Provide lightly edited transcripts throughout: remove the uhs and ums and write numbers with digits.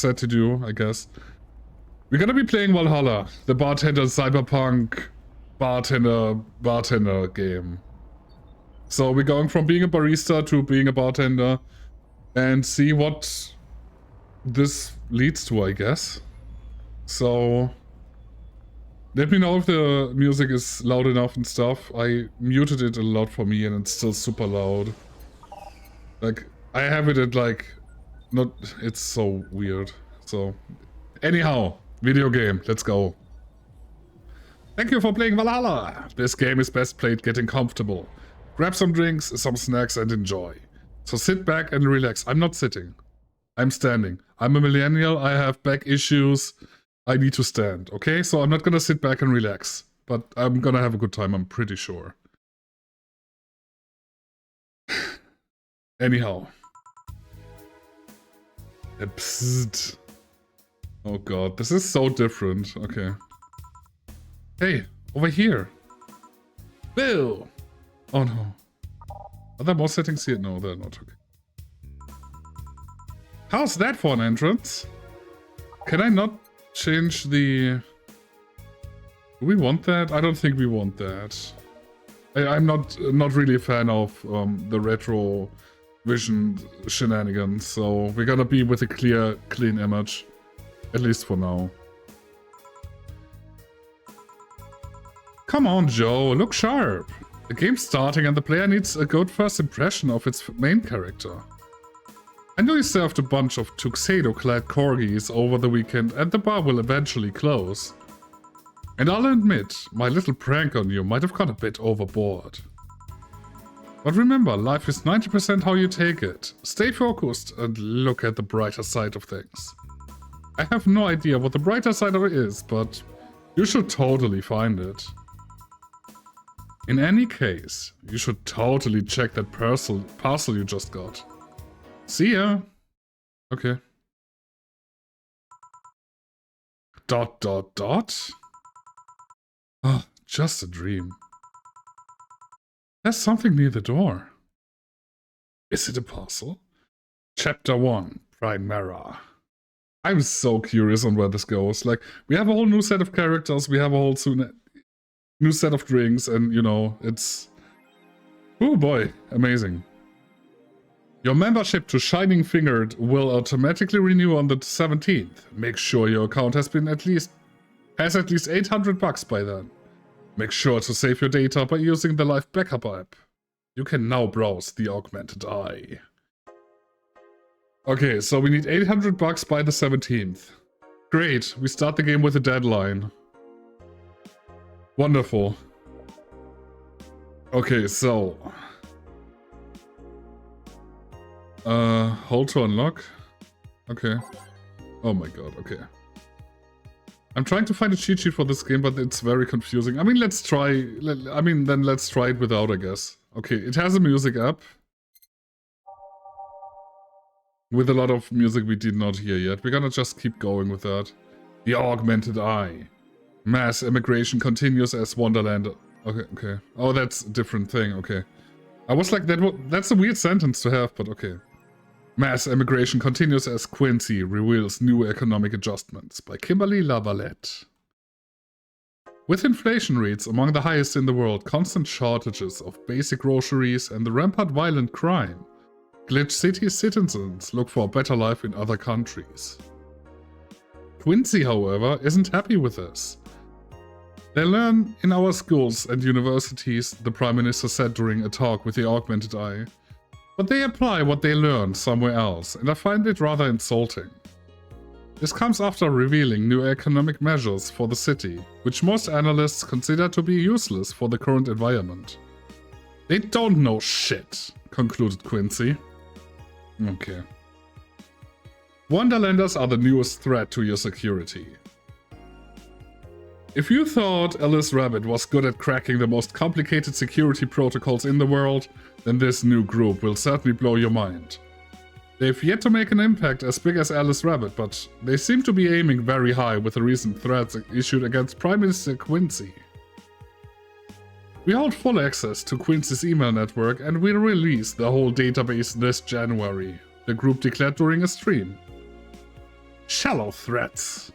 said to do, I guess. We're gonna be playing Valhalla, the Bartender Cyberpunk Bartender game. So we're going from being a barista to being a bartender and see what this leads to, I guess. So let me know if the music is loud enough and stuff. I muted it a lot for me and it's still super loud. Like, I have it at like, it's so weird. So, anyhow, video game, let's go. Thank you for playing Valhalla. This game is best played getting comfortable. Grab some drinks, some snacks and enjoy. So sit back and relax. I'm not sitting. I'm standing. I'm a millennial, I have back issues. I need to stand, okay? So I'm not gonna sit back and relax. But I'm gonna have a good time, I'm pretty sure. Anyhow. Psst. Oh god, this is so different. Okay. Hey, over here. Bill! Oh no. Are there more settings here? No, they're not. Okay. How's that for an entrance? Can I not change the... Do we want that? I don't think we want that. I'm not really a fan of the retro vision shenanigans, so we're gonna be with a clear, clean image. At least for now. Come on, Joe, look sharp. The game's starting and the player needs a good first impression of its main character. I know you served a bunch of tuxedo-clad corgis over the weekend and the bar will eventually close. And I'll admit, my little prank on you might have gone a bit overboard. But remember, life is 90% how you take it. Stay focused and look at the brighter side of things. I have no idea what the brighter side of it is, but you should totally find it. In any case, you should totally check that parcel you just got. See ya! Okay. ... Oh, just a dream. There's something near the door. Is it a parcel? Chapter 1, Primera. I'm so curious on where this goes. Like, we have a whole new set of characters, we have a whole new set of drinks, and, you know, it's... Oh boy, amazing. Your membership to Shining Fingered will automatically renew on the 17th. Make sure your account has at least $800 by then. Make sure to save your data by using the Live Backup app. You can now browse the Augmented Eye. Okay, so we need $800 by the 17th. Great, we start the game with a deadline. Wonderful. Okay, so... hold to unlock? Okay. Oh my god, okay. I'm trying to find a cheat sheet for this game, but it's very confusing. I mean, let's try it without, I guess. Okay, it has a music app. With a lot of music we did not hear yet. We're gonna just keep going with that. The Augmented Eye. Mass immigration continues as Wonderland. Okay, okay. Oh, that's a different thing, okay. I was like, that's a weird sentence to have, but okay. Mass immigration continues as Quincy reveals new economic adjustments by Kimberly LaValette. With inflation rates among the highest in the world, constant shortages of basic groceries, and the rampant violent crime, Glitch City citizens look for a better life in other countries. Quincy, however, isn't happy with this. They learn in our schools and universities, the Prime Minister said during a talk with the Augmented Eye, but they apply what they learned somewhere else, and I find it rather insulting. This comes after revealing new economic measures for the city, which most analysts consider to be useless for the current environment. They don't know shit, concluded Quincy. Okay. Wonderlanders are the newest threat to your security. If you thought Alice Rabbit was good at cracking the most complicated security protocols in the world, then this new group will certainly blow your mind. They've yet to make an impact as big as Alice Rabbit, but they seem to be aiming very high with the recent threats issued against Prime Minister Quincy. We hold full access to Quincy's email network and we'll release the whole database this January, the group declared during a stream. Shallow threats.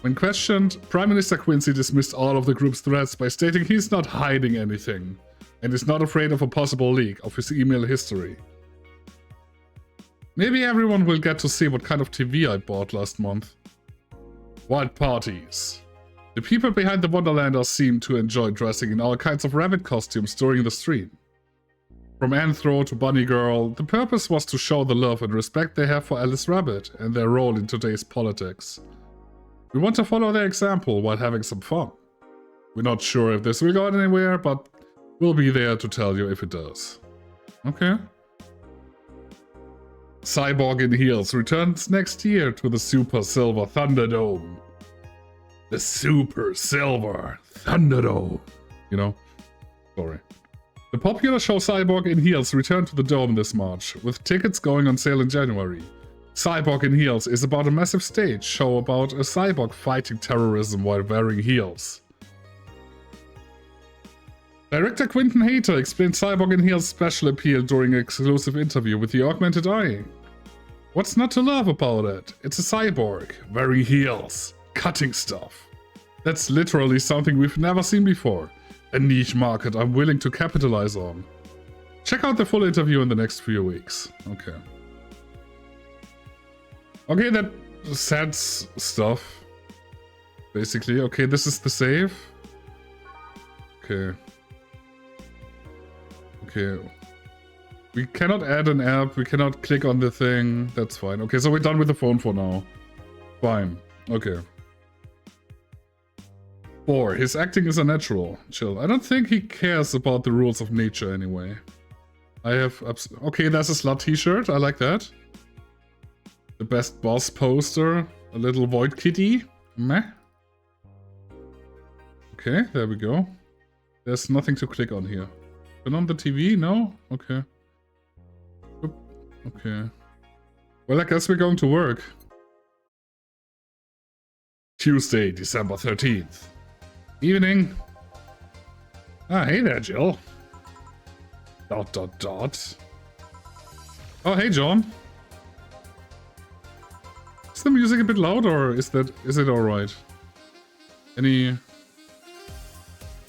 When questioned, Prime Minister Quincy dismissed all of the group's threats by stating he's not hiding anything and is not afraid of a possible leak of his email history. Maybe everyone will get to see what kind of TV I bought last month. Wild parties. The people behind the Wonderlanders seem to enjoy dressing in all kinds of rabbit costumes during the stream. From Anthro to Bunny Girl, the purpose was to show the love and respect they have for Alice Rabbit and their role in today's politics. We want to follow their example while having some fun. We're not sure if this will go anywhere, but we'll be there to tell you if it does. Okay. Cyborg in Heels returns next year to the Super Silver Thunderdome. The Super Silver Thunderdome. You know? Sorry. The popular show Cyborg in Heels returned to the Dome this March, with tickets going on sale in January. Cyborg in Heels is about a massive stage show about a cyborg fighting terrorism while wearing heels. Director Quentin Hayter explained Cyborg in Heels' special appeal during an exclusive interview with the Augmented Eye. What's not to love about it? It's a cyborg, wearing heels, cutting stuff. That's literally something we've never seen before. A niche market I'm willing to capitalize on. Check out the full interview in the next few weeks. Okay. Okay, that sad stuff. Basically. Okay, this is the save. Okay. Okay. We cannot add an app. We cannot click on the thing. That's fine. Okay, so we're done with the phone for now. Fine. Okay. 4. His acting is unnatural. Chill. I don't think he cares about the rules of nature anyway. I have... Okay, there's a slut t-shirt. I like that. The best boss poster. A little void kitty. Meh. Okay, there we go. There's nothing to click on here. Turn on the TV? No? Okay. Oop. Okay. Well, I guess we're going to work. Tuesday, December 13th. Evening. Ah, hey there, Jill. ... Oh, hey, John. Is the music a bit loud, or is it alright? Any...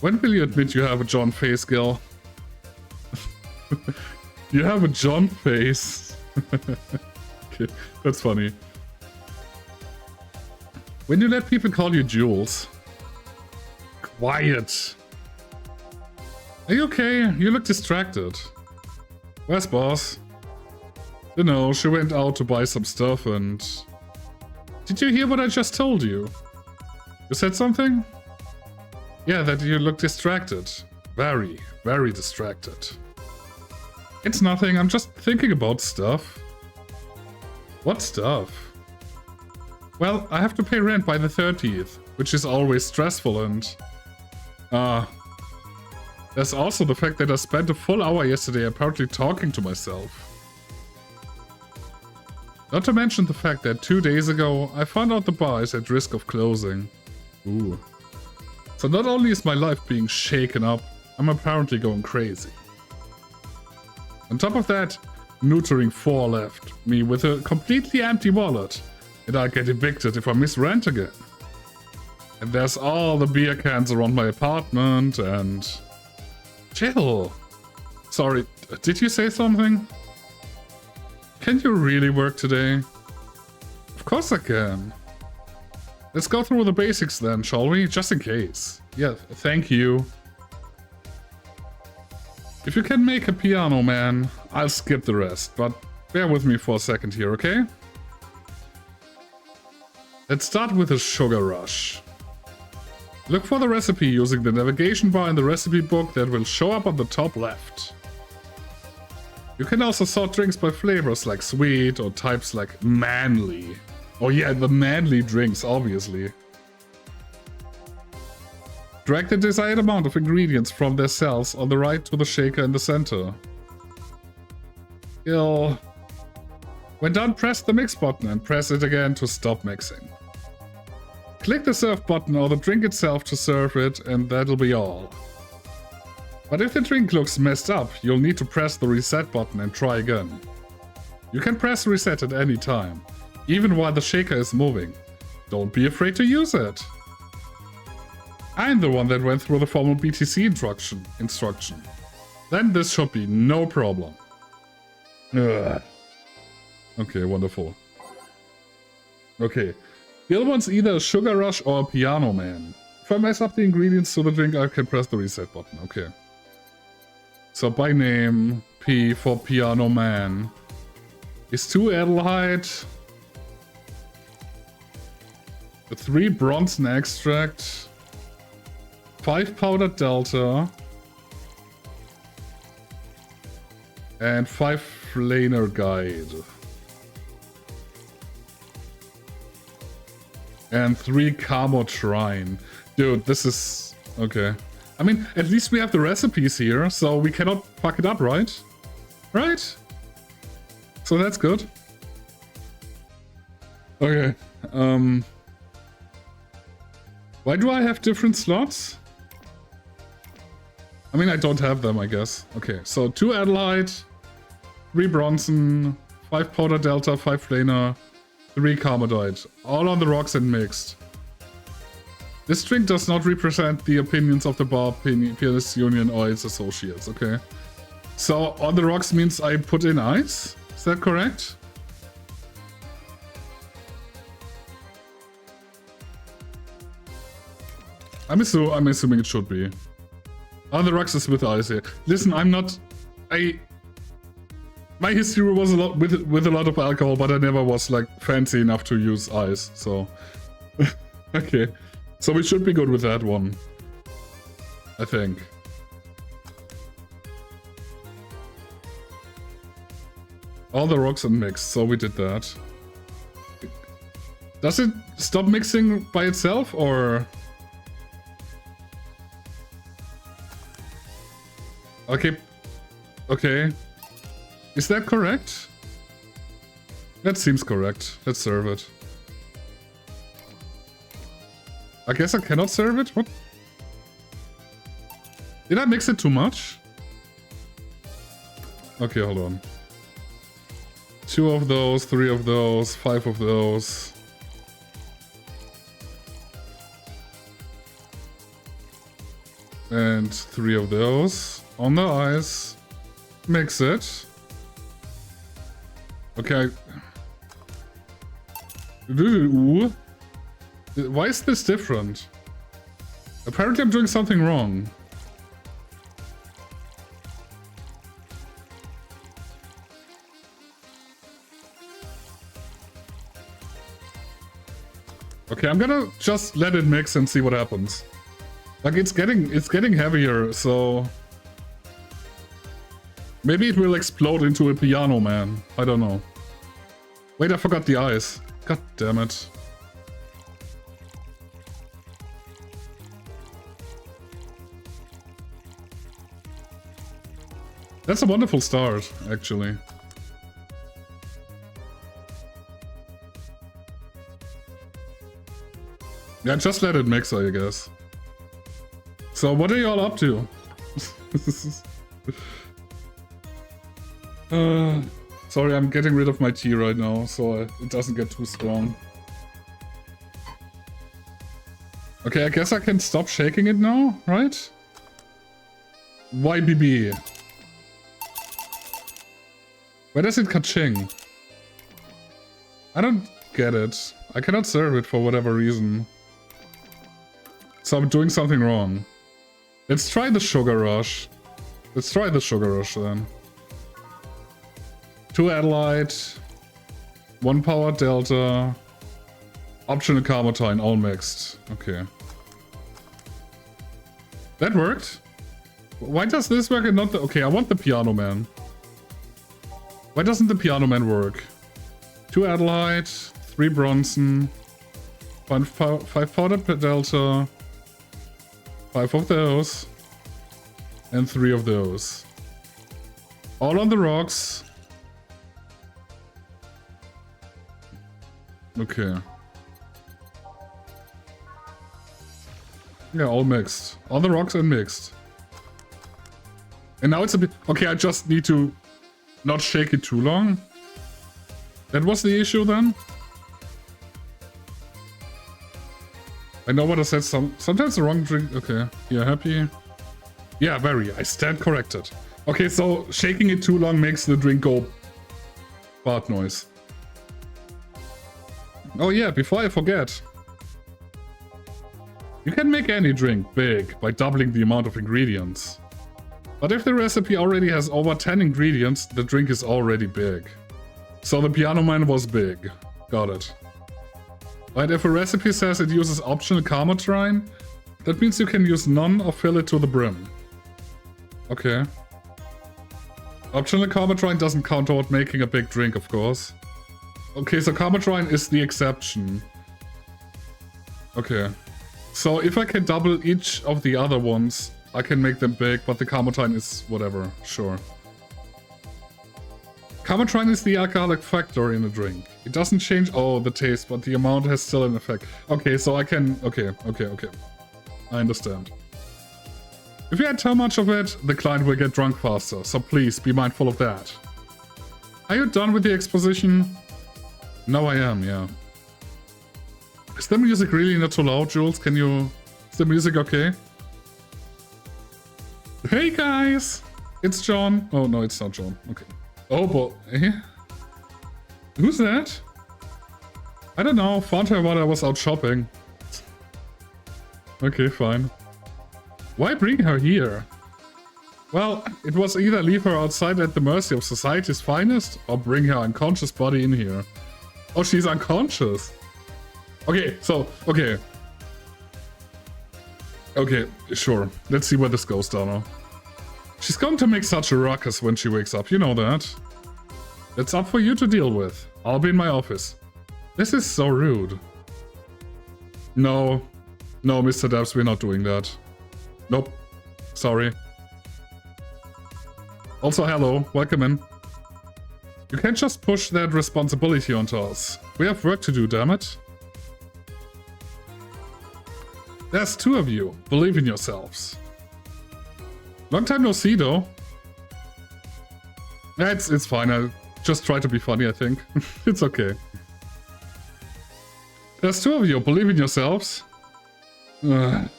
When will you admit you have a John face, girl? You have a John face. Okay, that's funny. When you let people call you Jules. Quiet. Are you okay? You look distracted. Where's boss? You know, she went out to buy some stuff and... Did you hear what I just told you? You said something? Yeah, that you look distracted. Very, very distracted. It's nothing, I'm just thinking about stuff. What stuff? Well, I have to pay rent by the 30th, which is always stressful and... There's also the fact that I spent a full hour yesterday apparently talking to myself. Not to mention the fact that 2 days ago, I found out the bar is at risk of closing. Ooh. So not only is my life being shaken up, I'm apparently going crazy. On top of that, Neutering 4 left me with a completely empty wallet, and I'll get evicted if I miss rent again. And there's all the beer cans around my apartment and... Chill. Sorry, did you say something? Can you really work today? Of course I can. Let's go through the basics then, shall we? Just in case. Yeah, thank you. If you can make a piano, man, I'll skip the rest, but bear with me for a second here, okay? Let's start with a sugar rush. Look for the recipe using the navigation bar in the recipe book that will show up on the top left. You can also sort drinks by flavors like sweet or types like manly. Oh yeah, the manly drinks, obviously. Drag the desired amount of ingredients from their cells on the right to the shaker in the center. Ill. When done, press the mix button and press it again to stop mixing. Click the serve button or the drink itself to serve it, and that'll be all. But if the drink looks messed up, you'll need to press the reset button and try again. You can press reset at any time. even while the shaker is moving. Don't be afraid to use it. I'm the one that went through the formal BTC instruction. Then this should be no problem. Ugh. Okay, wonderful. Okay. The other one's either a sugar rush or a piano man. If I mess up the ingredients to the drink, I can press the reset button. Okay. So by name, P for piano man. Is 2 Adelheid. 3 Bronze extract. 5 powdered delta. And 5 Flaner guide. And 3 Camo Trine. Dude, this is... okay. I mean, at least we have the recipes here, so we cannot fuck it up, right? Right? So that's good. Okay. Why do I have different slots? I mean, I don't have them, I guess. Okay, so 2 Adelheid, 3 Bronson, 5 Powder Delta, 5 Flaner, 3 Carmodite. All on the rocks and mixed. This drink does not represent the opinions of the Bar Pianist Union or its associates, okay? So, on the rocks means I put in ice? Is that correct? I'm assuming it should be. On the rocks is with ice here. Listen, I'm not... My history was a lot with a lot of alcohol, but I never was like fancy enough to use ice, so... Okay. So we should be good with that one. I think. All the rocks and mixed, so we did that. Does it stop mixing by itself, or...? Okay. Okay. Is that correct? That seems correct. Let's serve it. I guess I cannot serve it? What? Did I mix it too much? Okay, hold on. 2 of those, 3 of those, 5 of those. And 3 of those. On the ice. Mix it. Okay. Ooh. Why is this different? Apparently I'm doing something wrong. Okay, I'm gonna just let it mix and see what happens. Like it's getting heavier, so maybe it will explode into a piano man. I don't know. Wait, I forgot the ice. God damn it. That's a wonderful start, actually. Yeah, just let it mix, I guess. So, what are y'all up to? Sorry, I'm getting rid of my tea right now, so it doesn't get too strong. Okay, I guess I can stop shaking it now, right? YBB. Where does it ka-ching? I don't get it. I cannot serve it for whatever reason. So I'm doing something wrong. Let's try the sugar rush. Let's try the sugar rush then. 2 Adelheid. 1 power delta. Optional Carmotine, all mixed. Okay. That worked? Why does this work and not the... Okay, I want the piano man. Why doesn't the piano man work? 2 Adelheid, 3 Bronson, 5 powder delta, 5 of those, and 3 of those. All on the rocks. Okay. Yeah, all mixed. On the rocks and mixed. And now it's a bit... Okay, I just need to not shake it too long. That was the issue then? I know what I said, sometimes the wrong drink... Okay, you're happy? Yeah, very. I stand corrected. Okay, so shaking it too long makes the drink go... fart noise. Oh yeah, before I forget. You can make any drink big by doubling the amount of ingredients. But if the recipe already has over 10 ingredients, the drink is already big. So the piano man was big. Got it. Right, if a recipe says it uses optional karma trine, that means you can use none or fill it to the brim. Okay. Optional karma trine doesn't count toward making a big drink, of course. Okay, so karma trine is the exception. Okay. So if I can double each of the other ones, I can make them big, but the karma trine is whatever. Sure. Karma trine is the alcoholic factor in a drink. It doesn't change, the taste, but the amount has still an effect. Okay, so I can... Okay. I understand. If you add too much of it, the client will get drunk faster, so please be mindful of that. Are you done with the exposition? No, I am, yeah. Is the music really not too loud, Jules? Can you... Is the music okay? Hey guys! It's John. Oh, no, it's not John. Okay. Oh, but... Eh? Who's that? I don't know. Found her while I was out shopping. Okay, fine. Why bring her here? Well, it was either leave her outside at the mercy of society's finest, or bring her unconscious body in here. Oh, she's unconscious. Okay, so, okay. Okay, sure. Let's see where this goes, Donna. She's going to make such a ruckus when she wakes up, you know that. It's up for you to deal with. I'll be in my office. This is so rude. No. No, Mr. Debs, we're not doing that. Nope. Sorry. Also, hello. Welcome in. You can't just push that responsibility onto us. We have work to do, damn it. There's two of you. Believe in yourselves. Long time no see, though. Yeah, it's fine. I'll just try to be funny, I think. It's okay. There's two of you. Believe in yourselves. But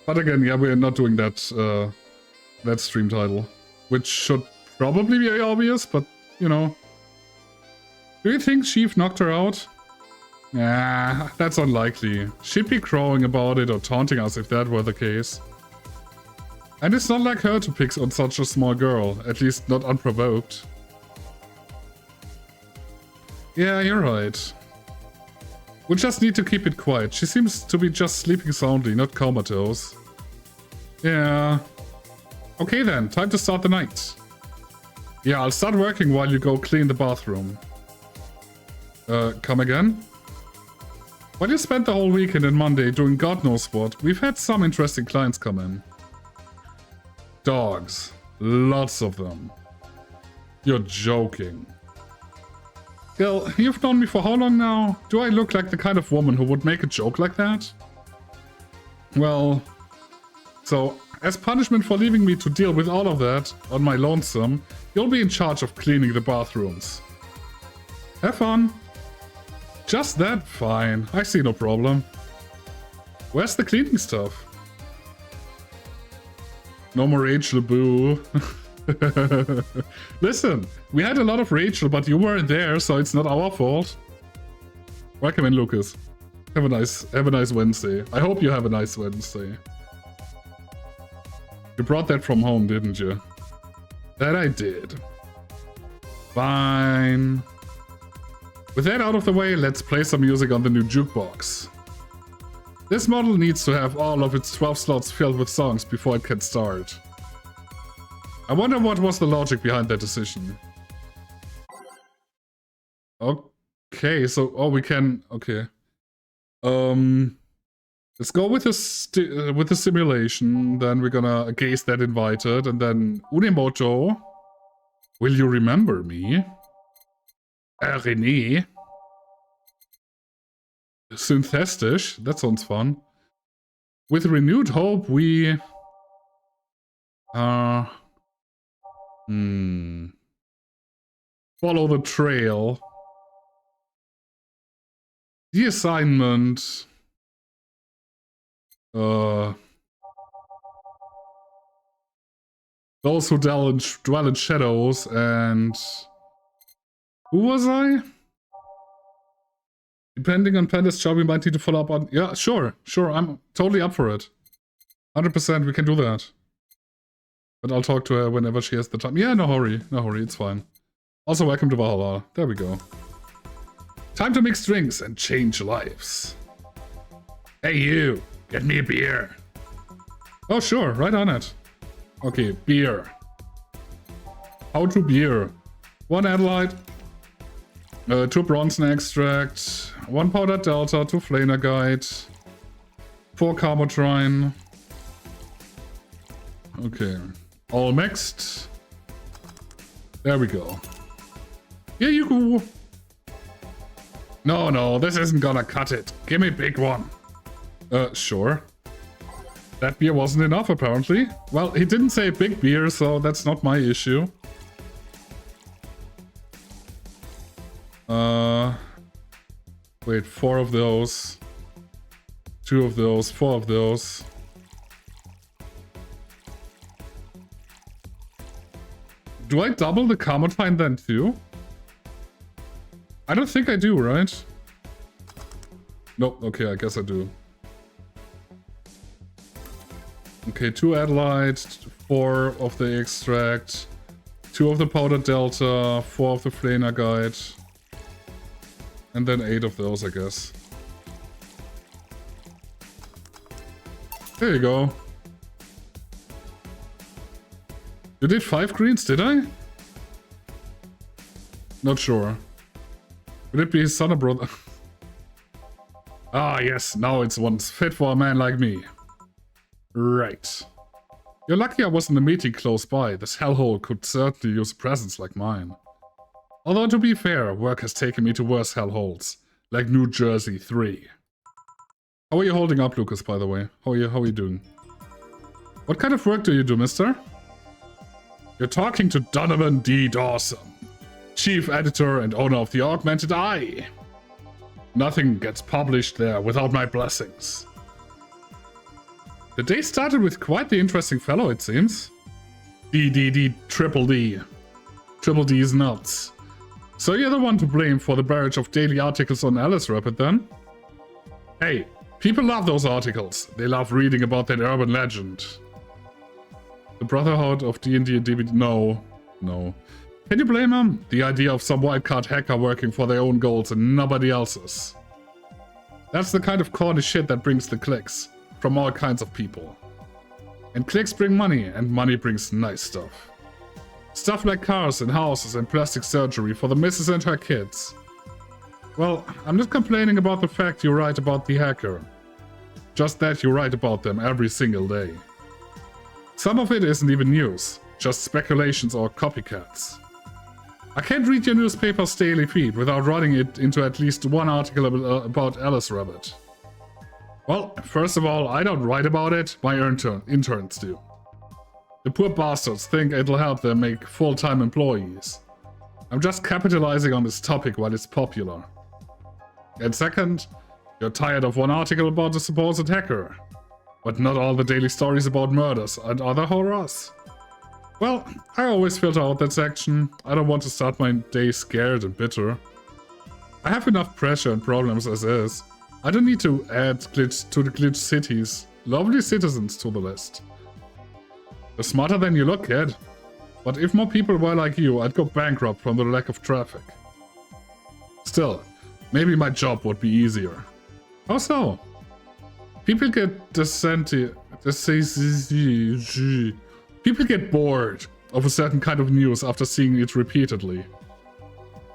again, yeah, we're not doing that, that stream title. Which should probably be obvious, but, you know. Do you think Chief knocked her out? Nah, that's unlikely. She'd be crowing about it or taunting us if that were the case. And it's not like her to pick on such a small girl, at least not unprovoked. Yeah, you're right. We just need to keep it quiet. She seems to be just sleeping soundly, not comatose. Yeah. Okay then, time to start the night. Yeah, I'll start working while you go clean the bathroom. Come again? While you spent the whole weekend and Monday doing God knows what, we've had some interesting clients come in. Dogs. Lots of them. You're joking. Girl, you've known me for how long now? Do I look like the kind of woman who would make a joke like that? Well... So, as punishment for leaving me to deal with all of that on my lonesome, you'll be in charge of cleaning the bathrooms. Have fun. Just that? Fine. I see no problem. Where's the cleaning stuff? No more Rachel, boo. Listen, we had a lot of Rachel, but you weren't there, so it's not our fault. Welcome in, Lucas. Have a nice Wednesday. I hope you have a nice Wednesday. You brought that from home, didn't you? That I did. Fine. With that out of the way, let's play some music on the new jukebox. This model needs to have all of its 12 slots filled with songs before it can start. I wonder what was the logic behind that decision. Okay, so... Oh, we can... Okay. Let's go with the simulation. Then we're gonna gaze that invited. And then... Unemoto. Will you remember me? René. Synthestisch. That sounds fun. With renewed hope, we... Follow the trail. The assignment. Those who dwell in shadows, and who was I? Depending on Panda's job, we might need to follow up on. Yeah, sure, I'm totally up for it. 100%, we can do that. But I'll talk to her whenever she has the time. Yeah, no hurry, it's fine. Also, welcome to Valhalla. There we go. Time to mix drinks and change lives. Hey you, get me a beer. Oh sure, right on it. Okay, beer. How to beer. 1 Adelaide, 2 Bronson extract, 1 powder delta, 2 flaner guide, 4 carbotrine. Okay, all mixed. There we go. Here you go. No, this isn't gonna cut it. Give me a big one. Sure. That beer wasn't enough, apparently. Well, he didn't say big beer, so that's not my issue. Wait, 4 of those. 2 of those, 4 of those. Do I double the Carmotine then too? I don't think I do, right? Nope, okay, I guess I do. Okay, 2 Adelaide, 4 of the extract, 2 of the powder delta, 4 of the flaner guide, and then 8 of those, I guess. There you go. You did 5 greens, did I? Not sure. Would it be his son or brother? Ah, yes, now it's one's fit for a man like me. Right. You're lucky I was in the meeting close by. This hellhole could certainly use a presence like mine. Although, to be fair, work has taken me to worse hellholes, like New Jersey 3. How are you holding up, Lucas, by the way? How are you doing? What kind of work do you do, mister? You're talking to Donovan D. Dawson, chief editor and owner of the Augmented Eye. Nothing gets published there without my blessings. The day started with quite the interesting fellow, it seems. Triple D. Triple D's nuts. So you're the one to blame for the barrage of daily articles on Alice Rapid, then? Hey, people love those articles. They love reading about that urban legend. The Brotherhood of D&D and DVD... No. Can you blame him? The idea of some wildcard hacker working for their own goals and nobody else's. That's the kind of corny shit that brings the clicks. From all kinds of people. And clicks bring money, and money brings nice stuff. Stuff like cars and houses and plastic surgery for the missus and her kids. Well, I'm not complaining about the fact you write about the hacker. Just that you write about them every single day. Some of it isn't even news, just speculations or copycats. I can't read your newspaper's daily feed without running it into at least one article about Alice Rabbit. Well, first of all, I don't write about it, my interns do. The poor bastards think it'll help them make full-time employees. I'm just capitalizing on this topic while it's popular. And second, you're tired of one article about a supposed hacker. But not all the daily stories about murders and other horrors. Well, I always filter out that section. I don't want to start my day scared and bitter. I have enough pressure and problems as is. I don't need to add glitch to the glitch cities. Lovely citizens to the list. You're smarter than you look, kid. But if more people were like you, I'd go bankrupt from the lack of traffic. Still, maybe my job would be easier. How so? People get People get bored of a certain kind of news after seeing it repeatedly.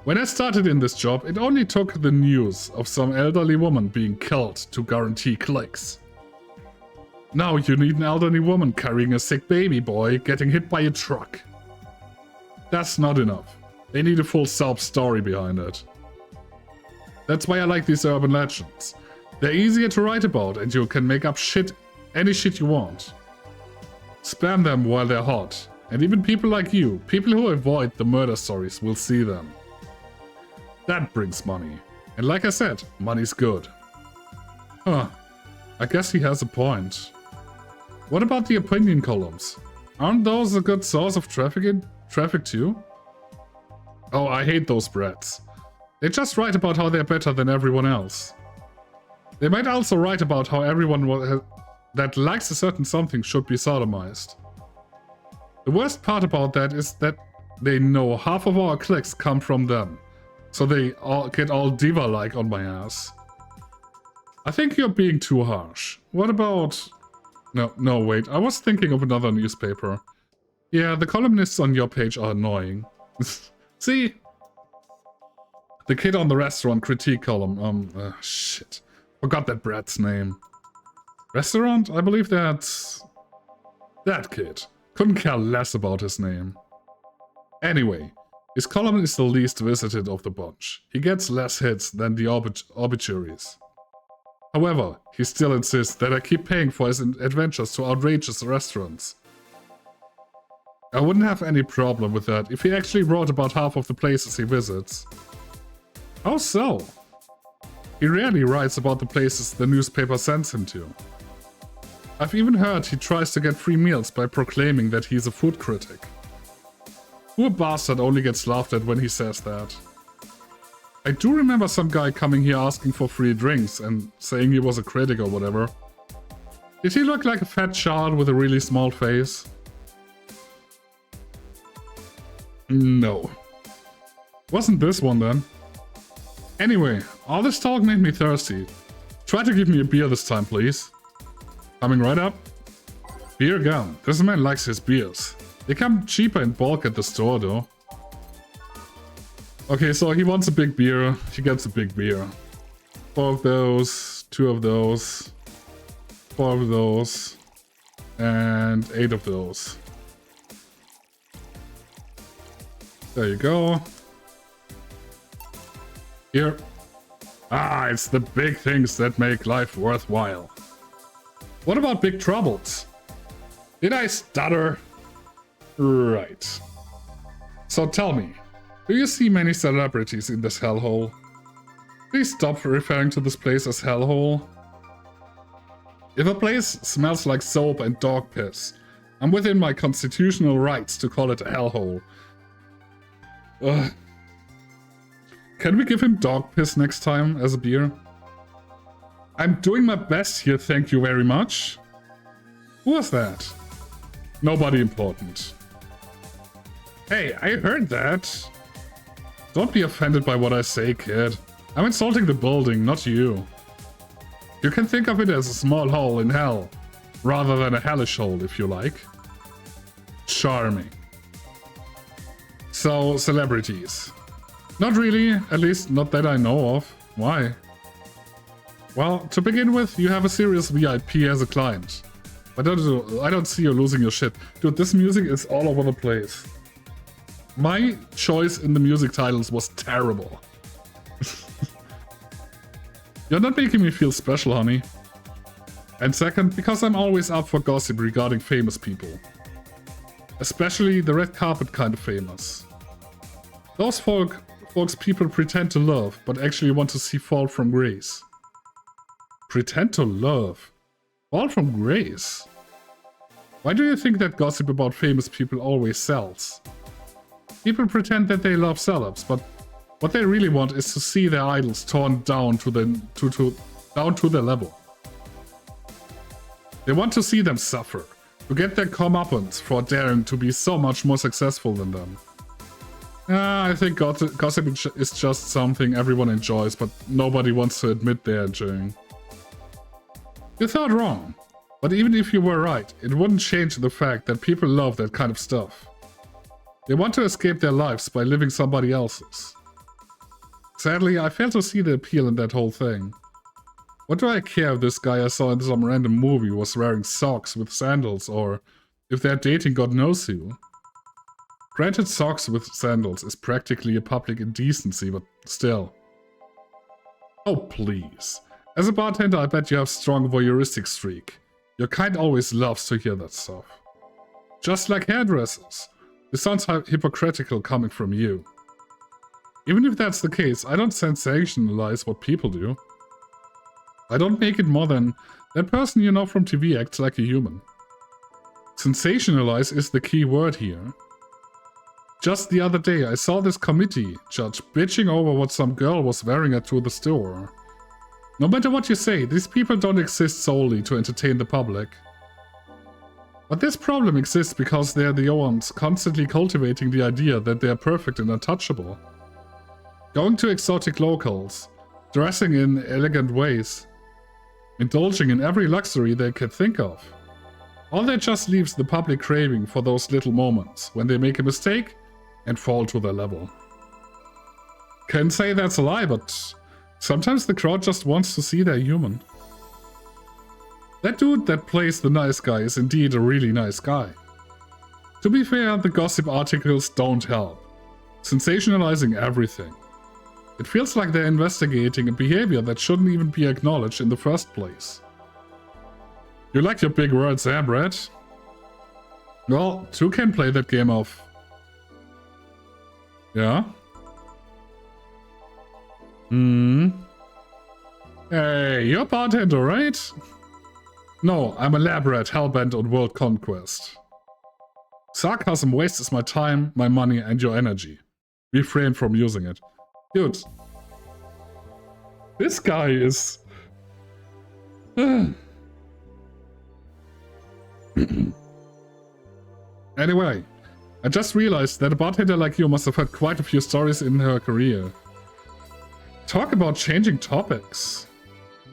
When I started in this job, it only took the news of some elderly woman being killed to guarantee clicks. Now you need an elderly woman carrying a sick baby boy getting hit by a truck. That's not enough. They need a full sob story behind it. That's why I like these urban legends. They're easier to write about and you can make up any shit you want. Spam them while they're hot. And even people like you, people who avoid the murder stories, will see them. That brings money. And like I said, money's good. Huh. I guess he has a point. What about the opinion columns? Aren't those a good source of traffic too? Oh, I hate those brats. They just write about how they're better than everyone else. They might also write about how everyone that likes a certain something should be sodomized. The worst part about that is that they know half of our clicks come from them. So they all get all diva-like on my ass. I think you're being too harsh. What about... No, wait. I was thinking of another newspaper. Yeah, the columnists on your page are annoying. See? The kid on the restaurant critique column. Shit. Forgot that brat's name. Restaurant? I believe that's... that kid. Couldn't care less about his name. Anyway, his column is the least visited of the bunch. He gets less hits than the obituaries. However, he still insists that I keep paying for his adventures to outrageous restaurants. I wouldn't have any problem with that if he actually wrote about half of the places he visits. How so? He rarely writes about the places the newspaper sends him to. I've even heard he tries to get free meals by proclaiming that he's a food critic. Poor bastard only gets laughed at when he says that. I do remember some guy coming here asking for free drinks and saying he was a critic or whatever. Did he look like a fat child with a really small face? No. Wasn't this one then? Anyway, all this talk made me thirsty. Try to give me a beer this time, please. Coming right up. Beer gum. This man likes his beers. They come cheaper in bulk at the store though. Okay, so he wants a big beer. He gets a big beer. 4 of those, 2 of those, 4 of those, and 8 of those. There you go. Here. Ah, it's the big things that make life worthwhile. What about big troubles? Did I stutter? Right. So tell me, do you see many celebrities in this hellhole? Please stop referring to this place as hellhole. If a place smells like soap and dog piss, I'm within my constitutional rights to call it a hellhole. Can we give him dog piss next time as a beer? I'm doing my best here, thank you very much. Who was that? Nobody important. Hey, I heard that. Don't be offended by what I say, kid. I'm insulting the building, not you. You can think of it as a small hole in hell, rather than a hellish hole, if you like. Charming. So, celebrities. Not really, at least not that I know of. Why? Well, to begin with, you have a serious VIP as a client. I don't see you losing your shit. Dude, this music is all over the place. My choice in the music titles was terrible. You're not making me feel special, honey. And second, because I'm always up for gossip regarding famous people. Especially the red carpet kind of famous. Those folks people pretend to love, but actually want to see fall from grace. Pretend to love? Fall from grace? Why do you think that gossip about famous people always sells? People pretend that they love celebs, but what they really want is to see their idols torn down to their level. They want to see them suffer, to get their comeuppance for daring to be so much more successful than them. I think gossip is just something everyone enjoys, but nobody wants to admit they're enjoying. You thought wrong, but even if you were right, it wouldn't change the fact that people love that kind of stuff. They want to escape their lives by living somebody else's. Sadly, I fail to see the appeal in that whole thing. What do I care if this guy I saw in some random movie was wearing socks with sandals, or if they're dating God knows who? Granted, socks with sandals is practically a public indecency, but still. Oh please. As a bartender, I bet you have strong voyeuristic streak. Your kind always loves to hear that stuff. Just like hairdressers. This sounds hypocritical coming from you. Even if that's the case, I don't sensationalize what people do. I don't make it more than that person you know from TV acts like a human. Sensationalize is the key word here. Just the other day, I saw this committee judge bitching over what some girl was wearing at the store. No matter what you say, these people don't exist solely to entertain the public. But this problem exists because they're the ones constantly cultivating the idea that they're perfect and untouchable. Going to exotic locales, dressing in elegant ways, indulging in every luxury they can think of. All that just leaves the public craving for those little moments when they make a mistake and fall to their level. Can't say that's a lie, but sometimes the crowd just wants to see they're human. That dude that plays the nice guy is indeed a really nice guy. To be fair, the gossip articles don't help, sensationalizing everything. It feels like they're investigating a behavior that shouldn't even be acknowledged in the first place. You like your big words, eh, Brett? Well, two can play that game of... Yeah? Hey, you're a bartender, right? No, I'm a lab rat hellbent on world conquest. Sarcasm wastes my time, my money, and your energy. Refrain from using it. Dude. This guy is... Anyway, I just realized that a bartender like you must have had quite a few stories in her career. Talk about changing topics.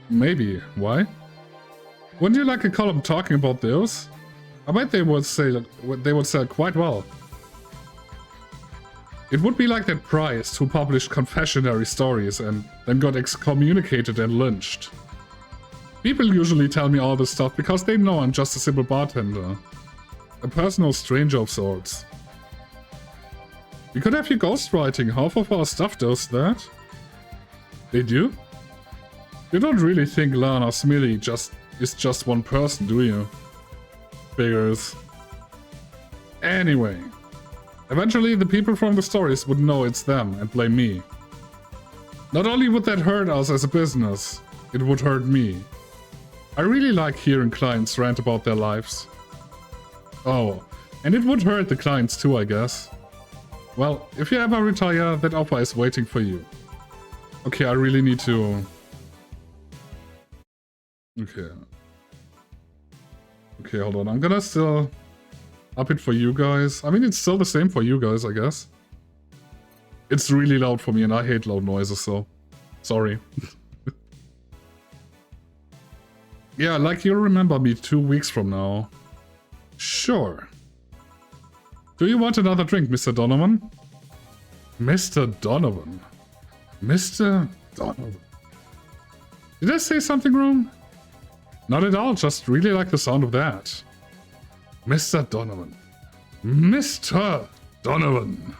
Maybe. Why? Wouldn't you like a column talking about those? I bet they would sell quite well. It would be like that priest who published confessionary stories and then got excommunicated and lynched. People usually tell me all this stuff because they know I'm just a simple bartender. A personal stranger of sorts. We could have you ghostwriting. Half of our stuff does that. They do? You don't really think Lana Smithy is just one person, do you? Figures. Anyway. Eventually the people from the stories would know it's them and blame me. Not only would that hurt us as a business, it would hurt me. I really like hearing clients rant about their lives. Oh, and it would hurt the clients too, I guess. Well, if you ever retire, that offer is waiting for you. Okay, I really need to... Okay. Okay, hold on. I'm gonna still up it for you guys. I mean, it's still the same for you guys, I guess. It's really loud for me and I hate loud noises, so... Sorry. Yeah, like you'll remember me 2 weeks from now. Sure. Do you want another drink, Mr. Donovan? Mr. Donovan? Mr. Donovan? Did I say something wrong? Not at all, just really like the sound of that. Mr. Donovan. Mr. Donovan.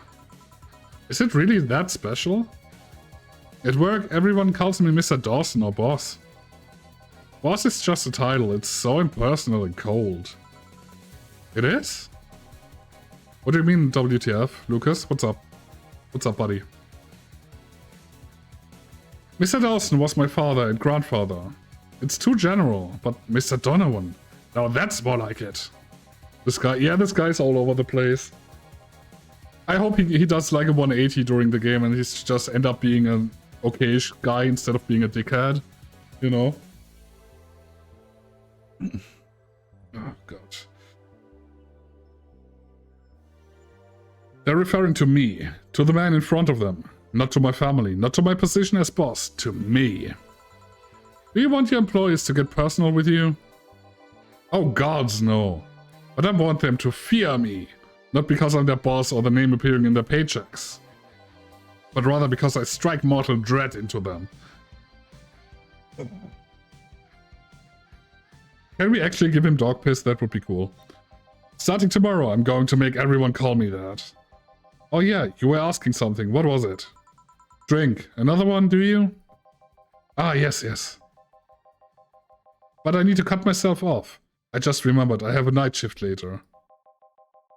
Is it really that special? At work, everyone calls me Mr. Dawson or Boss. Boss is just a title, it's so impersonal and cold. It is? What do you mean, WTF? Lucas, what's up? What's up, buddy? Mr. Dawson was my father and grandfather. It's too general, but Mr. Donovan. Now that's more like it. This guy, yeah, this guy's all over the place. I hope he does like a 180 during the game and he's just end up being an okayish guy instead of being a dickhead. You know? Oh, God. They're referring to me, to the man in front of them. Not to my family, not to my position as boss, to me. Do you want your employees to get personal with you? Oh gods, no. But I want them to fear me. Not because I'm their boss or the name appearing in their paychecks. But rather because I strike mortal dread into them. Can we actually give him dog piss? That would be cool. Starting tomorrow, I'm going to make everyone call me that. Oh yeah, you were asking something. What was it? Drink. Another one, do you? Ah, yes, yes. But I need to cut myself off. I just remembered I have a night shift later.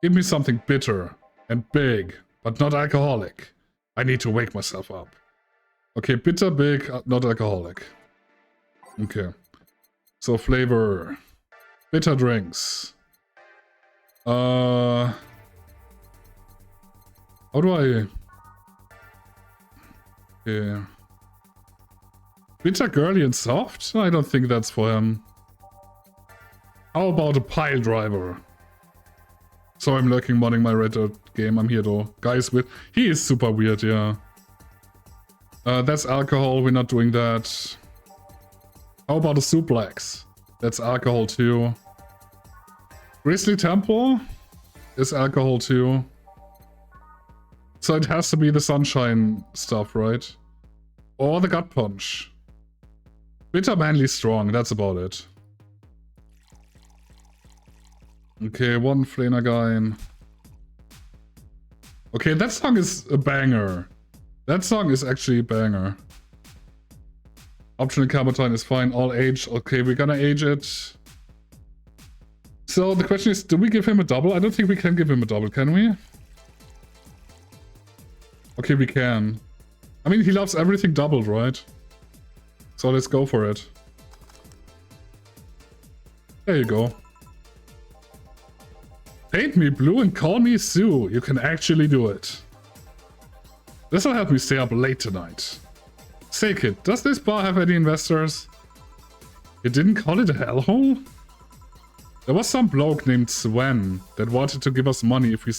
Give me something bitter and big, but not alcoholic. I need to wake myself up. Okay, bitter, big, not alcoholic. Okay. So flavor. Bitter drinks. How do I... Okay. Bitter, girly, and soft? I don't think that's for him. How about a pile driver? So I'm lurking modding my Red Dirt game. I'm here though. Guys with... He is super weird, yeah. That's alcohol. We're not doing that. How about a suplex? That's alcohol too. Grizzly Temple is alcohol too. So it has to be the sunshine stuff, right? Or the gut punch. Bitter, manly, strong. That's about it. Okay, one Flanagan. Okay, that song is a banger. That song is actually a banger. Optional Carbotine is fine. All age. Okay, we're gonna age it. So the question is, do we give him a double? I don't think we can give him a double, can we? Okay, we can. I mean, he loves everything doubled, right? So let's go for it. There you go. Paint me blue and call me Sue. You can actually do it. This will help me stay up late tonight. Say, kid, does this bar have any investors? You didn't call it a hellhole? There was some bloke named Sven that wanted to give us money if we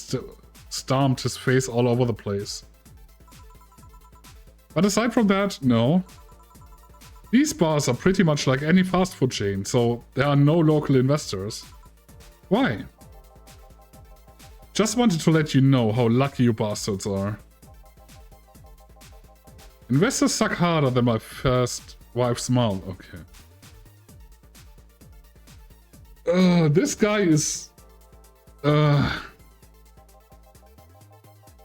stomped his face all over the place. But aside from that, no. These bars are pretty much like any fast food chain, so there are no local investors. Why? Just wanted to let you know how lucky you bastards are. Investors suck harder than my first wife's mouth. Okay. This guy is...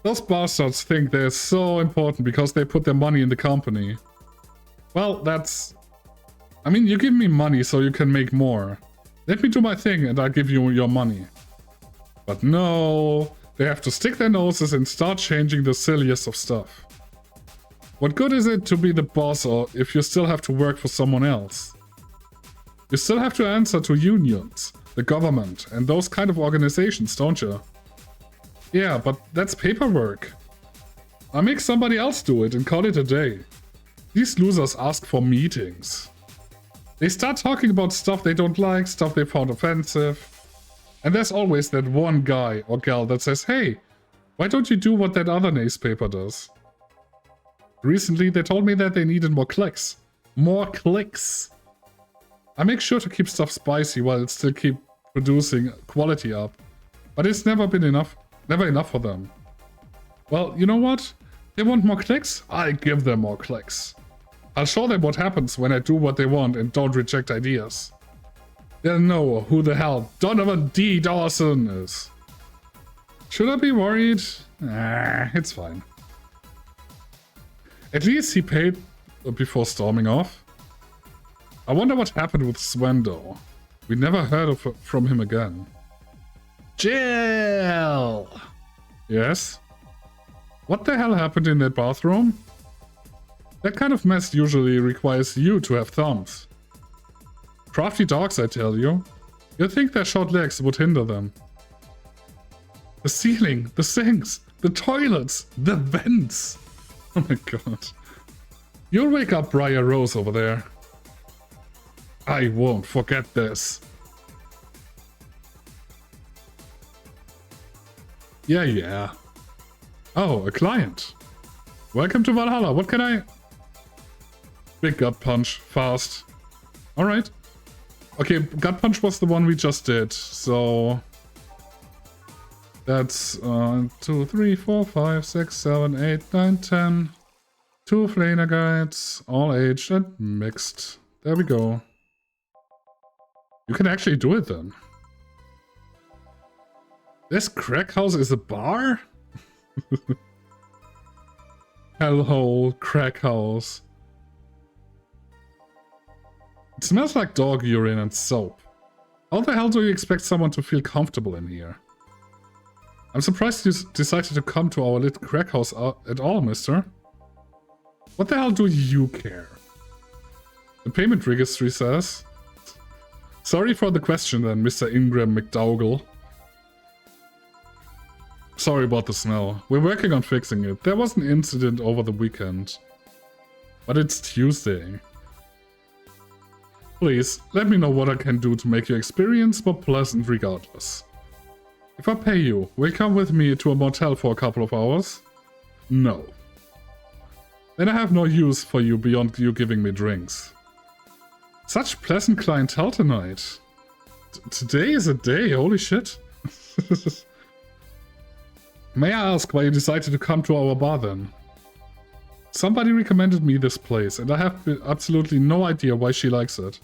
Those bastards think they're so important because they put their money in the company. Well, that's... I mean, you give me money so you can make more. Let me do my thing and I'll give you your money. But no, they have to stick their noses and start changing the silliest of stuff. What good is it to be the boss or if you still have to work for someone else? You still have to answer to unions, the government, and those kind of organizations, don't you? Yeah, but that's paperwork. I'll make somebody else do it and call it a day. These losers ask for meetings. They start talking about stuff they don't like, stuff they found offensive. And there's always that one guy or gal that says, hey, why don't you do what that other newspaper does? Recently, they told me that they needed more clicks. More clicks! I make sure to keep stuff spicy while it still keep producing quality up. But it's never been enough. Never enough for them. Well, you know what? They want more clicks? I'll give them more clicks. I'll show them what happens when I do what they want and don't reject ideas. They'll know who the hell Donovan D. Dawson is. Should I be worried? It's fine. At least he paid before storming off. I wonder what happened with Sven though. We never heard from him again. Jill! Yes? What the hell happened in that bathroom? That kind of mess usually requires you to have thumbs. Crafty dogs, I tell you. You'd think their short legs would hinder them. The ceiling, the sinks, the toilets, the vents. Oh my god. You'll wake up Briar Rose over there. I won't forget this. Yeah. Oh, a client. Welcome to Valhalla. What can I... Big gut punch. Fast. Alright. Okay, gut punch was the one we just did, so... That's 2, 3, 4, 5, 6, 7, 8, 9, 10. 2 Flaner guides, all aged and mixed. There we go. You can actually do it then. This crack house is a bar? Hellhole, crack house. It smells like dog urine and soap. How the hell do you expect someone to feel comfortable in here? I'm surprised you decided to come to our little crack house at all, mister. What the hell do you care? The payment registry says... Sorry for the question then, Mr. Ingram McDougall. Sorry about the smell. We're working on fixing it. There was an incident over the weekend. But it's Tuesday. Please, let me know what I can do to make your experience more pleasant regardless. If I pay you, will you come with me to a motel for a couple of hours? No. Then I have no use for you beyond you giving me drinks. Such pleasant clientele tonight. Today is a day, holy shit. May I ask why you decided to come to our bar then? Somebody recommended me this place, and I have absolutely no idea why she likes it.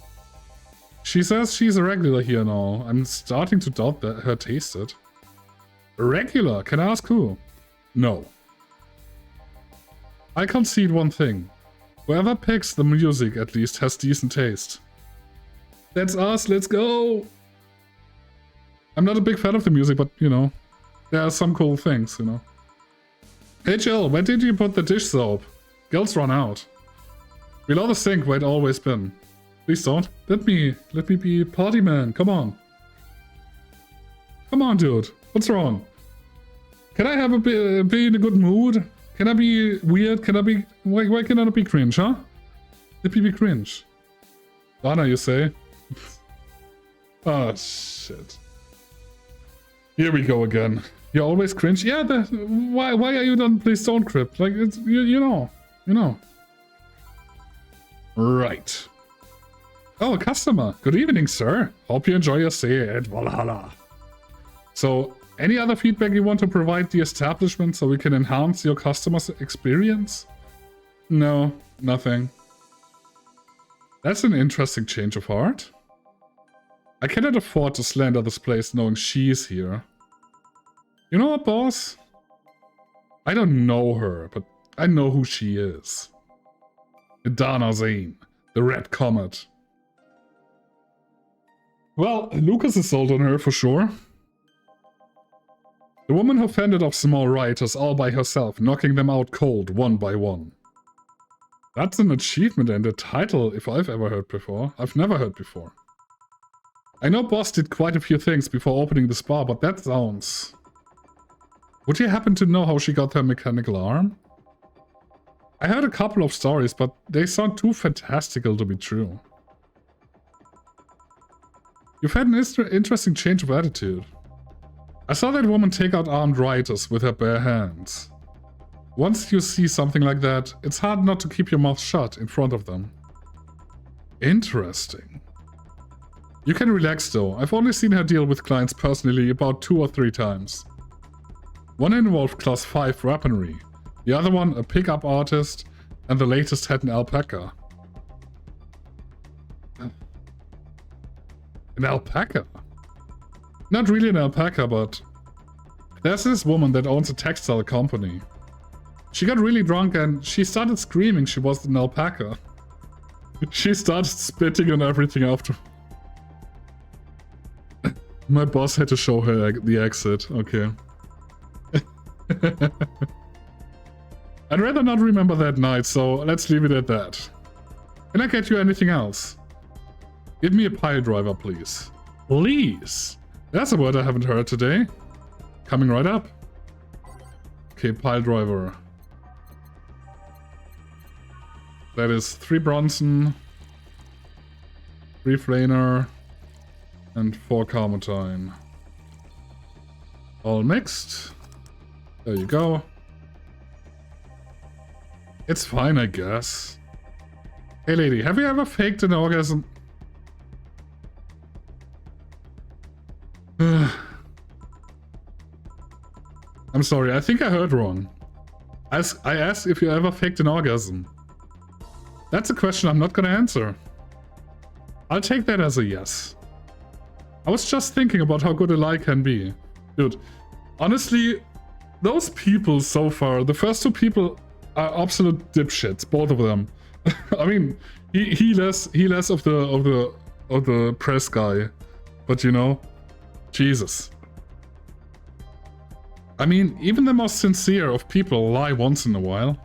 She says she's a regular here now. I'm starting to doubt that her tasted. A regular? Can I ask who? No. I concede one thing. Whoever picks the music at least has decent taste. That's us, let's go! I'm not a big fan of the music, but you know, there are some cool things, you know. Hey Jill, when did you put the dish soap? Girls run out. Below the sink where it always been. Please don't. Let me be party man, come on. Come on, dude. What's wrong? Can I have be in a good mood? Can I be weird? Can I be... Why can I not be cringe, huh? Let me be cringe. Lana, you say? Oh, shit. Here we go again. You're always cringe? Yeah, why are you done? Please don't crip. Like, it's, you know. You know. Right. Oh, a customer. Good evening, sir. Hope you enjoy your stay at Valhalla. So, any other feedback you want to provide the establishment so we can enhance your customer's experience? No, nothing. That's an interesting change of heart. I cannot afford to slander this place knowing she's here. You know what, boss? I don't know her, but I know who she is. Idana Zane, the Red Comet. Well, Lucas is sold on her for sure. The woman who fended off small rioters all by herself, knocking them out cold, one by one. That's an achievement and a title if I've ever heard before. I've never heard before. I know Boss did quite a few things before opening this bar, but that sounds... Would you happen to know how she got her mechanical arm? I heard a couple of stories, but they sound too fantastical to be true. You've had an interesting change of attitude. I saw that woman take out armed rioters with her bare hands. Once you see something like that, it's hard not to keep your mouth shut in front of them. Interesting. You can relax though, I've only seen her deal with clients personally about 2 or 3 times. One involved class 5 weaponry, the other one a pickup artist, and the latest had an alpaca. An alpaca? Not really an alpaca, but... There's this woman that owns a textile company. She got really drunk and she started screaming she was an alpaca. She started spitting on everything after. My boss had to show her the exit, okay. I'd rather not remember that night, so let's leave it at that. Can I get you anything else? Give me a pile driver, please. Please! That's a word I haven't heard today. Coming right up. Okay, pile driver. That is 3 Bronson, 3 Flaner, and 4 Carmotine. All mixed. There you go. It's fine, I guess. Hey lady, have you ever faked an orgasm? I'm sorry, I think I heard wrong. I asked if you ever faked an orgasm. That's a question I'm not gonna answer. I'll take that as a yes. I was just thinking about how good a lie can be. Dude, honestly, those people so far, the first 2 people are absolute dipshits, both of them. I mean, he less of the press guy, but you know, Jesus. I mean, even the most sincere of people lie once in a while.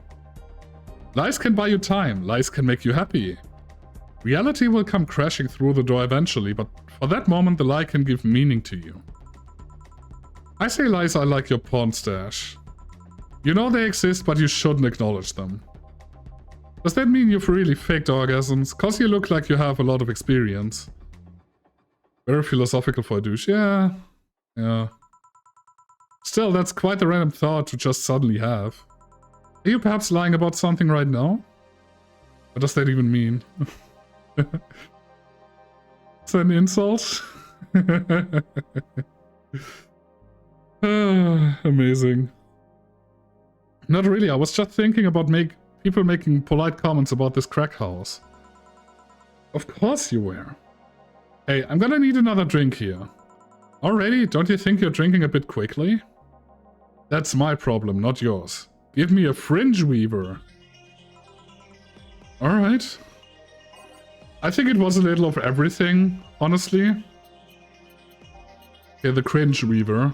Lies can buy you time, lies can make you happy. Reality will come crashing through the door eventually, but for that moment the lie can give meaning to you. I say lies are like your porn stash. You know they exist, but you shouldn't acknowledge them. Does that mean you've really faked orgasms? Cause you look like you have a lot of experience. Very philosophical for a douche. Yeah. Still, that's quite a random thought to just suddenly have. Are you perhaps lying about something right now? What does that even mean? Is that an insult? Amazing. Not really, I was just thinking about people making polite comments about this crack house. Of course you were. Hey, I'm gonna need another drink here. Already? Don't you think you're drinking a bit quickly? That's my problem, not yours. Give me a fringe weaver. Alright. I think it was a little of everything, honestly. Okay, the cringe weaver.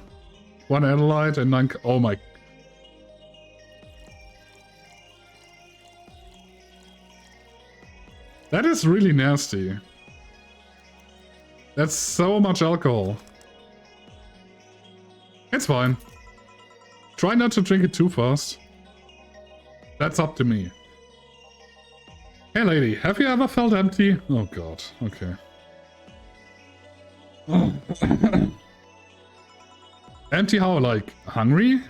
1 Adelaide and 9... Oh my... That is really nasty. That's so much alcohol. It's fine. Try not to drink it too fast. That's up to me. Hey lady, have you ever felt empty? Oh god, okay. Empty how, like, hungry?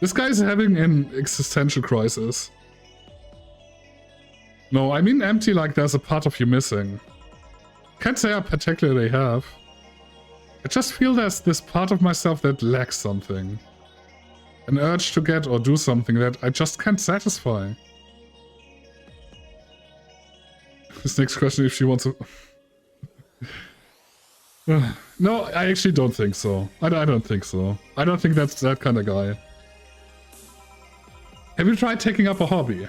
This guy's having an existential crisis. No, I mean empty like there's a part of you missing. Can't say I particularly have. I just feel there's this part of myself that lacks something. An urge to get or do something that I just can't satisfy. This next question, if she wants to... No, I actually don't think so. I don't think so. I don't think that's that kind of guy. Have you tried taking up a hobby?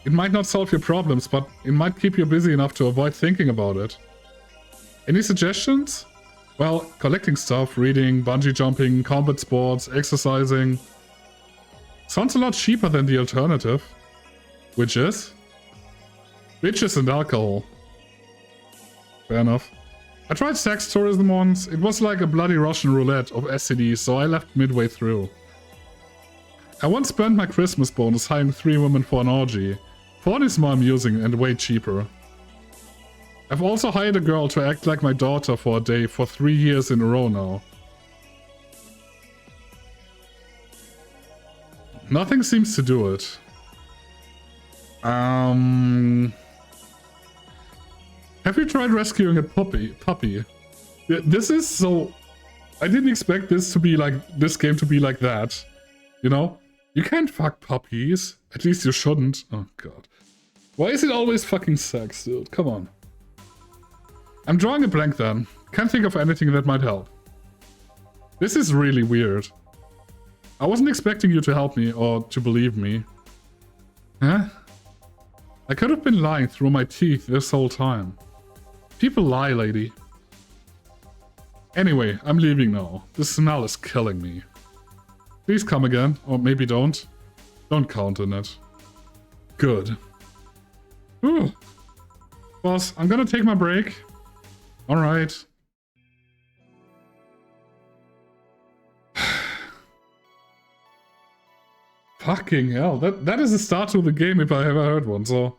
It might not solve your problems, but it might keep you busy enough to avoid thinking about it. Any suggestions? Well, collecting stuff, reading, bungee jumping, combat sports, exercising. Sounds a lot cheaper than the alternative. Which is? Bitches and alcohol. Fair enough. I tried sex tourism once. It was like a bloody Russian roulette of STDs, so I left midway through. I once spent my Christmas bonus hiring 3 women for an orgy. Porn is more amusing and way cheaper. I've also hired a girl to act like my daughter for a day for 3 years in a row now. Nothing seems to do it. Have you tried rescuing a puppy? This is so... I didn't expect this game to be like that. You know? You can't fuck puppies. At least you shouldn't. Oh god. Why is it always fucking sex, dude? Come on. I'm drawing a blank then. Can't think of anything that might help. This is really weird. I wasn't expecting you to help me or to believe me. Huh? I could have been lying through my teeth this whole time. People lie, lady. Anyway, I'm leaving now. The smell is killing me. Please come again, or maybe don't. Don't count on it. Good. Ooh. Boss, I'm gonna take my break. Alright. Fucking hell, that is the start to the game if I ever heard one, so...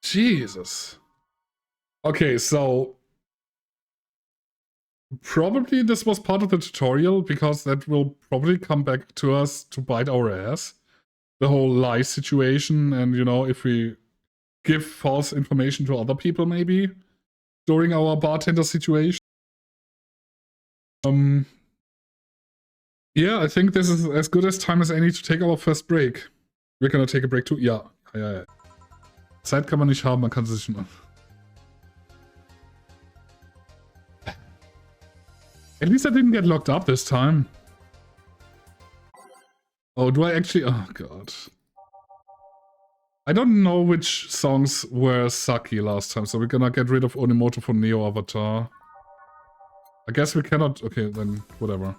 Jesus. Okay, so... Probably this was part of the tutorial, because that will probably come back to us to bite our ass. The whole lie situation, and you know, if we give false information to other people maybe, during our bartender situation. Yeah, I think this is as good as time as any to take our first break. We're gonna take a break too. Ja. Zeit kann man nicht haben, man kann sie sich nur... At least I didn't get locked up this time. Oh, do I actually... Oh, God. I don't know which songs were sucky last time, so we're gonna get rid of Onimoto from Neo Avatar. I guess we cannot... Okay, then whatever.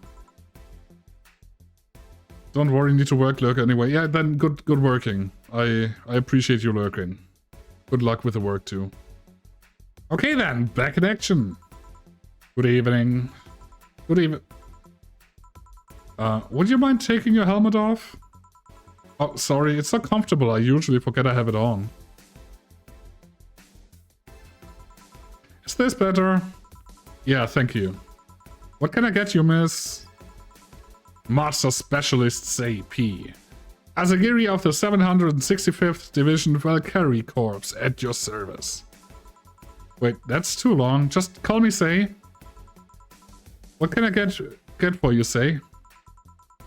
Don't worry, need to work, lurk anyway. Yeah, then good working. I appreciate you lurking. Good luck with the work too. Okay then, back in action. Good evening. Good evening. Would you mind taking your helmet off? Oh, sorry, it's so comfortable. I usually forget I have it on. Is this better? Yeah, thank you. What can I get you, miss? Master Specialist Say P. Asagiri of the 765th Division Valkyrie Corps at your service. Wait, that's too long. Just call me Say. What can I get for you, Say?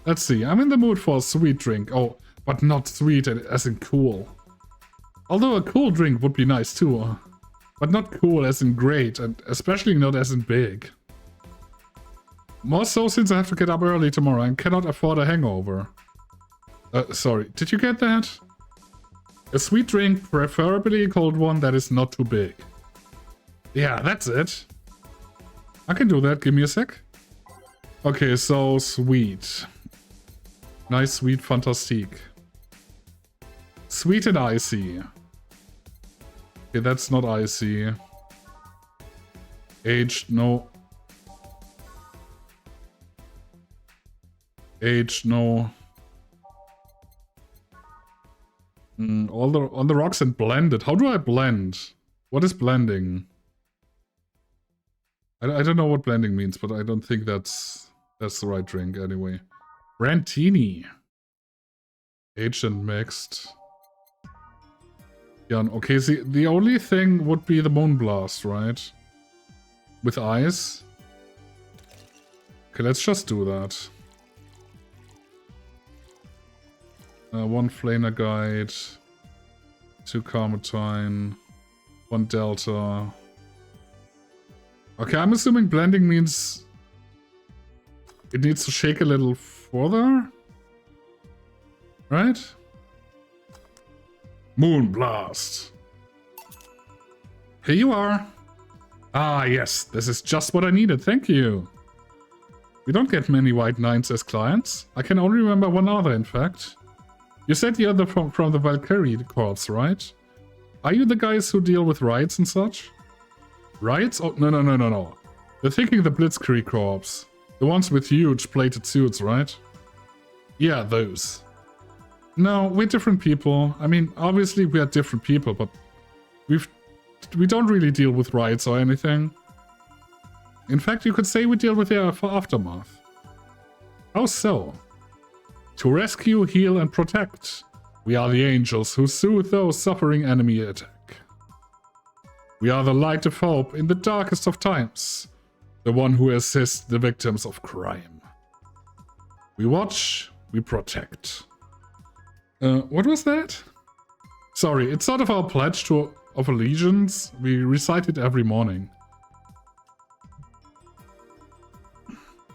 Let's see. I'm in the mood for a sweet drink. Oh, but not sweet as in cool. Although a cool drink would be nice too. But not cool as in great, and especially not as in big. More so since I have to get up early tomorrow and cannot afford a hangover. Sorry, did you get that? A sweet drink, preferably a cold one that is not too big. Yeah, that's it. I can do that, give me a sec. Okay, so sweet. Nice, sweet, fantastique. Sweet and icy. Okay, that's not icy. Aged, no. Aged, no. All the rocks and blended. How do I blend? What is blending? I don't know what blending means, but I don't think that's the right drink anyway. Brantini. Aged and mixed. Yeah, okay, see, the only thing would be the Moonblast, right? With ice. Okay, let's just do that. One Flamer Guide. 2 Carmotine. 1 Delta. Okay, I'm assuming blending means it needs to shake a little further, right? Moonblast. Here you are. Ah, yes, this is just what I needed, thank you. We don't get many White Knights as clients. I can only remember one other, in fact. You said the other from the Valkyrie Corps, right? Are you the guys who deal with riots and such? Riots? Oh, no. They're thinking the Blitzkrieg Corps. The ones with huge plated suits, right? Yeah, those. No, we're different people. I mean, obviously we are different people, but we don't really deal with riots or anything. In fact, you could say we deal with the aftermath. How so? To rescue, heal, and protect. We are the angels who soothe those suffering enemy attack. We are the light of hope in the darkest of times. The one who assists the victims of crime. We watch, we protect. What was that? Sorry, it's sort of our pledge of allegiance. We recite it every morning.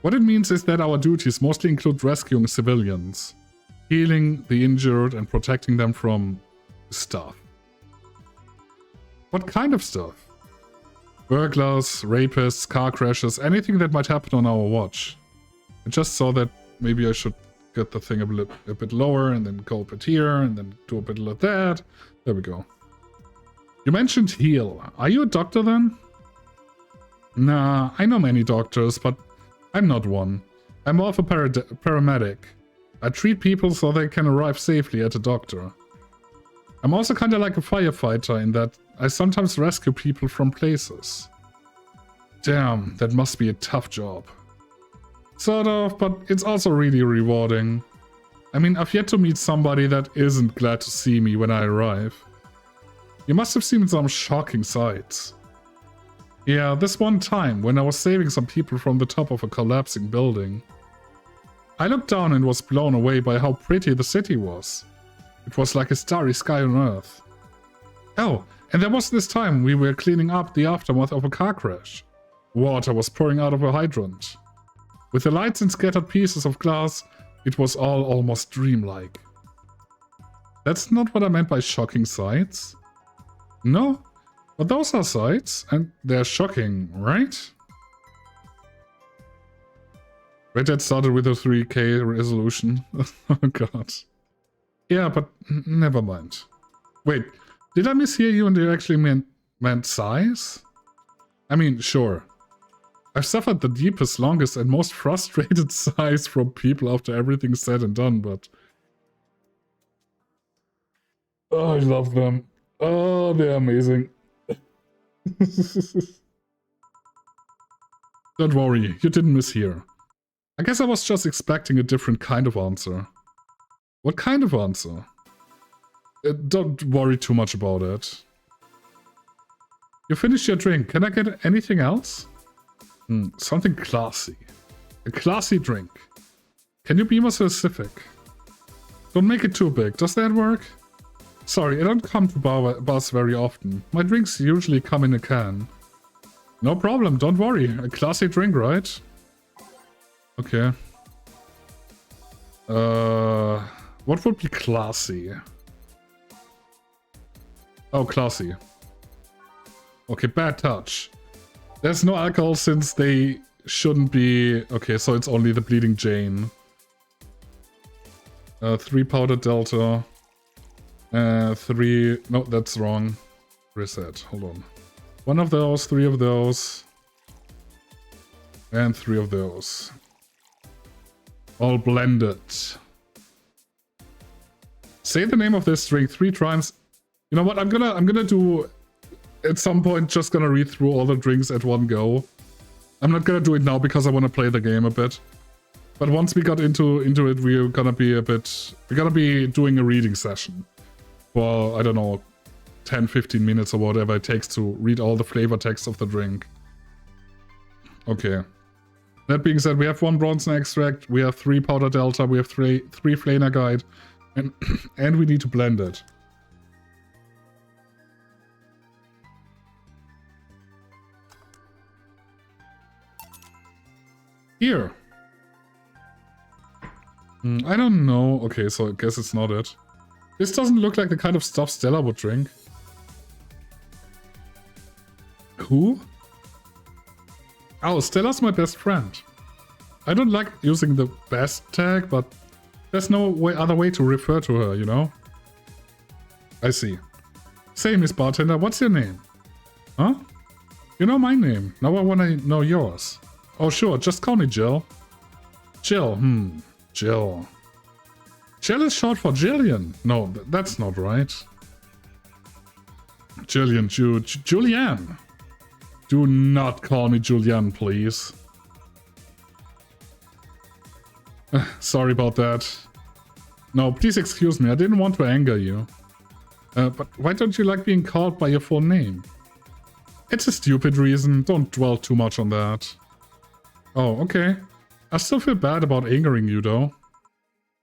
What it means is that our duties mostly include rescuing civilians, healing the injured, and protecting them from stuff. What kind of stuff? Burglars, rapists, car crashes, anything that might happen on our watch. I just saw that maybe I should get the thing a bit lower and then go a bit here and then do a bit like that. There we go. You mentioned heal. Are you a doctor then? Nah, I know many doctors, but I'm not one. I'm more of a paramedic. I treat people so they can arrive safely at a doctor. I'm also kinda like a firefighter in that I sometimes rescue people from places. Damn, that must be a tough job. Sort of, but it's also really rewarding. I mean, I've yet to meet somebody that isn't glad to see me when I arrive. You must have seen some shocking sights. Yeah, this one time, when I was saving some people from the top of a collapsing building. I looked down and was blown away by how pretty the city was. It was like a starry sky on Earth. Oh, and there was this time we were cleaning up the aftermath of a car crash. Water was pouring out of a hydrant. With the lights and scattered pieces of glass, it was all almost dreamlike. That's not what I meant by shocking sights. No, but those are sights, and they're shocking, right? Red Dead started with a 3K resolution. Oh god. Yeah, but never mind. Wait, did I mishear you and you actually meant size? I mean, sure. I've suffered the deepest, longest, and most frustrated sighs from people after everything's said and done, but... Oh, I love them. Oh, they're amazing. Don't worry, you didn't mishear. I guess I was just expecting a different kind of answer. What kind of answer? Don't worry too much about it. You finished your drink. Can I get anything else? Something classy. A classy drink. Can you be more specific? Don't make it too big. Does that work? Sorry, I don't come to bars very often. My drinks usually come in a can. No problem, don't worry. A classy drink, right? Okay. What would be classy? Oh, classy. Okay, bad touch. There's no alcohol since they shouldn't be... Okay, so it's only the Bleeding Jane. 3 powder delta. 3... No, that's wrong. Reset, hold on. 1 of those, 3 of those. And 3 of those. All blended. Say the name of this drink 3 times. You know what, I'm gonna do... At some point, just gonna read through all the drinks at one go. I'm not gonna do it now because I want to play the game a bit. But once we got into it, we're gonna be doing a reading session. For, I don't know, 10-15 minutes or whatever it takes to read all the flavor text of the drink. Okay. That being said, we have 1 Bronson extract, we have 3 powder delta, we have 3 Flaner guide, and we need to blend it. Here. I don't know. Okay, so I guess it's not it. This doesn't look like the kind of stuff Stella would drink. Who? Oh, Stella's my best friend. I don't like using the best tag, but there's no other way to refer to her, you know? I see. Say, Miss Bartender, what's your name? Huh? You know my name. Now I want to know yours. Oh, sure, just call me Jill. Jill, Jill. Jill is short for Jillian. No, that's not right. Jillian, Julianne. Do not call me Julianne, please. Sorry about that. No, please excuse me, I didn't want to anger you. But why don't you like being called by your full name? It's a stupid reason, don't dwell too much on that. Oh, okay. I still feel bad about angering you, though.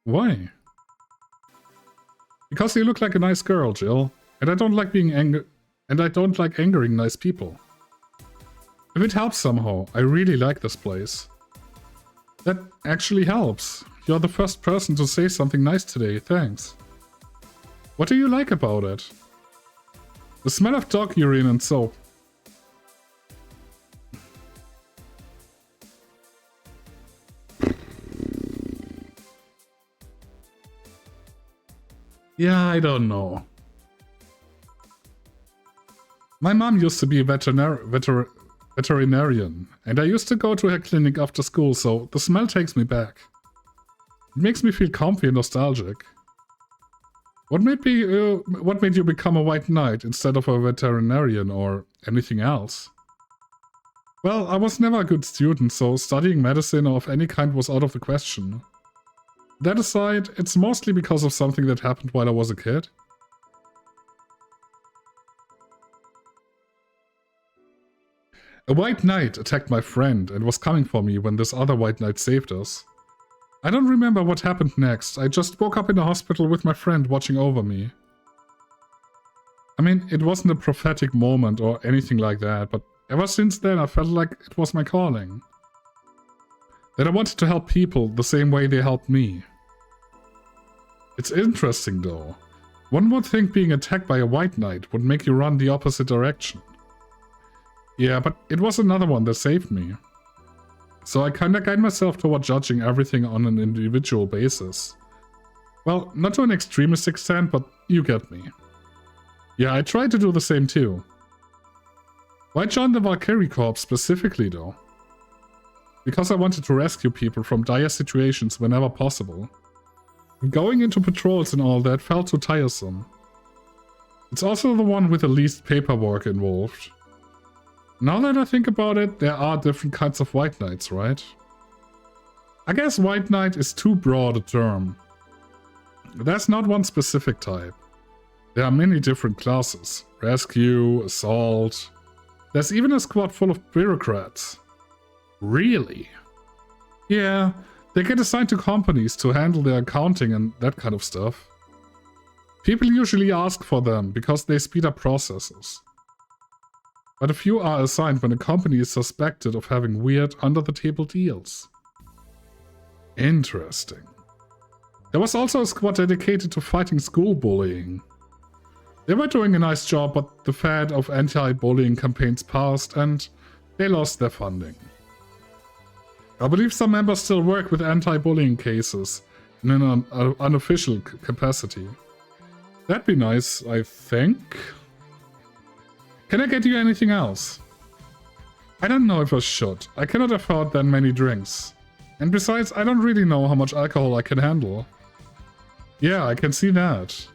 Why? Because you look like a nice girl, Jill. And I don't like being angering nice people. If it helps somehow, I really like this place. That actually helps. You're the first person to say something nice today, thanks. What do you like about it? The smell of dog urine and soap. Yeah, I don't know. My mom used to be a veterinarian, and I used to go to her clinic after school, so the smell takes me back. It makes me feel comfy and nostalgic. What made you become a white knight instead of a veterinarian or anything else? Well, I was never a good student, so studying medicine of any kind was out of the question. That aside, it's mostly because of something that happened while I was a kid. A white knight attacked my friend and was coming for me when this other white knight saved us. I don't remember what happened next, I just woke up in the hospital with my friend watching over me. I mean, it wasn't a prophetic moment or anything like that, but ever since then I felt like it was my calling. That I wanted to help people the same way they helped me. It's interesting though. One would think being attacked by a white knight would make you run the opposite direction. Yeah, but it was another one that saved me. so I kinda guide myself toward judging everything on an individual basis. Well, not to an extremist extent, but you get me. Yeah, I try to do the same too. Why join the Valkyrie Corps specifically though? Because I wanted to rescue people from dire situations whenever possible. Going into patrols and all that felt too tiresome. It's also the one with the least paperwork involved. Now that I think about it, there are different kinds of White Knights, right? I guess White Knight is too broad a term. There's not one specific type. There are many different classes. Rescue, assault. There's even a squad full of bureaucrats. Really? Yeah, they get assigned to companies to handle their accounting and that kind of stuff. People usually ask for them because they speed up processes. But a few are assigned when a company is suspected of having weird under-the-table deals. Interesting. There was also a squad dedicated to fighting school bullying. They were doing a nice job, but the fad of anti-bullying campaigns passed and they lost their funding. I believe some members still work with anti-bullying cases in an unofficial capacity. That'd be nice, I think. Can I get you anything else? I don't know if I should. I cannot afford that many drinks. And besides, I don't really know how much alcohol I can handle. Yeah, I can see that.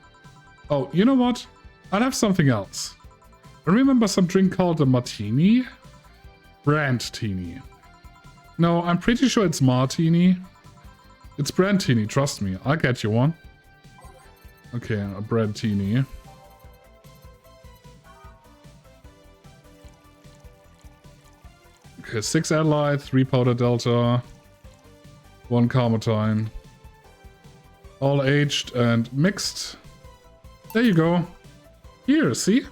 Oh, you know what? I'll have something else. I remember some drink called a martini? Brandtini. No, I'm pretty sure it's martini. It's Brandtini, trust me. I'll get you one. Okay, a Brandtini. Okay, 6 Adelaide, 3 Powder Delta, 1 Carmatine. All aged and mixed. There you go. Here, see?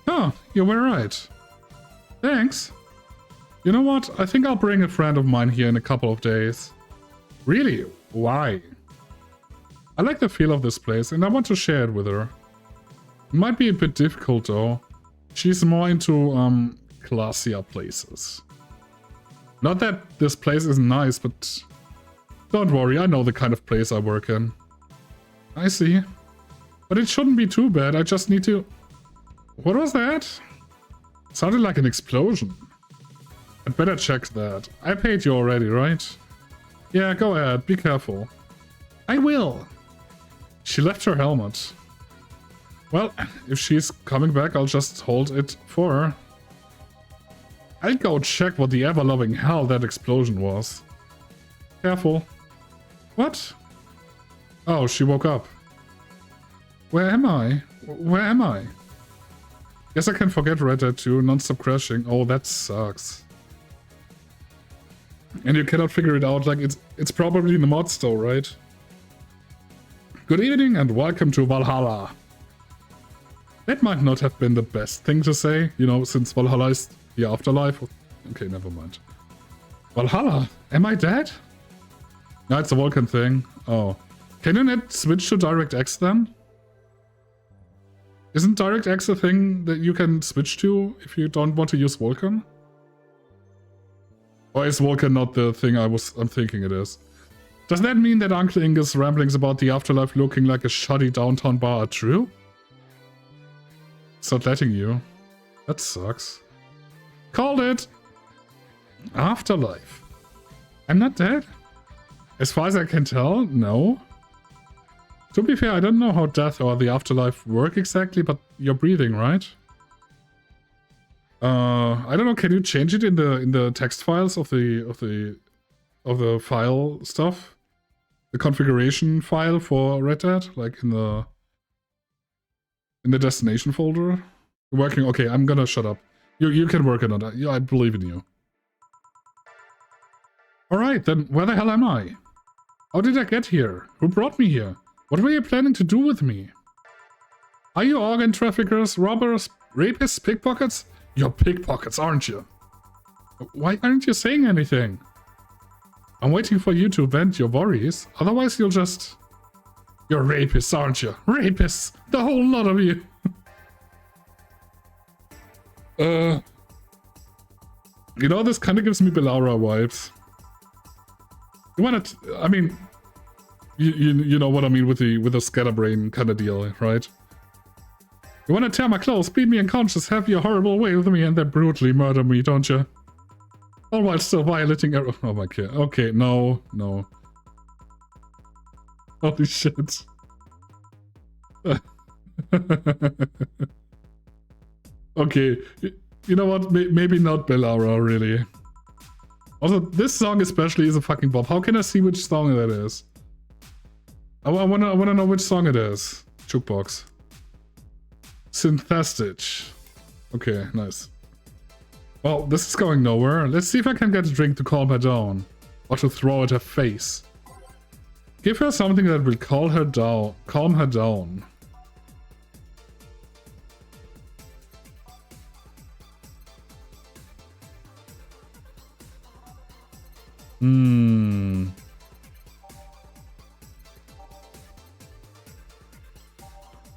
Oh, you were right. Thanks. You know what? I think I'll bring a friend of mine here in a couple of days. Really? Why? I like the feel of this place and I want to share it with her. It might be a bit difficult though. She's more into, classier places. Not that this place isn't nice, but don't worry, I know the kind of place I work in. I see. But it shouldn't be too bad, I just need to... What was that? It sounded like an explosion. I'd better check that. I paid you already, right? Yeah, go ahead, be careful. I will. She left her helmet. Well, if she's coming back, I'll just hold it for her. I'll go check what the ever-loving hell that explosion was. Careful. What? Oh, she woke up. Where am I? Where am I? Guess I can forget Red Dead 2, non-stop crashing. Oh, that sucks. And you cannot figure it out, like it's probably in the mod store, right? Good evening and welcome to Valhalla. That might not have been the best thing to say, you know, since Valhalla is the afterlife. Okay, never mind. Valhalla? Am I dead? No, it's a Vulcan thing. Oh. Can you not switch to DirectX then? Isn't DirectX a thing that you can switch to if you don't want to use Vulcan? Or is Vulcan not the thing I'm thinking it is? Does that mean that Uncle Inge's ramblings about the afterlife looking like a shoddy downtown bar are true? It's not letting you. That sucks. Called it! Afterlife. I'm not dead? As far as I can tell, no. To be fair, I don't know how death or the afterlife work exactly, but you're breathing, right? I don't know, can you change it in the text files of the file stuff? The configuration file for Red Dead, like in the destination folder? Working, okay, I'm gonna shut up. You can work on it, I believe in you. Alright, then where the hell am I? How did I get here? Who brought me here? What were you planning to do with me? Are you organ traffickers, robbers, rapists, pickpockets? You're pickpockets, aren't you? Why aren't you saying anything? I'm waiting for you to vent your worries, otherwise you'll just... You're rapists, aren't you? Rapists! The whole lot of you! You know, this kind of gives me Bellaura vibes. You wanna... I mean... You know what I mean with the scatterbrain kind of deal, right? You wanna tear my clothes, beat me unconscious, have your horrible way with me, and then brutally murder me, don't you? All while still violating... Oh my god. Okay, no. Holy shit. Okay, you know what? Maybe not Bellaura, really. Also, this song especially is a fucking bop. How can I see which song that is? I wanna know which song it is. Jukebox. Synthestage. Okay, nice. Well, this is going nowhere. Let's see if I can get a drink to calm her down. Or to throw at her face. Give her something that will calm her down.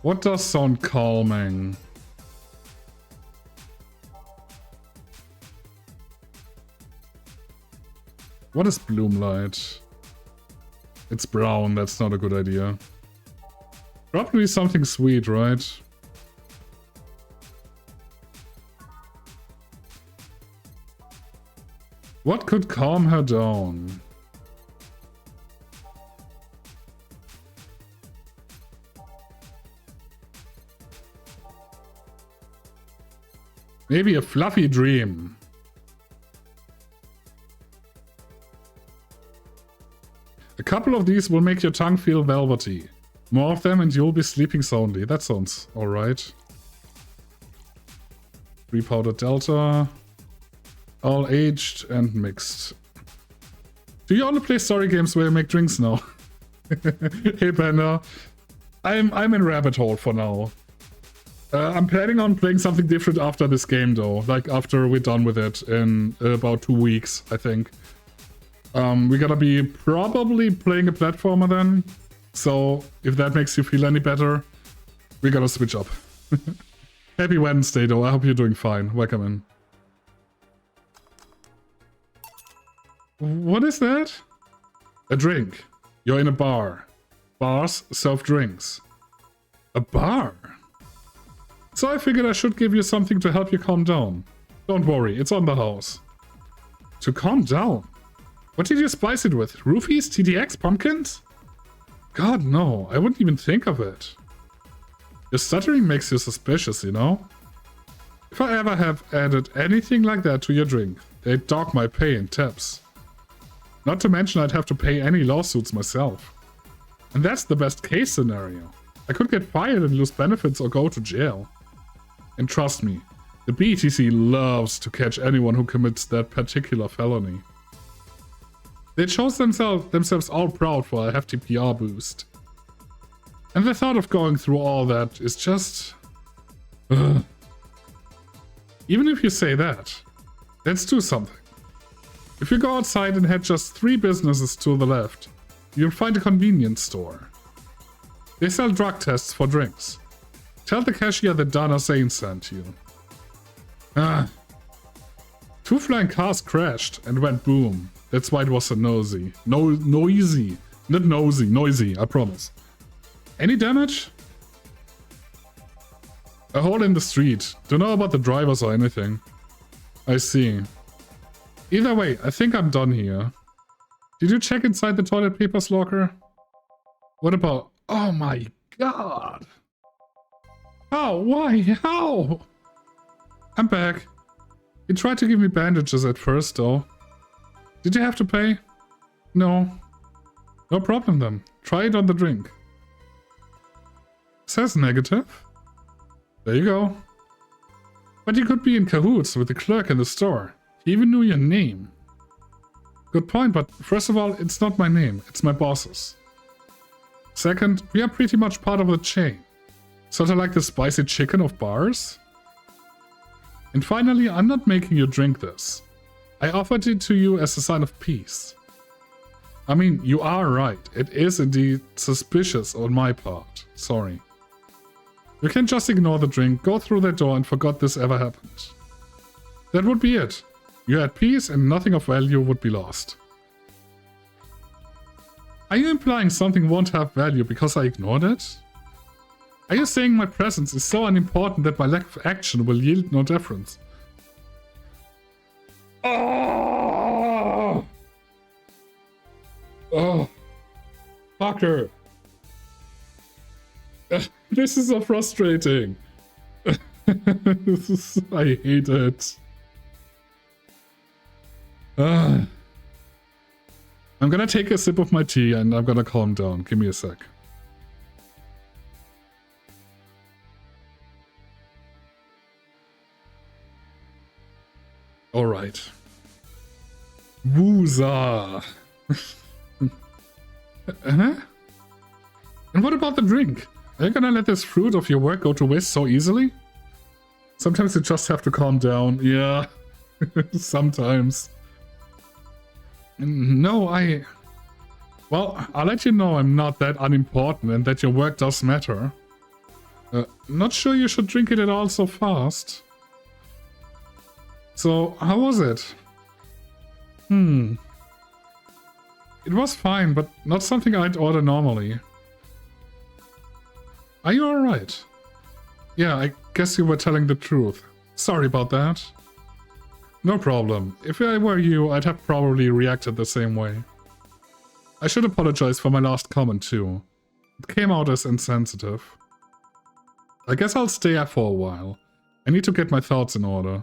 What does sound calming? What is Bloomlight? It's brown, that's not a good idea. Probably something sweet, right? What could calm her down? Maybe a fluffy dream. A couple of these will make your tongue feel velvety. More of them and you'll be sleeping soundly. That sounds alright. 3 powdered delta. All aged and mixed. Do you only play story games where you make drinks now? Hey Panda. I'm in rabbit hole for now. I'm planning on playing something different after this game though. Like after we're done with it in about 2 weeks, I think. We're gonna be probably playing a platformer then. So if that makes you feel any better, we're gonna switch up. Happy Wednesday though, I hope you're doing fine. Welcome in. What is that? A drink. You're in a bar. Bars serve drinks. A bar? So I figured I should give you something to help you calm down. Don't worry, it's on the house. To calm down? What did you spice it with? Roofies? TDX? Pumpkins? God, no. I wouldn't even think of it. Your stuttering makes you suspicious, you know? If I ever have added anything like that to your drink, they'd dock my pay in tips. Not to mention I'd have to pay any lawsuits myself. And that's the best case scenario. I could get fired and lose benefits or go to jail. And trust me, the BTC loves to catch anyone who commits that particular felony. They chose themselves all proud for a hefty PR boost. And the thought of going through all that is just... Ugh. Even if you say that, let's do something. If you go outside and head just 3 businesses to the left, you'll find a convenience store. They sell drug tests for drinks. Tell the cashier that Donna Sane sent you. 2 flying cars crashed and went boom. That's why it was so noisy. Noisy. Not nosy, noisy, I promise. Any damage? A hole in the street. Don't know about the drivers or anything. I see. Either way, I think I'm done here. Did you check inside the toilet paper's locker? What about... Oh my god! How? Why? How? I'm back. You tried to give me bandages at first, though. Did you have to pay? No. No problem then. Try it on the drink. Says negative. There you go. But you could be in cahoots with the clerk in the store. He even knew your name. Good point, but first of all, it's not my name. It's my boss's. Second, we are pretty much part of the chain. Sort of like the spicy chicken of bars. And finally, I'm not making you drink this. I offered it to you as a sign of peace. I mean, you are right. It is indeed suspicious on my part. Sorry. You can just ignore the drink, go through that door and forget this ever happened. That would be it. You're at peace and nothing of value would be lost. Are you implying something won't have value because I ignored it? Are you saying my presence is so unimportant that my lack of action will yield no difference? Oh! Oh! Fucker! This is so frustrating. I hate it. I'm gonna take a sip of my tea and I'm gonna calm down. Give me a sec. Alright. Wooza! Huh? And what about the drink? Are you gonna let this fruit of your work go to waste so easily? Sometimes you just have to calm down. Yeah. Sometimes. No, well, I'll let you know I'm not that unimportant and that your work does matter. Not sure you should drink it at all so fast. So, how was it? It was fine, but not something I'd order normally. Are you alright? Yeah, I guess you were telling the truth. Sorry about that. No problem. If I were you, I'd have probably reacted the same way. I should apologize for my last comment too. It came out as insensitive. I guess I'll stay up for a while. I need to get my thoughts in order.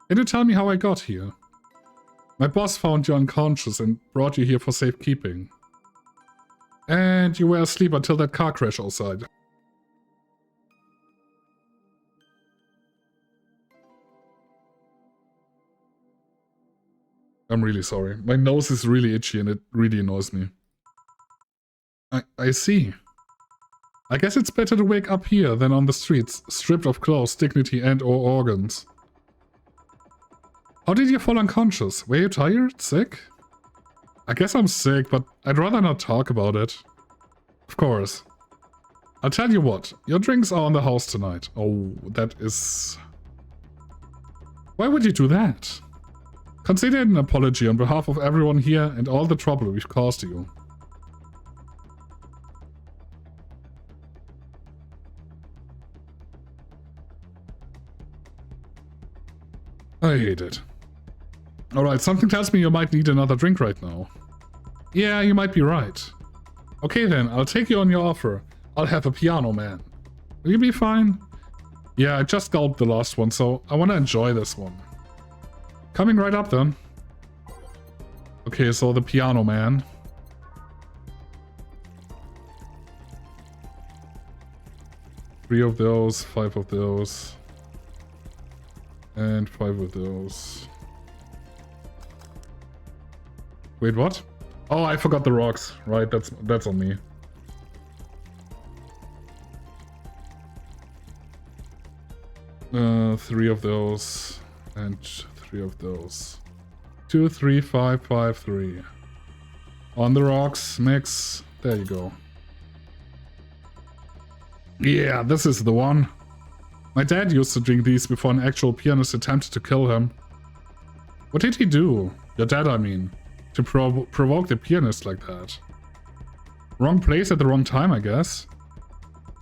Can you tell me how I got here? My boss found you unconscious and brought you here for safekeeping. And you were asleep until that car crash outside. I'm really sorry. My nose is really itchy and it really annoys me. I see. I guess it's better to wake up here than on the streets, stripped of clothes, dignity and or organs. How did you fall unconscious? Were you tired? Sick? I guess I'm sick, but I'd rather not talk about it. Of course. I'll tell you what, your drinks are on the house tonight. Oh, that is... Why would you do that? Consider it an apology on behalf of everyone here and all the trouble we've caused you. I hate it. Alright, something tells me you might need another drink right now. Yeah, you might be right. Okay then, I'll take you on your offer. I'll have a piano man. Will you be fine? Yeah, I just gulped the last one, so I want to enjoy this one. Coming right up then. Okay, so the piano man. Three of those, 5 of those. And 5 of those. Wait, what? Oh, I forgot the rocks. Right, that's on me. Three of those. And 3 of those. 2, 3, 5, 5, 3. On the rocks, mix. There you go. Yeah, this is the one. My dad used to drink these before an actual pianist attempted to kill him. What did he do? Your dad, I mean. To provoke the pianist like that. Wrong place at the wrong time, I guess.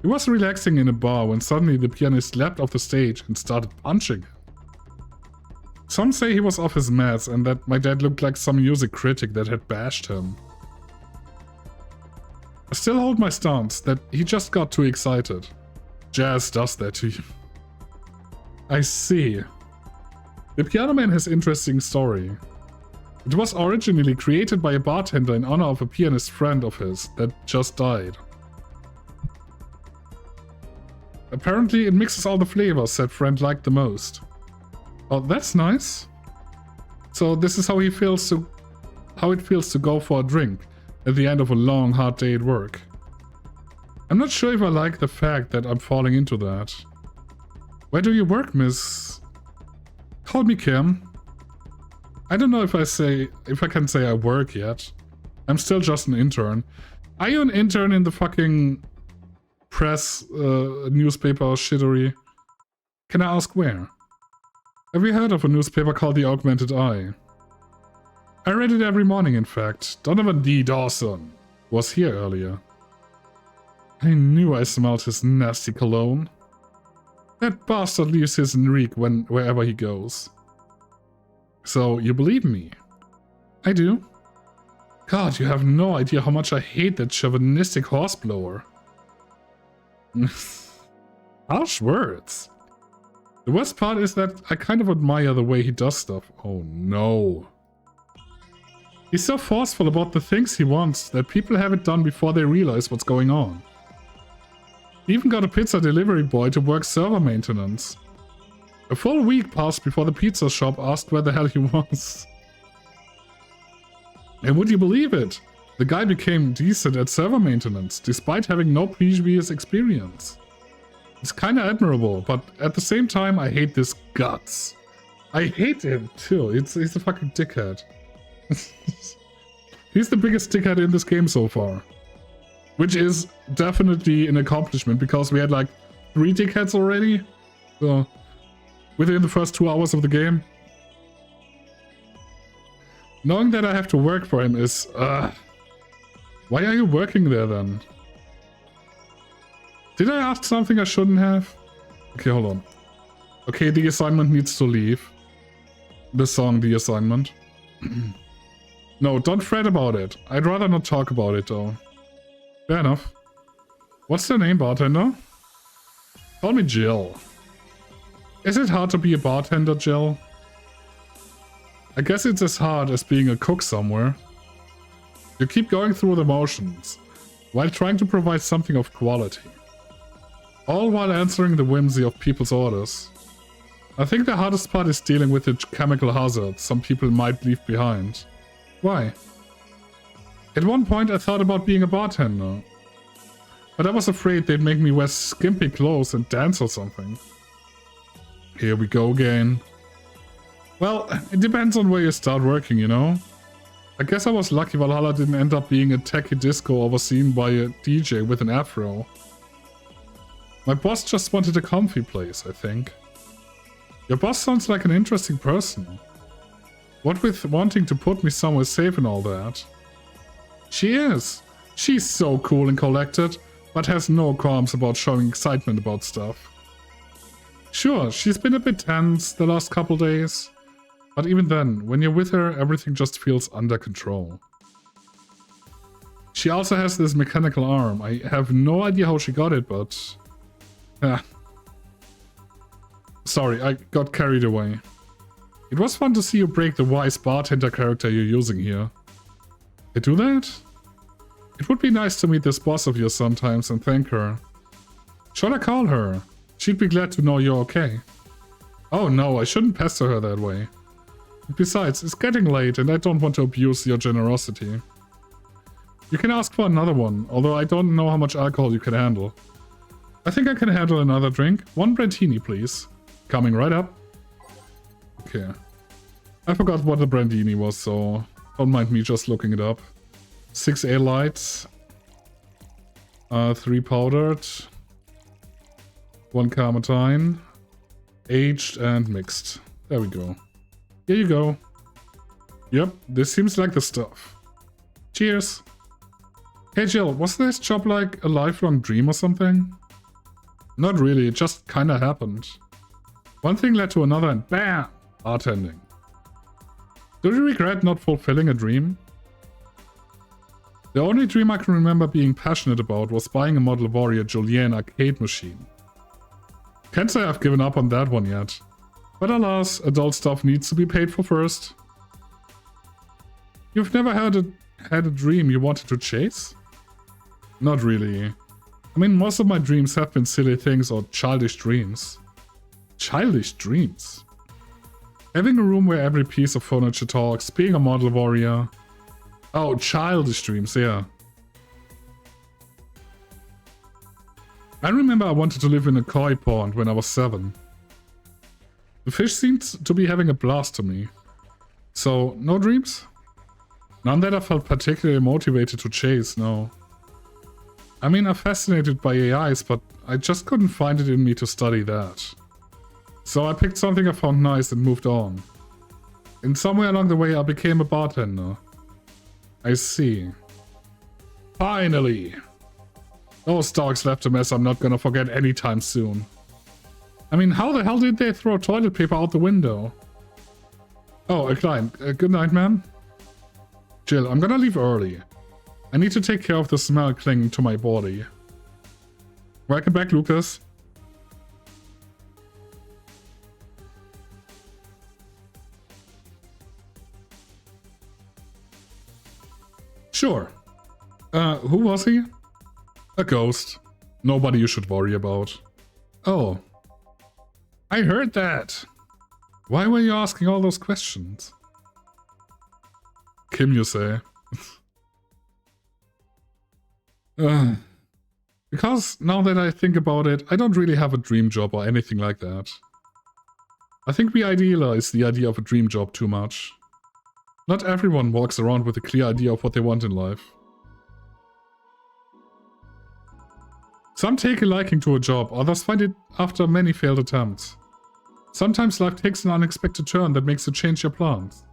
He was relaxing in a bar when suddenly the pianist leapt off the stage and started punching him. Some say he was off his meds and that my dad looked like some music critic that had bashed him. I still hold my stance that he just got too excited. Jazz does that to you. I see. The Piano Man has an interesting story. It was originally created by a bartender in honor of a pianist friend of his that just died. Apparently it mixes all the flavors that friend liked the most. Oh, that's nice. So this is how it feels to go for a drink at the end of a long, hard day at work. I'm not sure if I like the fact that I'm falling into that. Where do you work, miss? Call me Kim. I don't know if I can say I work yet. I'm still just an intern. Are you an intern in the fucking press newspaper shittery? Can I ask where? Have you heard of a newspaper called The Augmented Eye? I read it every morning, in fact. Donovan D. Dawson was here earlier. I knew I smelled his nasty cologne. That bastard leaves his reek wherever he goes. So, you believe me? I do. God, you have no idea how much I hate that chauvinistic horseblower. Harsh words. The worst part is that I kind of admire the way he does stuff. Oh no. He's so forceful about the things he wants that people have it done before they realize what's going on. He even got a pizza delivery boy to work server maintenance. A full week passed before the pizza shop asked where the hell he was. And would you believe it? The guy became decent at server maintenance, despite having no previous experience. It's kinda admirable, but at the same time I hate this guts. I hate him too, he's a fucking dickhead. He's the biggest dickhead in this game so far. Which is definitely an accomplishment, because we had like 3 dickheads already. So, within the first 2 hours of the game. Knowing that I have to work for him is... Why are you working there then? Did I ask something I shouldn't have? Okay, hold on. Okay, the assignment needs to leave. The song, the assignment. No, don't fret about it. I'd rather not talk about it though. Fair enough. What's their name, bartender? Call me Jill. Is it hard to be a bartender, Jill? I guess it's as hard as being a cook somewhere. You keep going through the motions, while trying to provide something of quality. All while answering the whimsy of people's orders. I think the hardest part is dealing with the chemical hazards some people might leave behind. Why? At one point I thought about being a bartender. But I was afraid they'd make me wear skimpy clothes and dance or something. Here we go again. Well, it depends on where you start working, you know? I guess I was lucky Valhalla didn't end up being a techie disco overseen by a DJ with an afro. My boss just wanted a comfy place, I think. Your boss sounds like an interesting person. What with wanting to put me somewhere safe and all that. She is. She's so cool and collected, but has no qualms about showing excitement about stuff. Sure, she's been a bit tense the last couple days. But even then, when you're with her, everything just feels under control. She also has this mechanical arm. I have no idea how she got it, but... Sorry, I got carried away. It was fun to see you break the wise bartender character you're using here. You do that? It would be nice to meet this boss of yours sometimes and thank her. Should I call her? She'd be glad to know you're okay. Oh no, I shouldn't pester her that way. Besides, it's getting late and I don't want to abuse your generosity. You can ask for another one, although I don't know how much alcohol you can handle. I think I can handle another drink. 1 Brandini, please. Coming right up. Okay. I forgot what the Brandini was, so don't mind me just looking it up. 6 ale lights. 3 powdered. 1 Carmatine. Aged and mixed. There we go. Here you go. Yep, this seems like the stuff. Cheers. Hey Jill, was this job like a lifelong dream or something? Not really, it just kinda happened. One thing led to another and BAM! Bartending. Do you regret not fulfilling a dream? The only dream I can remember being passionate about was buying a Model Warrior Julienne arcade machine. Can't say I've given up on that one yet. But alas, adult stuff needs to be paid for first. You've never had a dream you wanted to chase? Not really. I mean, most of my dreams have been silly things or childish dreams. Childish dreams? Having a room where every piece of furniture talks, being a model warrior. Oh, childish dreams, yeah. I remember I wanted to live in a koi pond when I was 7. The fish seemed to be having a blast to me. So, no dreams? None that I felt particularly motivated to chase, no. I mean, I'm fascinated by AIs, but I just couldn't find it in me to study that. So I picked something I found nice and moved on. And somewhere along the way I became a bartender. I see. Finally! Those dogs left a mess I'm not gonna forget anytime soon. I mean, how the hell did they throw toilet paper out the window? Oh, a client. Good night, ma'am. Jill, I'm gonna leave early. I need to take care of the smell clinging to my body. Welcome back, Lucas. Sure. Who was he? A ghost. Nobody you should worry about. Oh. I heard that. Why were you asking all those questions? Kim, you say? Because now that I think about it, I don't really have a dream job or anything like that. I think we idealize the idea of a dream job too much. Not everyone walks around with a clear idea of what they want in life. Some take a liking to a job, others find it after many failed attempts. Sometimes life takes an unexpected turn that makes you change your plans.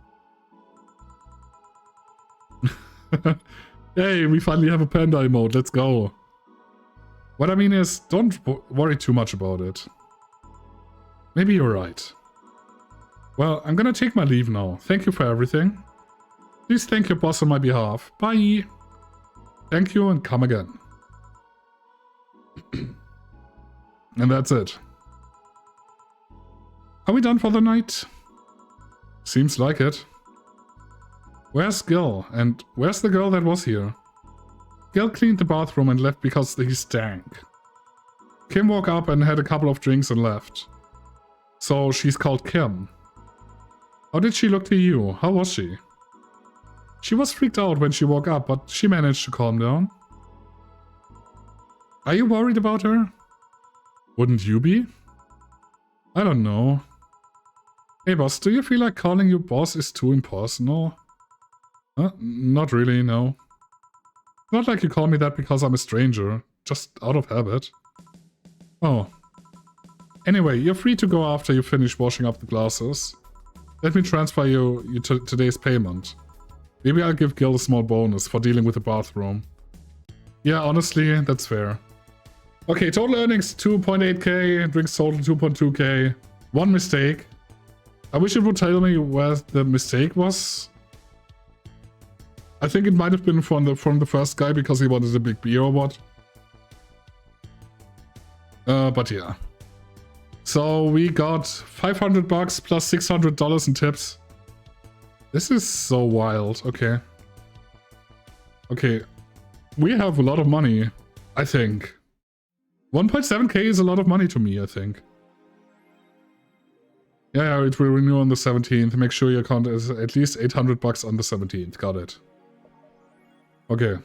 Hey, we finally have a panda emote, let's go. What I mean is, don't worry too much about it. Maybe you're right. Well, I'm gonna take my leave now. Thank you for everything. Please thank your boss on my behalf. Bye. Thank you and come again. And that's it. Are we done for the night? Seems like it. Where's Gil? And where's the girl that was here? Gil cleaned the bathroom and left because he stank. Kim woke up and had a couple of drinks and left. So she's called Kim. How did she look to you? How was she? She was freaked out when she woke up, but she managed to calm down. Are you worried about her? Wouldn't you be? I don't know. Hey boss, do you feel like calling you boss is too impersonal? Not really, no. Not like you call me that because I'm a stranger, just out of habit. Oh. Anyway, you're free to go after you finish washing up the glasses. Let me transfer you today's payment. Maybe I'll give Gil a small bonus for dealing with the bathroom. Yeah, honestly, that's fair. Okay, total earnings 2.8k, drinks total 2.2k. One mistake. I wish it would tell me where the mistake was. I think it might have been from the first guy because he wanted a big beer or what. But yeah. So we got $500 plus $600 in tips. This is so wild. Okay. Okay. We have a lot of money, I think. 1.7k is a lot of money to me, I think. Yeah, it will renew on the 17th. Make sure your account is at least $800 on the 17th. Got it. Okay.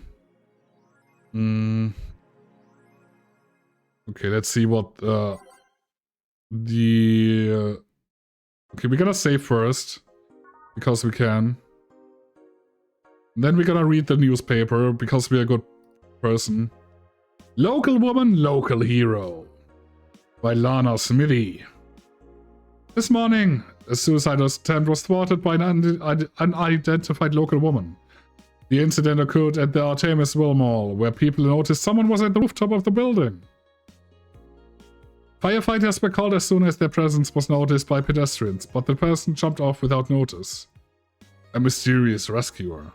Okay, let's see what okay, we're gonna save first. Because we can. Then we're gonna read the newspaper because we're a good person. Local Woman, Local Hero. By Lana Smithy. This morning, a suicide attempt was thwarted by an unidentified local woman. The incident occurred at the Artemisville Mall, where people noticed someone was at the rooftop of the building. Firefighters were called as soon as their presence was noticed by pedestrians, but the person jumped off without notice. A mysterious rescuer.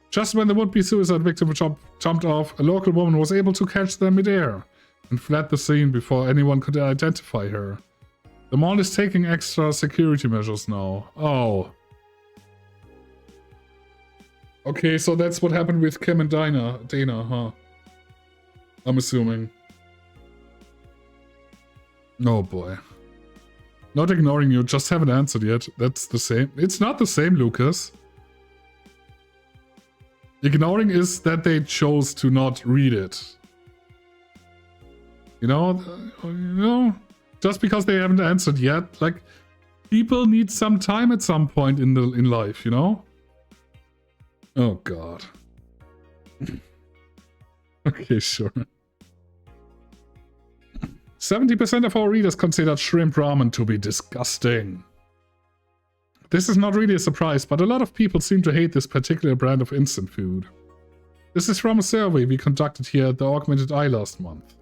Just when the would-be suicide victim jumped off, a local woman was able to catch them midair and fled the scene before anyone could identify her. The mall is taking extra security measures now. Oh. Okay, so that's what happened with Kim and Dana, huh? I'm assuming. Oh boy. Not ignoring you, just haven't answered yet. That's the same. It's not the same, Lucas. Ignoring is that they chose to not read it. You know, just because they haven't answered yet, like, people need some time at some point in life, you know? Oh god. Okay, sure. 70% of our readers considered shrimp ramen to be disgusting. This is not really a surprise, but a lot of people seem to hate this particular brand of instant food. This is from a survey we conducted here at the Augmented Eye last month.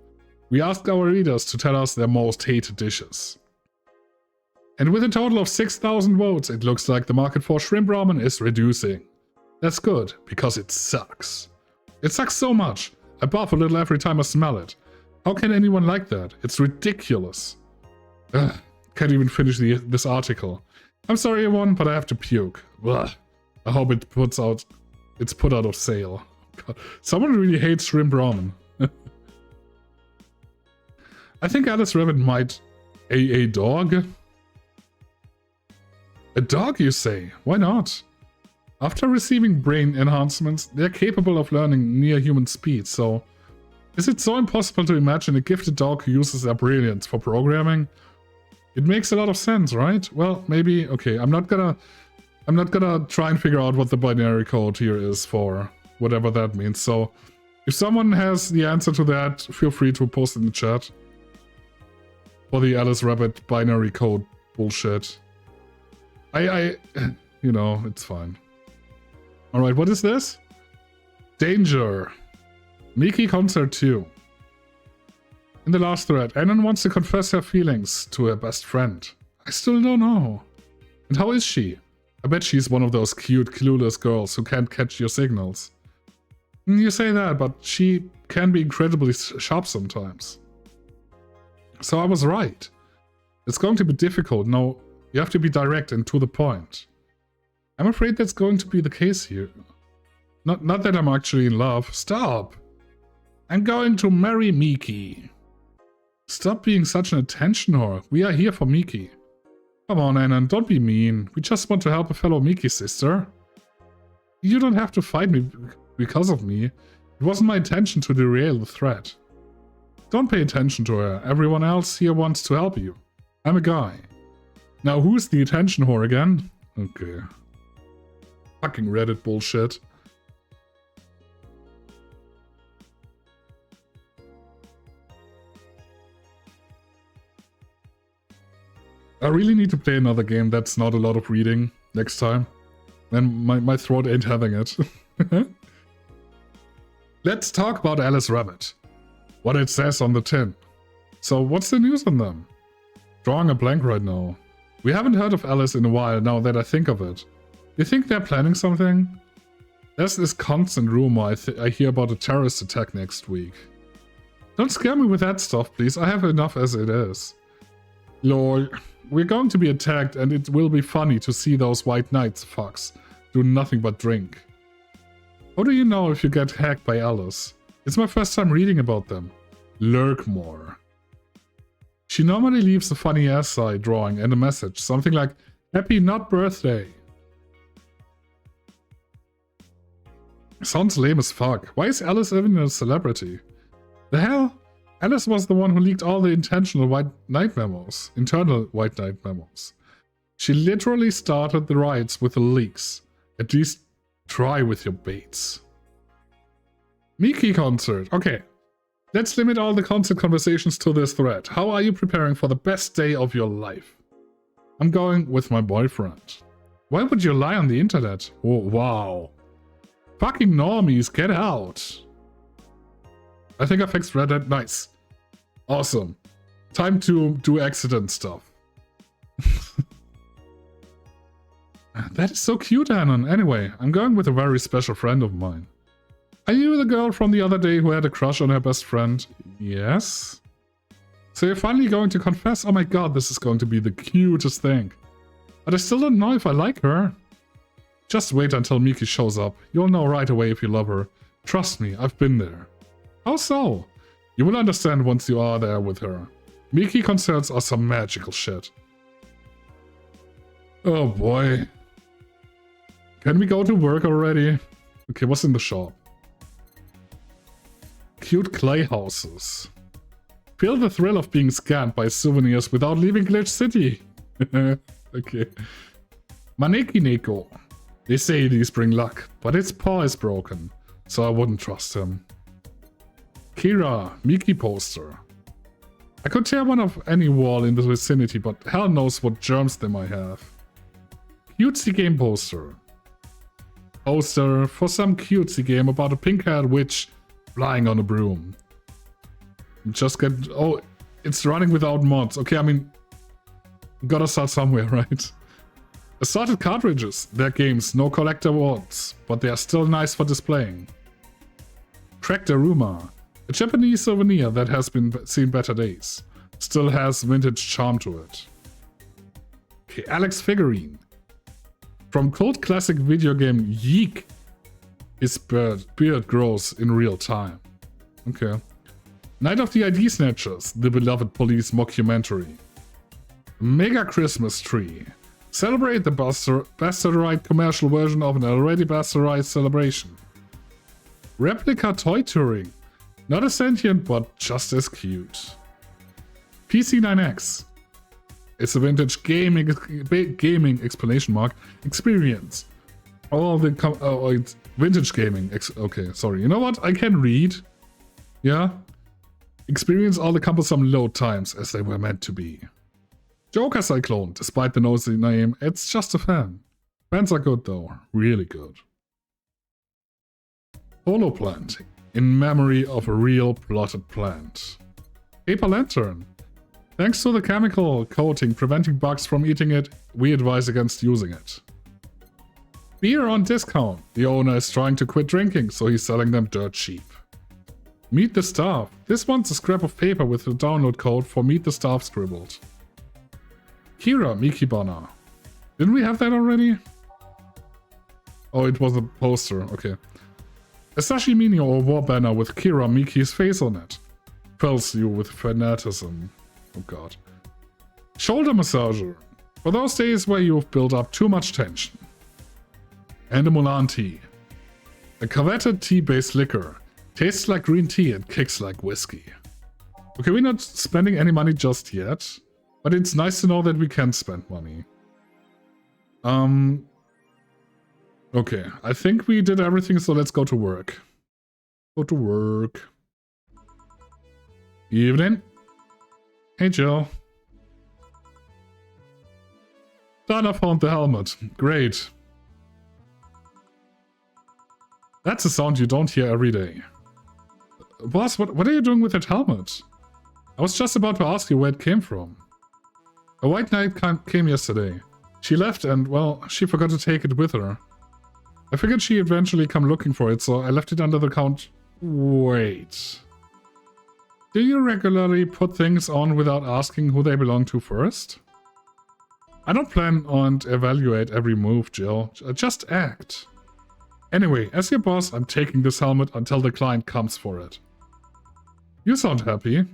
We asked our readers to tell us their most hated dishes. And with a total of 6,000 votes, it looks like the market for shrimp ramen is reducing. That's good, because it sucks. It sucks so much. I barf a little every time I smell it. How can anyone like that? It's ridiculous. Ugh, can't even finish this article. I'm sorry everyone, but I have to puke. Ugh. I hope it's put out of sale. God. Someone really hates shrimp ramen. I think Alice Rabbit might... A dog? A dog, you say? Why not? After receiving brain enhancements, they're capable of learning near human speed, so... Is it so impossible to imagine a gifted dog who uses their brilliance for programming? It makes a lot of sense, right? Well, maybe... Okay, I'm not gonna try and figure out what the binary code here is for whatever that means, so... If someone has the answer to that, feel free to post in the chat. For the Alice Rabbit binary code bullshit. You know, it's fine. Alright, what is this? Danger. Miki Concert 2. In the last thread, Annan wants to confess her feelings to her best friend. I still don't know. And how is she? I bet she's one of those cute, clueless girls who can't catch your signals. You say that, but she can be incredibly sharp sometimes. So I was right. It's going to be difficult. No, you have to be direct and to the point. I'm afraid that's going to be the case here. Not that I'm actually in love. Stop! I'm going to marry Miki. Stop being such an attention whore. We are here for Miki. Come on, Annan, don't be mean. We just want to help a fellow Miki sister. You don't have to fight me because of me. It wasn't my intention to derail the threat. Don't pay attention to her. Everyone else here wants to help you. I'm a guy. Now who's the attention whore again? Okay. Fucking Reddit bullshit. I really need to play another game that's not a lot of reading next time. And my throat ain't having it. Let's talk about Alice Rabbit. What it says on the tin. So what's the news on them? Drawing a blank right now. We haven't heard of Alice in a while now that I think of it. You think they're planning something? There's this constant rumor I hear about a terrorist attack next week. Don't scare me with that stuff, please. I have enough as it is. Lol. We're going to be attacked and it will be funny to see those white knights fucks do nothing but drink. How do you know if you get hacked by Alice? It's my first time reading about them. Lurk more. She normally leaves a funny ass side drawing and a message, something like, Happy not birthday. Sounds lame as fuck. Why is Alice even a celebrity? The hell? Alice was the one who leaked all the internal white knight memos. She literally started the riots with the leaks. At least try with your baits. Miki concert. Okay. Let's limit all the concert conversations to this thread. How are you preparing for the best day of your life? I'm going with my boyfriend. Why would you lie on the internet? Oh, wow. Fucking normies, get out. I think I fixed Reddit. Nice. Awesome. Time to do accident stuff. That is so cute, Annan. Anyway, I'm going with a very special friend of mine. Are you the girl from the other day who had a crush on her best friend? Yes. So you're finally going to confess? Oh my god, this is going to be the cutest thing. But I still don't know if I like her. Just wait until Miki shows up. You'll know right away if you love her. Trust me, I've been there. How so? You will understand once you are there with her. Miki concerts are some magical shit. Oh boy. Can we go to work already? Okay, what's in the shop? Cute clay houses. Feel the thrill of being scanned by souvenirs without leaving Glitch City. Okay. Maneki Neko. They say these bring luck, but its paw is broken, so I wouldn't trust him. Kira, Miki poster. I could tear one of any wall in the vicinity, but hell knows what germs they might have. Cutesy game poster. Poster for some cutesy game about a pink-haired witch flying on a broom. Just get... Oh, it's running without mods. Okay, I mean... Gotta start somewhere, right? Assorted cartridges. They're games, no collector awards, but they are still nice for displaying. Cracked Aruma. A Japanese souvenir that has been seen better days. Still has vintage charm to it. Okay, Alex figurine. From cult classic video game Yeek. His beard grows in real time. Okay. Night of the ID Snatchers, the beloved police mockumentary. Mega Christmas tree. Celebrate the bastardized commercial version of an already bastardized celebration. Replica toy touring. Not as sentient, but just as cute. PC9X. It's a vintage gaming explanation mark experience. It's vintage gaming. Okay, sorry. You know what? I can read. Yeah. Experience all the cumbersome load times as they were meant to be. Joker Cyclone, despite the nosy name, it's just a fan. Fans are good though, really good. Holo plant, in memory of a real plotted plant. Paper lantern. Thanks to the chemical coating preventing bugs from eating it, we advise against using it. Beer on discount. The owner is trying to quit drinking, so he's selling them dirt cheap. Meet the Staff. This one's a scrap of paper with the download code for Meet the Staff scribbled. Kira Mikibana. Didn't we have that already? Oh, it was a poster. Okay. A sashimi or war banner with Kira Miki's face on it. Fills you with fanaticism. Oh god. Shoulder massager. For those days where you've built up too much tension. And a Mulan tea. A coveted tea-based liquor. Tastes like green tea and kicks like whiskey. Okay, we're not spending any money just yet. But it's nice to know that we can spend money. Okay, I think we did everything, so let's go to work. Go to work. Evening. Hey, Jill. Dana found the helmet. Great. That's a sound you don't hear every day. Boss, what are you doing with that helmet? I was just about to ask you where it came from. A white knight came yesterday. She left and, well, she forgot to take it with her. I figured she'd eventually come looking for it, so I left it under the count. Wait. Do you regularly put things on without asking who they belong to first? I don't plan on evaluate every move, Jill. Just act. Anyway, as your boss, I'm taking this helmet until the client comes for it. You sound happy.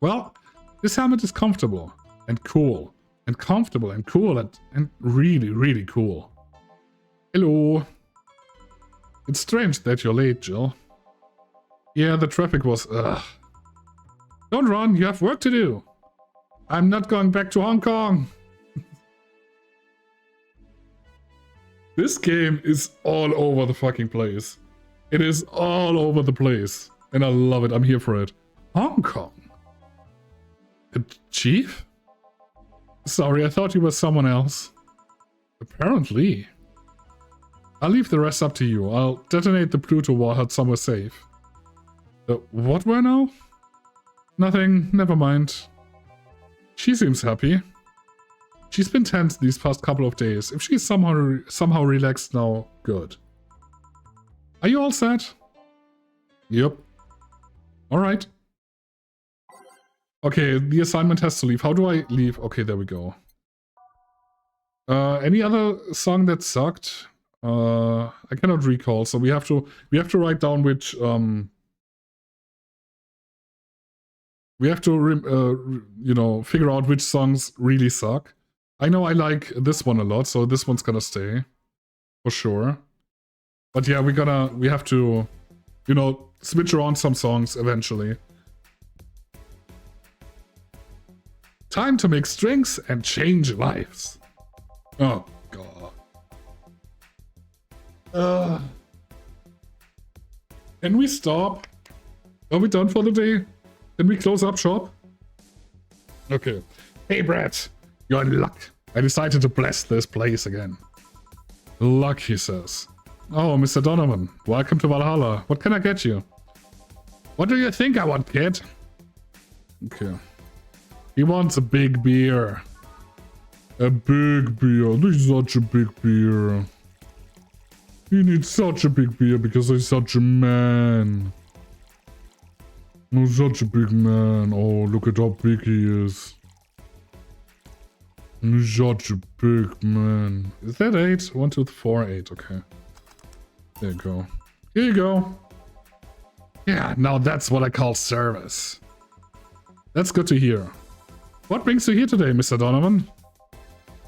Well, this helmet is comfortable. And cool. And comfortable and cool and really, really cool. Hello. It's strange that you're late, Jill. Yeah, the traffic was... ugh. Don't run, you have work to do. I'm not going back to Hong Kong. This game is all over the fucking place. It is all over the place. And I love it, I'm here for it. Hong Kong? A chief? Sorry, I thought you were someone else. Apparently. I'll leave the rest up to you. I'll detonate the Pluto warhead somewhere safe. What were now? Nothing, never mind. She seems happy. She's been tense these past couple of days. If she's somehow relaxed now, good. Are you all set? Yep. Alright. Okay, the assignment has to leave. How do I leave? Okay, there we go. Any other song that sucked? I cannot recall, so we have to write down which we have to you know, figure out which songs really suck. I know I like this one a lot, so this one's gonna stay for sure. But yeah, we have to, you know, switch around some songs eventually. Time to make strings and change lives. Oh god. Can we stop? Are we done for the day? Can we close up shop? Okay. Hey, Brett. You're in luck. I decided to bless this place again. Luck, he says. Oh, Mr. Donovan. Welcome to Valhalla. What can I get you? What do you think I want, kid? Okay. He wants a big beer. A big beer. This is such a big beer. He needs such a big beer because he's such a man. Oh, such a big man. Oh, look at how big he is. He's such a big man. Is that 8? 1, 2, 4, 8. Okay. There you go. Here you go. Yeah, now that's what I call service. That's good to hear. What brings you here today, Mr. Donovan?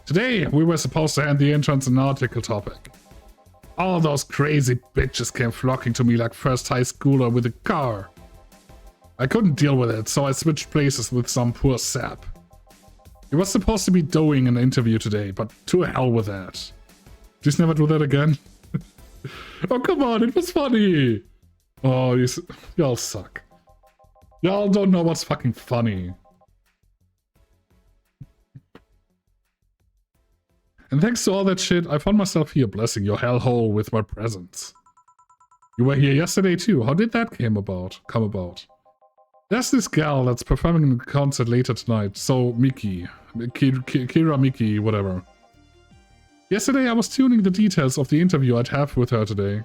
Today, we were supposed to hand the interns an article topic. All those crazy bitches came flocking to me like first high schooler with a car. I couldn't deal with it, so I switched places with some poor sap. He was supposed to be doing an interview today, but to hell with that. Please never do that again. Oh, come on, it was funny. Oh, y'all suck. Y'all don't know what's fucking funny. And thanks to all that shit, I found myself here blessing your hellhole with my presence. You were here yesterday too. How did that come about? There's this gal that's performing in the concert later tonight. So, Miki. Kira Miki, whatever. Yesterday I was tuning the details of the interview I'd have with her today.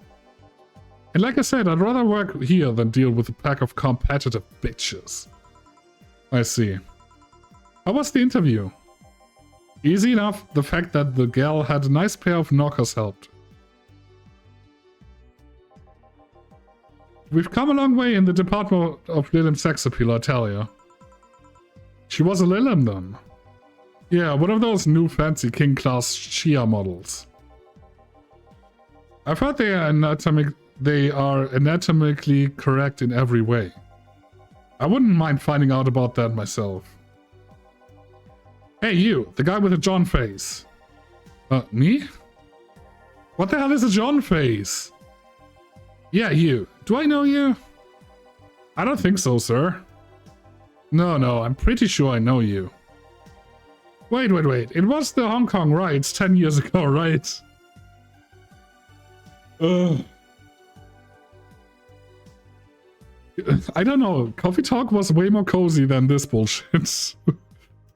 And like I said, I'd rather work here than deal with a pack of competitive bitches. I see. How was the interview? Easy enough, the fact that the gal had a nice pair of knockers helped. We've come a long way in the department of Lilim sex appeal, I tell ya. She was a Lilim then. Yeah, one of those new fancy king class Shia models. I've heard they are anatomically correct in every way. I wouldn't mind finding out about that myself. Hey you, the guy with the John face. Me? What the hell is a John face? Yeah, you. Do I know you? I don't think so, sir. No, I'm pretty sure I know you. Wait. It was the Hong Kong riots 10 years ago, right? I don't know. Coffee Talk was way more cozy than this bullshit.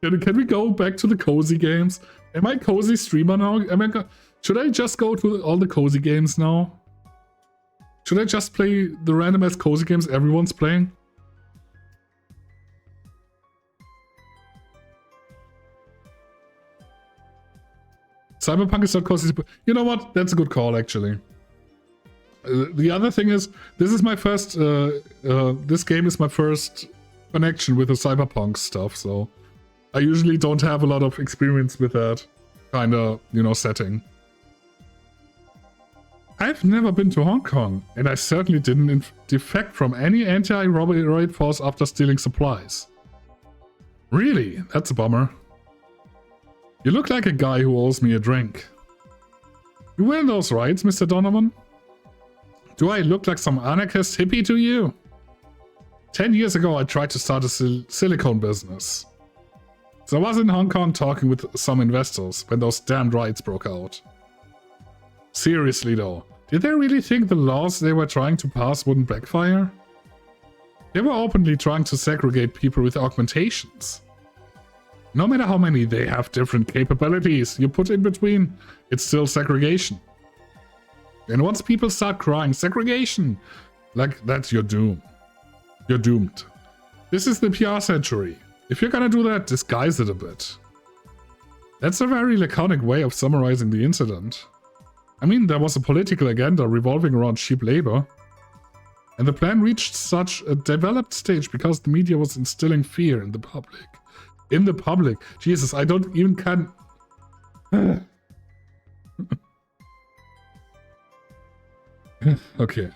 Can we go back to the cozy games? Am I cozy streamer now? Should I just go to all the cozy games now? Should I just play the randomized cozy games everyone's playing? Cyberpunk is not cozy. You know what? That's a good call, actually. The other thing is, this is my first. This game is my first connection with the Cyberpunk stuff, so I usually don't have a lot of experience with that kind of, setting. I've never been to Hong Kong, and I certainly didn't defect from any anti-robbery force after stealing supplies. Really? That's a bummer. You look like a guy who owes me a drink. You were in those riots, Mr. Donovan? Do I look like some anarchist hippie to you? 10 years ago I tried to start a silicone business. So I was in Hong Kong talking with some investors when those damned riots broke out. Seriously though, did they really think the laws they were trying to pass wouldn't backfire? They were openly trying to segregate people with augmentations. No matter how many they have different capabilities you put in between, it's still segregation. And once people start crying segregation, like that's your doom. You're doomed. This is the PR century. If you're gonna do that, disguise it a bit. That's a very laconic way of summarizing the incident. I mean, there was a political agenda revolving around cheap labor. And the plan reached such a developed stage because the media was instilling fear in the public. In the public. Jesus, I don't even can... Okay.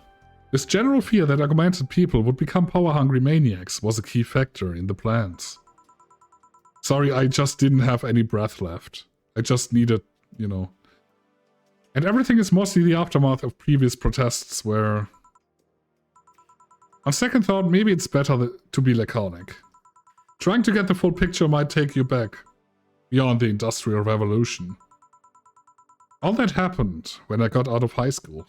This general fear that augmented people would become power-hungry maniacs was a key factor in the plans. Sorry, I just didn't have any breath left. I just needed, And everything is mostly the aftermath of previous protests where... On second thought, maybe it's better to be laconic. Trying to get the full picture might take you back beyond the Industrial Revolution. All that happened when I got out of high school.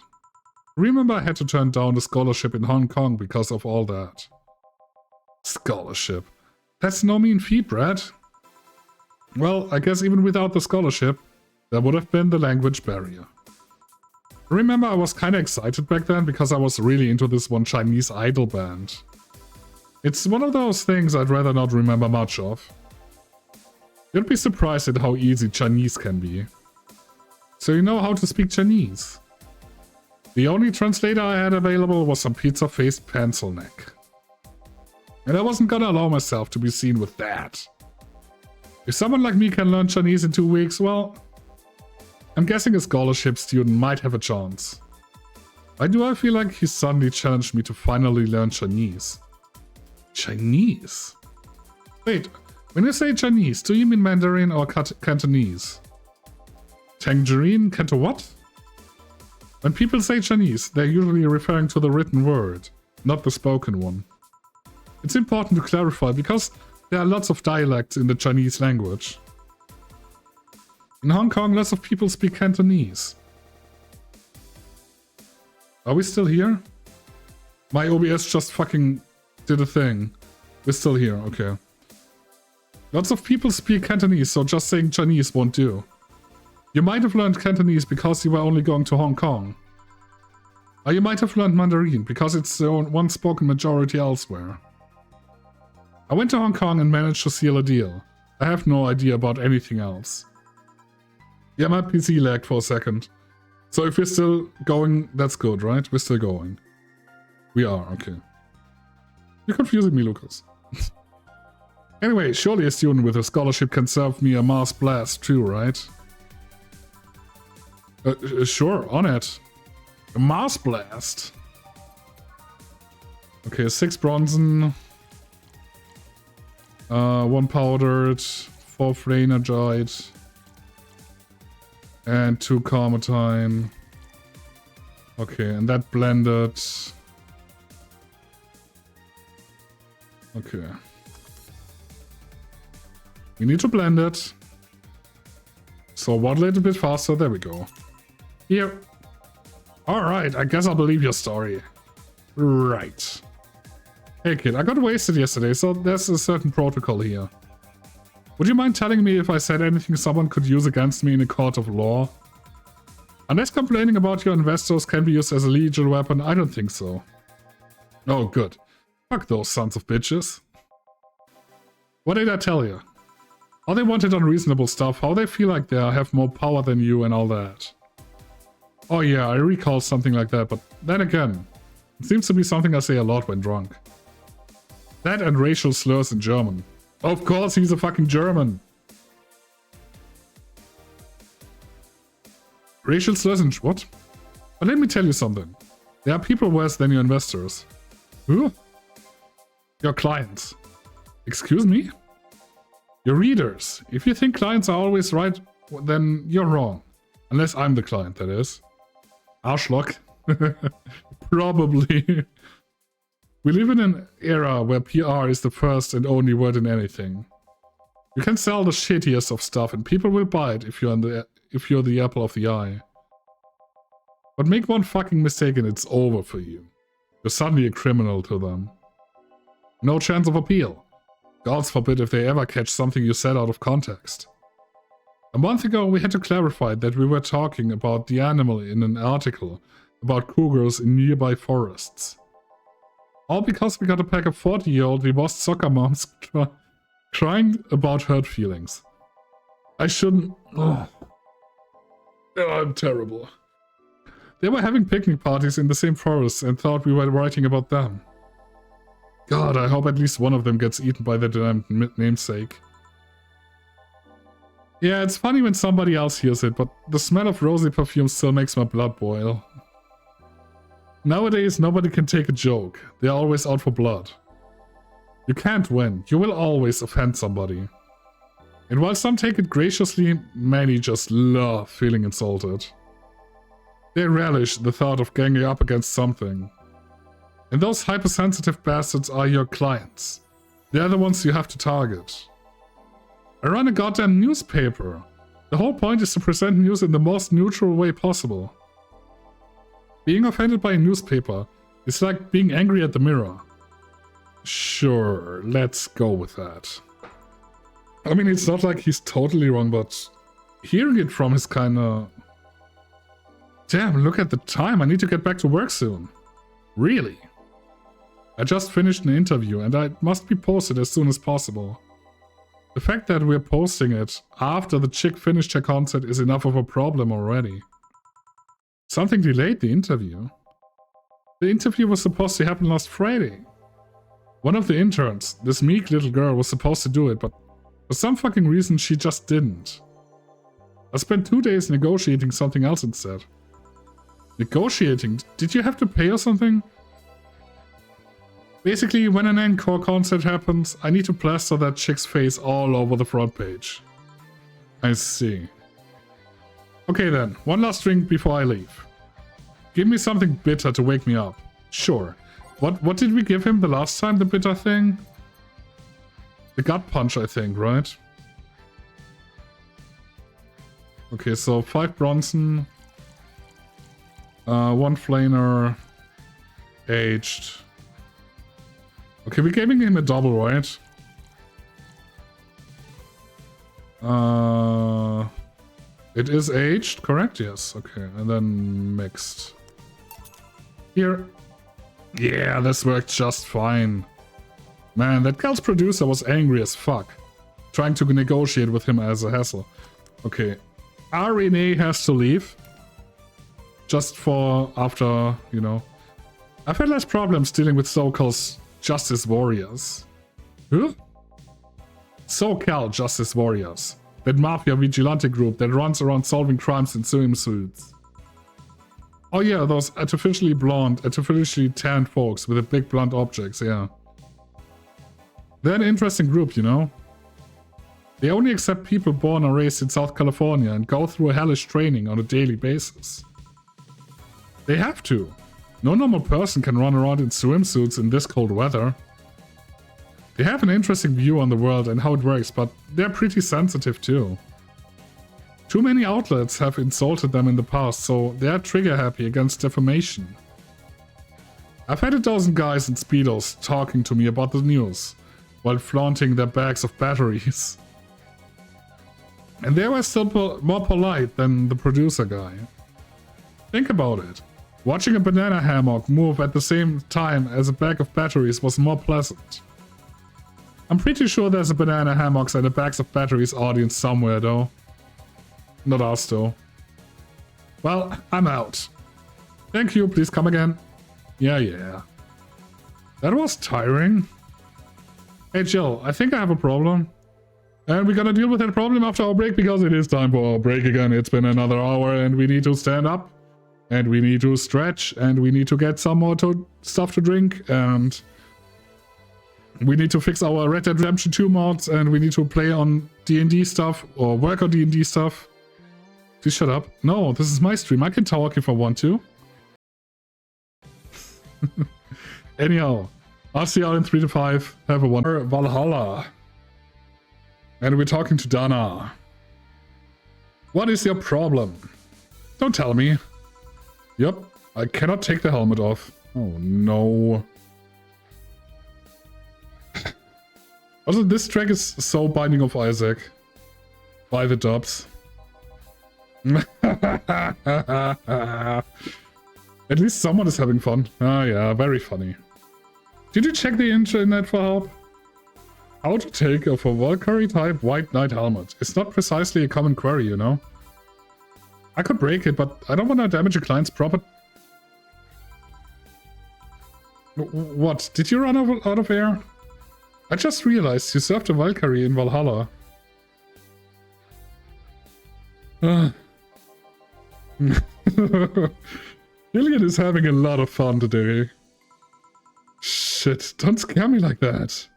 Remember, I had to turn down the scholarship in Hong Kong because of all that. Scholarship. That's no mean feat, Brad. Well, I guess even without the scholarship, there would have been the language barrier. Remember, I was kinda excited back then because I was really into this one Chinese idol band. It's one of those things I'd rather not remember much of. You'd be surprised at how easy Chinese can be. So you know how to speak Chinese. The only translator I had available was some pizza-faced pencil neck. And I wasn't gonna allow myself to be seen with that. If someone like me can learn Chinese in 2 weeks, well, I'm guessing a scholarship student might have a chance. Why do I feel like he suddenly challenged me to finally learn Chinese? Chinese? Wait, when you say Chinese, do you mean Mandarin or Cantonese? Tangerine? Canto what? When people say Chinese, they're usually referring to the written word, not the spoken one. It's important to clarify because there are lots of dialects in the Chinese language. In Hong Kong, lots of people speak Cantonese. Are we still here? My OBS just fucking did a thing. We're still here, okay. Lots of people speak Cantonese, so just saying Chinese won't do. You might have learned Cantonese because you were only going to Hong Kong. Or you might have learned Mandarin because it's the one spoken majority elsewhere. I went to Hong Kong and managed to seal a deal. I have no idea about anything else. Yeah, my PC lagged for a second. So if we're still going, that's good, right? We're still going. We are, okay. You're confusing me, Lucas. Anyway, surely a student with a scholarship can serve me a Mars Blast too, right? Sure, on it. A Mars Blast. Okay, 6 Bronzen. 1 Powdered. 4 Phrenergite. And 2 Carmotine. Okay, and that blended. Okay. We need to blend it. So what a little bit faster, there we go. Here. Alright, I guess I'll believe your story. Right. Hey kid, I got wasted yesterday, so there's a certain protocol here. Would you mind telling me if I said anything someone could use against me in a court of law? Unless complaining about your investors can be used as a legal weapon, I don't think so. Oh, good. Fuck those sons of bitches. What did I tell you? How they wanted unreasonable stuff, how they feel like they have more power than you and all that. Oh yeah, I recall something like that, but then again, it seems to be something I say a lot when drunk. That and racial slurs in German. Of course he's a fucking German! Racial slurs in what? But let me tell you something. There are people worse than your investors. Who? Your clients. Excuse me? Your readers. If you think clients are always right, then you're wrong. Unless I'm the client, that is. Arschloch. Probably. We live in an era where PR is the first and only word in anything. You can sell the shittiest of stuff and people will buy it if you're the apple of the eye. But make one fucking mistake and it's over for you. You're suddenly a criminal to them. No chance of appeal. Gods forbid if they ever catch something you said out of context. A month ago we had to clarify that we were talking about the animal in an article about cougars in nearby forests. All because we got a pack of 40-year-old divorced soccer moms crying about hurt feelings. I shouldn't... Oh, I'm terrible. They were having picnic parties in the same forest and thought we were writing about them. God, I hope at least one of them gets eaten by their damned namesake. Yeah, it's funny when somebody else hears it, but the smell of rosy perfume still makes my blood boil. Nowadays, nobody can take a joke. They're always out for blood. You can't win. You will always offend somebody. And while some take it graciously, many just love feeling insulted. They relish the thought of ganging up against something. And those hypersensitive bastards are your clients. They're the ones you have to target. I run a goddamn newspaper. The whole point is to present news in the most neutral way possible. Being offended by a newspaper is like being angry at the mirror. Sure, let's go with that. I mean, it's not like he's totally wrong, but hearing it from is kinda... Damn, look at the time. I need to get back to work soon. Really? I just finished an interview and it must be posted as soon as possible. The fact that we're posting it after the chick finished her concert is enough of a problem already. Something delayed the interview. The interview was supposed to happen last Friday. One of the interns, this meek little girl, was supposed to do it, but for some fucking reason she just didn't. I spent 2 days negotiating something else instead. Negotiating? Did you have to pay or something? Basically, when an encore concert happens, I need to plaster that chick's face all over the front page. I see. Okay then, one last drink before I leave. Give me something bitter to wake me up. Sure. What did we give him the last time, the bitter thing? The gut punch, I think, right? Okay, so 5 Bronson. 1 Flaner. Aged. Okay, we're giving him a double, right? It is aged, correct? Yes, okay. And then mixed. Here. Yeah, this worked just fine. Man, that girl's producer was angry as fuck. Trying to negotiate with him as a hassle. Okay. RNA has to leave. Just for after, you know. I've had less problems dealing with so-called Justice Warriors. Huh? SoCal Justice Warriors. That mafia vigilante group that runs around solving crimes in swimsuits. Oh yeah, those artificially blonde, artificially tanned folks with the big blunt objects, yeah. They're an interesting group, you know. They only accept people born or raised in South California and go through a hellish training on a daily basis. They have to. No normal person can run around in swimsuits in this cold weather. They have an interesting view on the world and how it works, but they're pretty sensitive too. Too many outlets have insulted them in the past, so they're trigger happy against defamation. I've had a dozen guys in Speedos talking to me about the news, while flaunting their bags of batteries. And they were still more polite than the producer guy. Think about it. Watching a banana hammock move at the same time as a bag of batteries was more pleasant. I'm pretty sure there's a banana hammocks and a bags of batteries audience somewhere though. Not us though. Well, I'm out. Thank you, please come again. Yeah. That was tiring. Hey Jill, I think I have a problem. And we're gonna deal with that problem after our break because it is time for our break again. It's been another hour and we need to stand up. And we need to stretch, and we need to get some more stuff to drink, and we need to fix our Red Dead Redemption 2 mods, and we need to play on D&D stuff, or work on D&D stuff. Please shut up. No, this is my stream. I can talk if I want to. Anyhow, I'll see you out in 3 to 5. Have a wonderful Valhalla. And we're talking to Dana. What is your problem? Don't tell me. Yep, I cannot take the helmet off. Oh no. Also, this track is so Binding of Isaac. By the dubs. At least someone is having fun. Ah yeah, very funny. Did you check the internet for help? How to take off a Valkyrie type White Knight helmet. It's not precisely a common query, you know? I could break it, but I don't want to damage a client's property. What? Did you run out of air? I just realized you served a Valkyrie in Valhalla. Gillian is having a lot of fun today. Shit, don't scare me like that.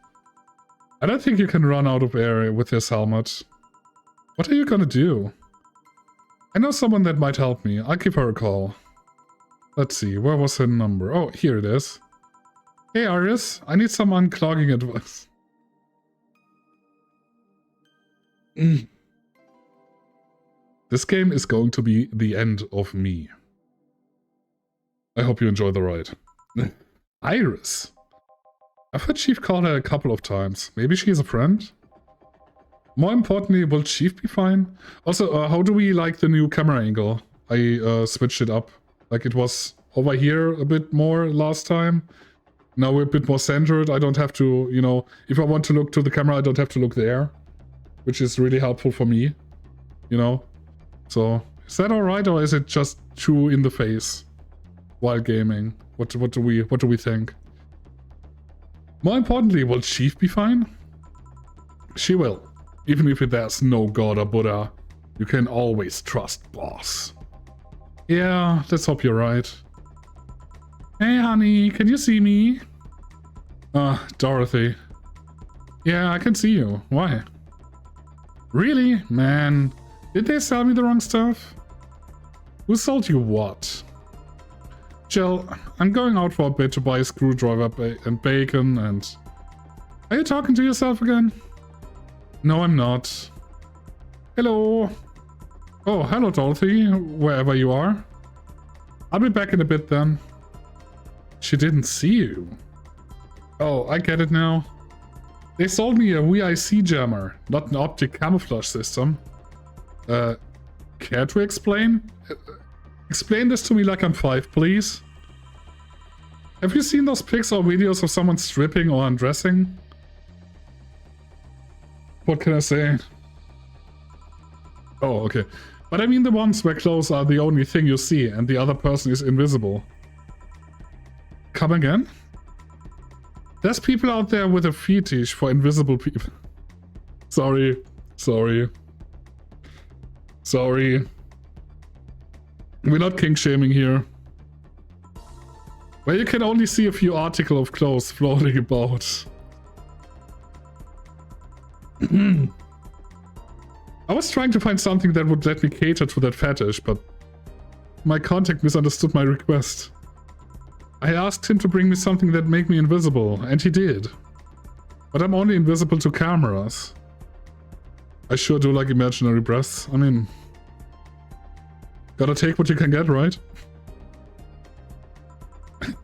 I don't think you can run out of air with this helmet. What are you gonna do? I know someone that might help me. I'll give her a call. Let's see, where was her number? Oh, here it is. Hey Arius, I need some unclogging advice. This game is going to be the end of me. I hope you enjoy the ride. Iris. I've heard Chief call her a couple of times. Maybe she's a friend? More importantly, will Chief be fine? Also, how do we like the new camera angle? I switched it up. Like it was over here a bit more last time. Now we're a bit more centered. I don't have to, you know, if I want to look to the camera, I don't have to look there. Which is really helpful for me. You know? So, is that alright or is it just too in the face while gaming? What do we think? More importantly, will Chief be fine? She will. Even if there's no God or Buddha, you can always trust Boss. Yeah, let's hope you're right. Hey honey, can you see me? Dorothy. Yeah, I can see you. Why? Really? Man, did they sell me the wrong stuff? Who sold you what? Jill, I'm going out for a bit to buy a screwdriver and bacon and... Are you talking to yourself again? No, I'm not. Hello. Oh, hello Dorothy, wherever you are. I'll be back in a bit then. She didn't see you. Oh, I get it now. They sold me a VIC jammer, not an optic camouflage system. Care to explain? Explain this to me like I'm 5, please. Have you seen those pics or videos of someone stripping or undressing? What can I say? Oh, okay. But I mean the ones where clothes are the only thing you see and the other person is invisible. Come again? There's people out there with a fetish for invisible people. Sorry. Sorry. Sorry. We're not kink shaming here. Well, you can only see a few articles of clothes floating about. I was trying to find something that would let me cater to that fetish, but my contact misunderstood my request. I asked him to bring me something that made me invisible, and he did. But I'm only invisible to cameras. I sure do like imaginary breasts. I mean... Gotta take what you can get, right?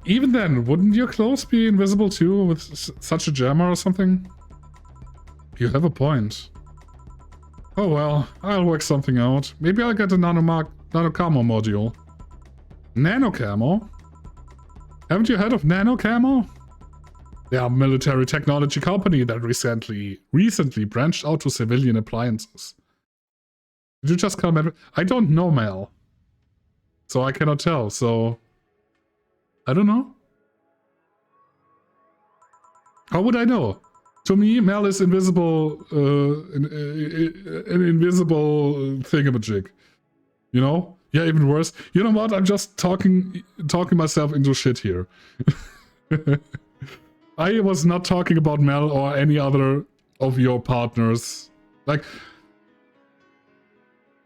Even then, wouldn't your clothes be invisible too with such a jammer or something? You have a point. Oh well, I'll work something out. Maybe I'll get a nano camo module. Nano camo? Haven't you heard of nano camo? They are a military technology company that recently branched out to civilian appliances. Did you just call me? I don't know, Mel. So I cannot tell, so... I don't know. How would I know? To me, Mel is invisible, an invisible thingamajig. You know? Yeah, even worse. You know what? I'm just talking myself into shit here. I was not talking about Mel or any other of your partners. Like,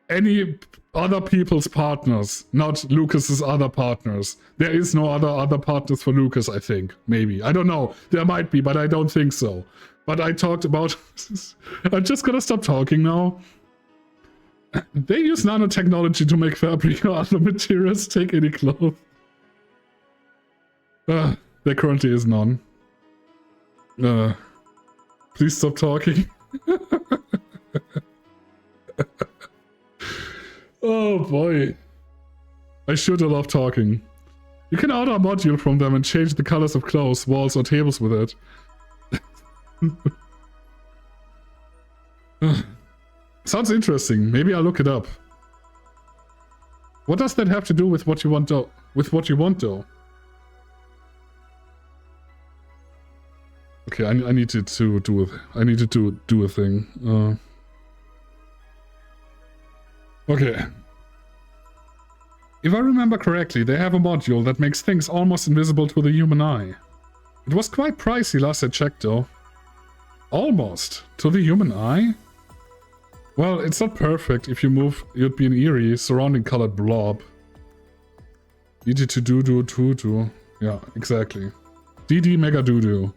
any other people's partners, not Lucas's other partners. There is no other partners for Lucas, I think. Maybe. I don't know. There might be, but I don't think so. But I talked about... I'm just gonna stop talking now. They use nanotechnology to make fabric or other materials take any clothes. There currently is none. Please stop talking. Oh boy. I should have loved talking. You can order a module from them and change the colors of clothes, walls, or tables with it. Sounds interesting. Maybe I'll look it up. What does that have to do with what you want though? Okay, I needed to do it. I needed to do a thing. Okay. If I remember correctly, they have a module that makes things almost invisible to the human eye. It was quite pricey last I checked though. Almost. To the human eye? Well, it's not perfect. If you move, you'd be an eerie, surrounding colored blob. Easy to do. Yeah, exactly. DD mega doo-doo.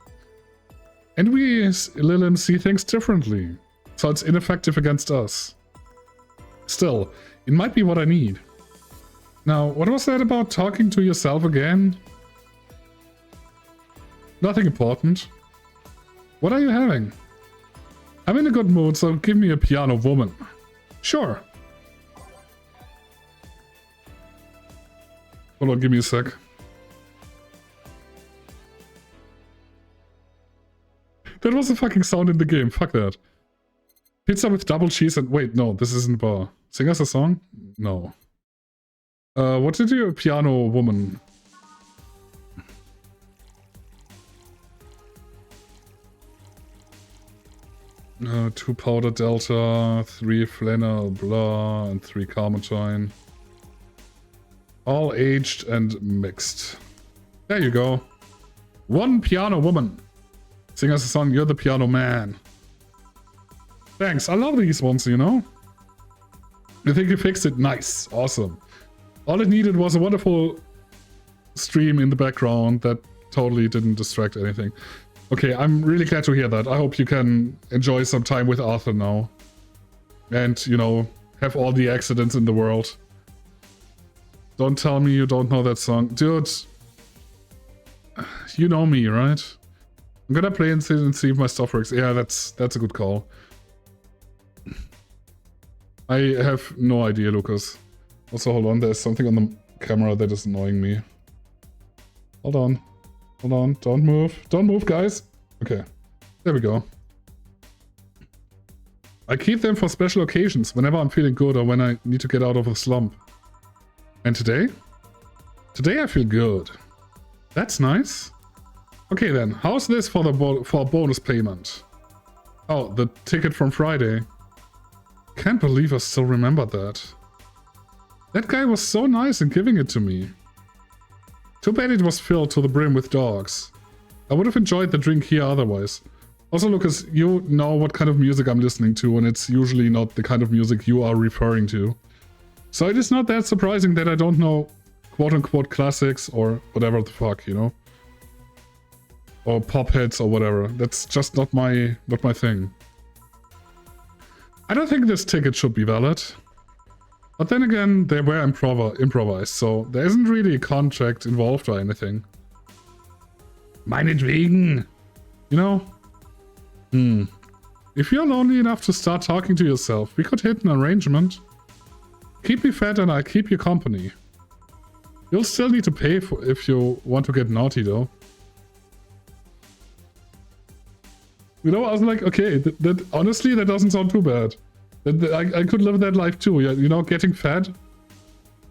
And we, Lilin, see things differently. So it's ineffective against us. Still, it might be what I need. Now, what was that about talking to yourself again? Nothing important. What are you having? I'm in a good mood, so give me a piano woman. Sure. Hold on, give me a sec. That was a fucking sound in the game, fuck that. Pizza with double cheese and... Wait, no, this isn't a bar. Sing us a song? No. What did you... Piano woman. Two powder delta, 3 flannel blah, and 3 carmine. All aged and mixed. There you go. 1 piano woman. Sing us a song, you're the piano man. Thanks, I love these ones, you know? I think you fixed it. Nice, awesome. All it needed was a wonderful stream in the background that totally didn't distract anything. Okay, I'm really glad to hear that. I hope you can enjoy some time with Arthur now. And, you know, have all the accidents in the world. Don't tell me you don't know that song. Dude, you know me, right? I'm gonna play and see if my stuff works. Yeah, that's a good call. I have no idea, Lucas. Also, hold on, there's something on the camera that is annoying me. Hold on. Hold on, don't move. Don't move, guys. Okay, there we go. I keep them for special occasions, whenever I'm feeling good or when I need to get out of a slump. And today? Today I feel good. That's nice. Okay then, how's this for for a bonus payment? Oh, the ticket from Friday. Can't believe I still remember that. That guy was so nice in giving it to me. Too bad it was filled to the brim with dogs. I would have enjoyed the drink here otherwise. Also, Lucas, you know what kind of music I'm listening to, and it's usually not the kind of music you are referring to. So it is not that surprising that I don't know quote-unquote classics or whatever the fuck, you know? Or pop hits or whatever. That's just not my thing. I don't think this ticket should be valid. But then again, they were improvised, so there isn't really a contract involved or anything. Meinetwegen! You know? If you're lonely enough to start talking to yourself, we could hit an arrangement. Keep me fed and I'll keep you company. You'll still need to pay for if you want to get naughty, though. You know, I was like, okay, that honestly, that doesn't sound too bad. I could live that life too, yeah, you know, getting fed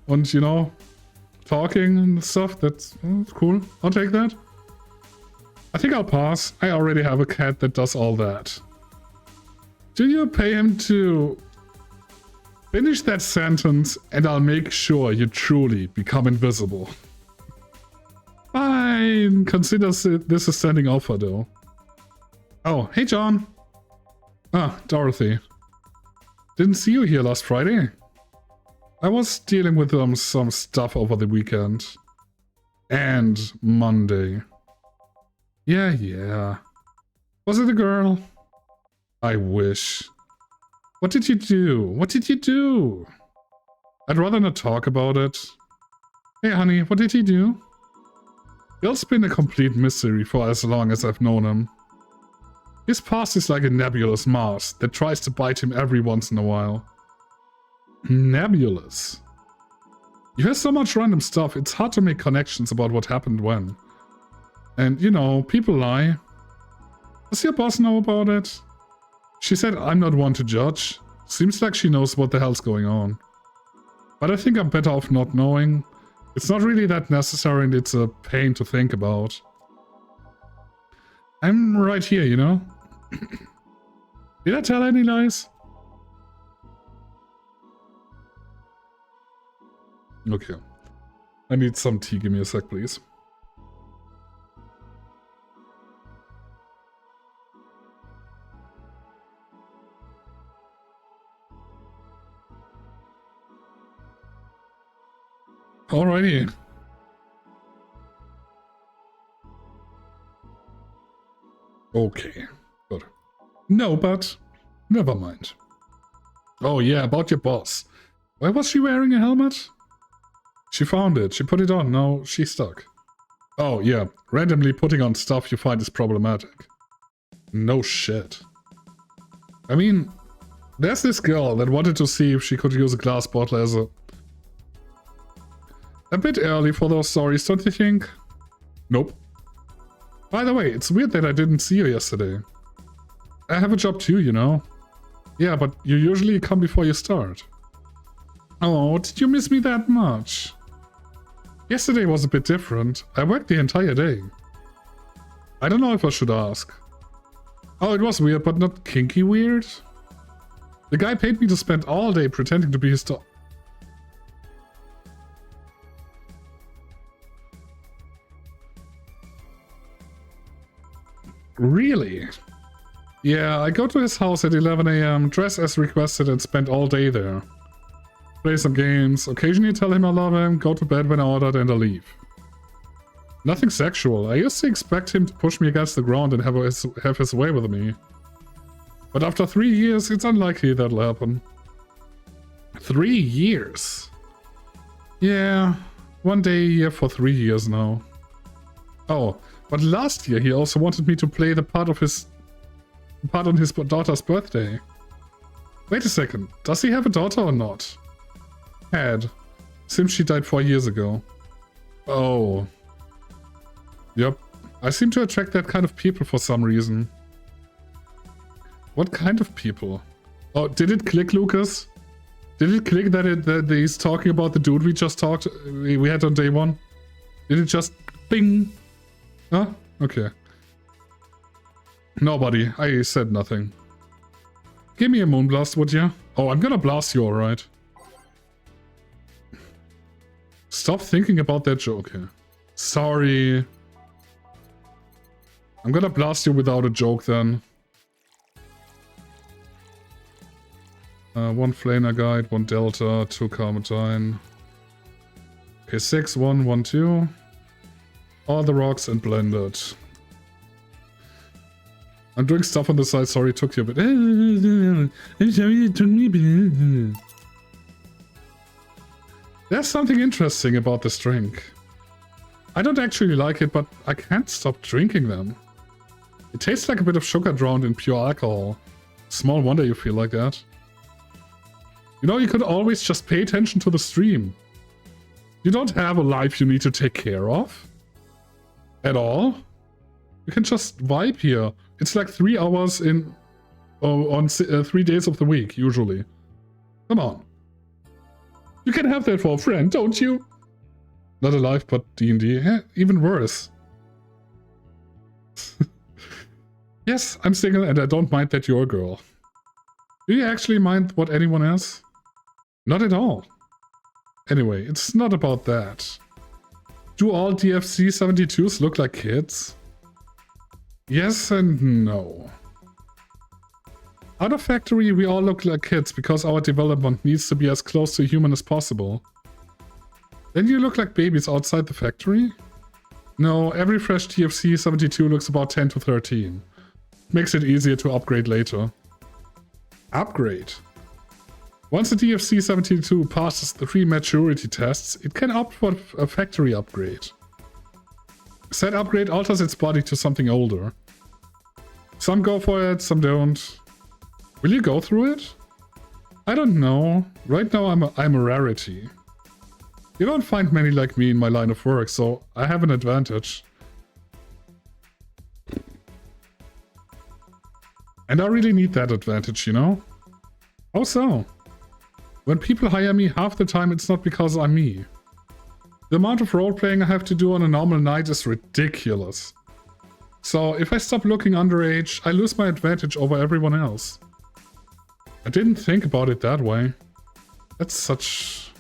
and, you know, talking and stuff. That's cool. I'll take that. I think I'll pass. I already have a cat that does all that. Do you pay him to finish that sentence and I'll make sure you truly become invisible? Fine. Consider this a standing offer, though. Oh, hey, John. Ah, Dorothy. Didn't see you here last Friday. I was dealing with some stuff over the weekend. And Monday. Yeah. Was it a girl? I wish. What did you do? I'd rather not talk about it. Hey, honey, what did he do? Bill's been a complete mystery for as long as I've known him. His past is like a nebulous Mars that tries to bite him every once in a while. Nebulous? You hear so much random stuff, it's hard to make connections about what happened when. And, you know, people lie. Does your boss know about it? She said I'm not one to judge. Seems like she knows what the hell's going on. But I think I'm better off not knowing. It's not really that necessary and it's a pain to think about. I'm right here, you know? Did I tell any lies? Okay. I need some tea. Give me a sec, please. Alrighty. Okay. Good. No, but Never mind. Oh yeah, about your boss. Why was she wearing a helmet? She found it. She put it on. Now she's stuck. Oh yeah, randomly putting on stuff you find is problematic. No shit. I mean, there's this girl that wanted to see if she could use a glass bottle as a bit early for those stories, don't you think? Nope. By the way, it's weird that I didn't see you yesterday. I have a job too, you know. Yeah, but you usually come before you start. Oh, did you miss me that much? Yesterday was a bit different. I worked the entire day. I don't know if I should ask. Oh, it was weird, but not kinky weird? The guy paid me to spend all day pretending to be his dog. Really? Yeah, I go to his house at 11 AM, dress as requested and spend all day there. Play some games, occasionally tell him I love him, go to bed when I ordered and I leave. Nothing sexual. I used to expect him to push me against the ground and have his way with me. But after 3 years, it's unlikely that'll happen. 3 years? Yeah, 1 day a year for 3 years now. Oh, but last year he also wanted me to play the part on his daughter's birthday. Wait a second, does he have a daughter or not? Had, since she died 4 years ago. Oh. Yep, I seem to attract that kind of people for some reason. What kind of people? Oh, did it click, Lucas? Did it click that he's talking about the dude we had on day 1? Did it just bing? Huh? Okay. Nobody. I said nothing. Give me a moonblast, would ya? Oh, I'm gonna blast you, alright. Stop thinking about that joke here. Sorry. I'm gonna blast you without a joke then. 1 Flaner Guide, 1 Delta, 2 Carmine. Okay, 6, 1, 1, 2. All the rocks and blended. I'm doing stuff on the side, sorry, it took you a bit. There's something interesting about this drink. I don't actually like it, but I can't stop drinking them. It tastes like a bit of sugar drowned in pure alcohol. Small wonder you feel like that. You know, you could always just pay attention to the stream. You don't have a life you need to take care of. At all. You can just vibe here. It's like 3 hours on 3 days of the week, usually. Come on. You can have that for a friend, don't you? Not a life, but D&D. Yeah, even worse. Yes, I'm single and I don't mind that you're a girl. Do you actually mind what anyone else? Not at all. Anyway, it's not about that. Do all DFC 72s look like kids? Yes and no. Out of factory, we all look like kids because our development needs to be as close to human as possible. Then you look like babies outside the factory? No, every fresh TFC 72 looks about 10 to 13. Makes it easier to upgrade later. Upgrade? Once the DFC 72 passes the 3 maturity tests, it can opt for a factory upgrade. Said upgrade alters its body to something older. Some go for it, some don't. Will you go through it? I don't know. Right now I'm a rarity. You don't find many like me in my line of work, so I have an advantage. And I really need that advantage, you know? How so? When people hire me, half the time it's not because I'm me. The amount of role-playing I have to do on a normal night is ridiculous. So if I stop looking underage, I lose my advantage over everyone else. I didn't think about it that way. That's such...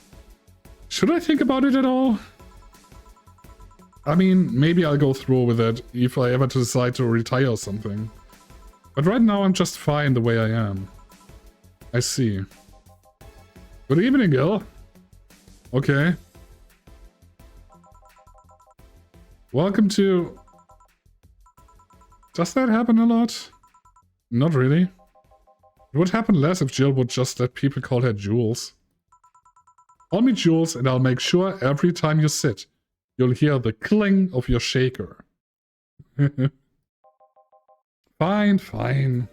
Should I think about it at all? I mean, maybe I'll go through with it if I ever decide to retire or something. But right now I'm just fine the way I am. I see. Good evening, Gil. Okay. Welcome to... Does that happen a lot? Not really. It would happen less if Jill would just let people call her Jules. Call me Jules and I'll make sure every time you sit, you'll hear the cling of your shaker. Fine, fine.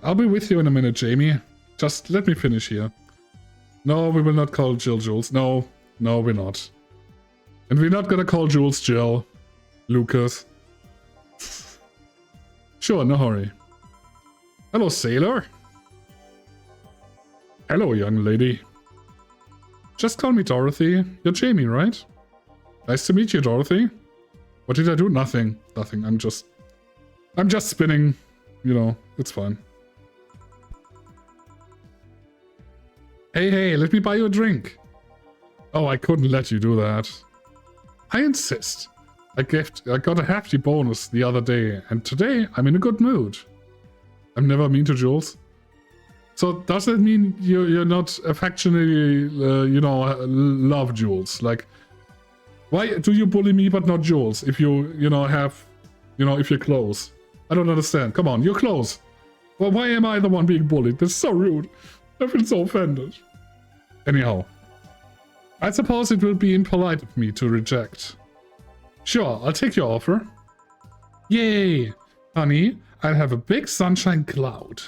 I'll be with you in a minute, Jamie. Just let me finish here. No, we will not call Jill Jules. No, no, we're not. And we're not gonna call Jules Jill. Lucas. Sure, no hurry. Hello, sailor. Hello, young lady. Just call me Dorothy. You're Jamie, right? Nice to meet you, Dorothy. What did I do? Nothing. Nothing. I'm just spinning. You know, it's fine. Hey, hey, let me buy you a drink. Oh, I couldn't let you do that. I insist. I got a hefty bonus the other day, and today I'm in a good mood. I'm never mean to Jules. So does that mean you're not affectionately, you know, love Jules? Like, why do you bully me but not Jules if you know, have, you know, if you're close? I don't understand. Come on, you're close. Well, why am I the one being bullied? That's so rude. I feel so offended. Anyhow, I suppose it will be impolite of me to reject. Sure, I'll take your offer. Yay! Honey, I'll have a big sunshine cloud.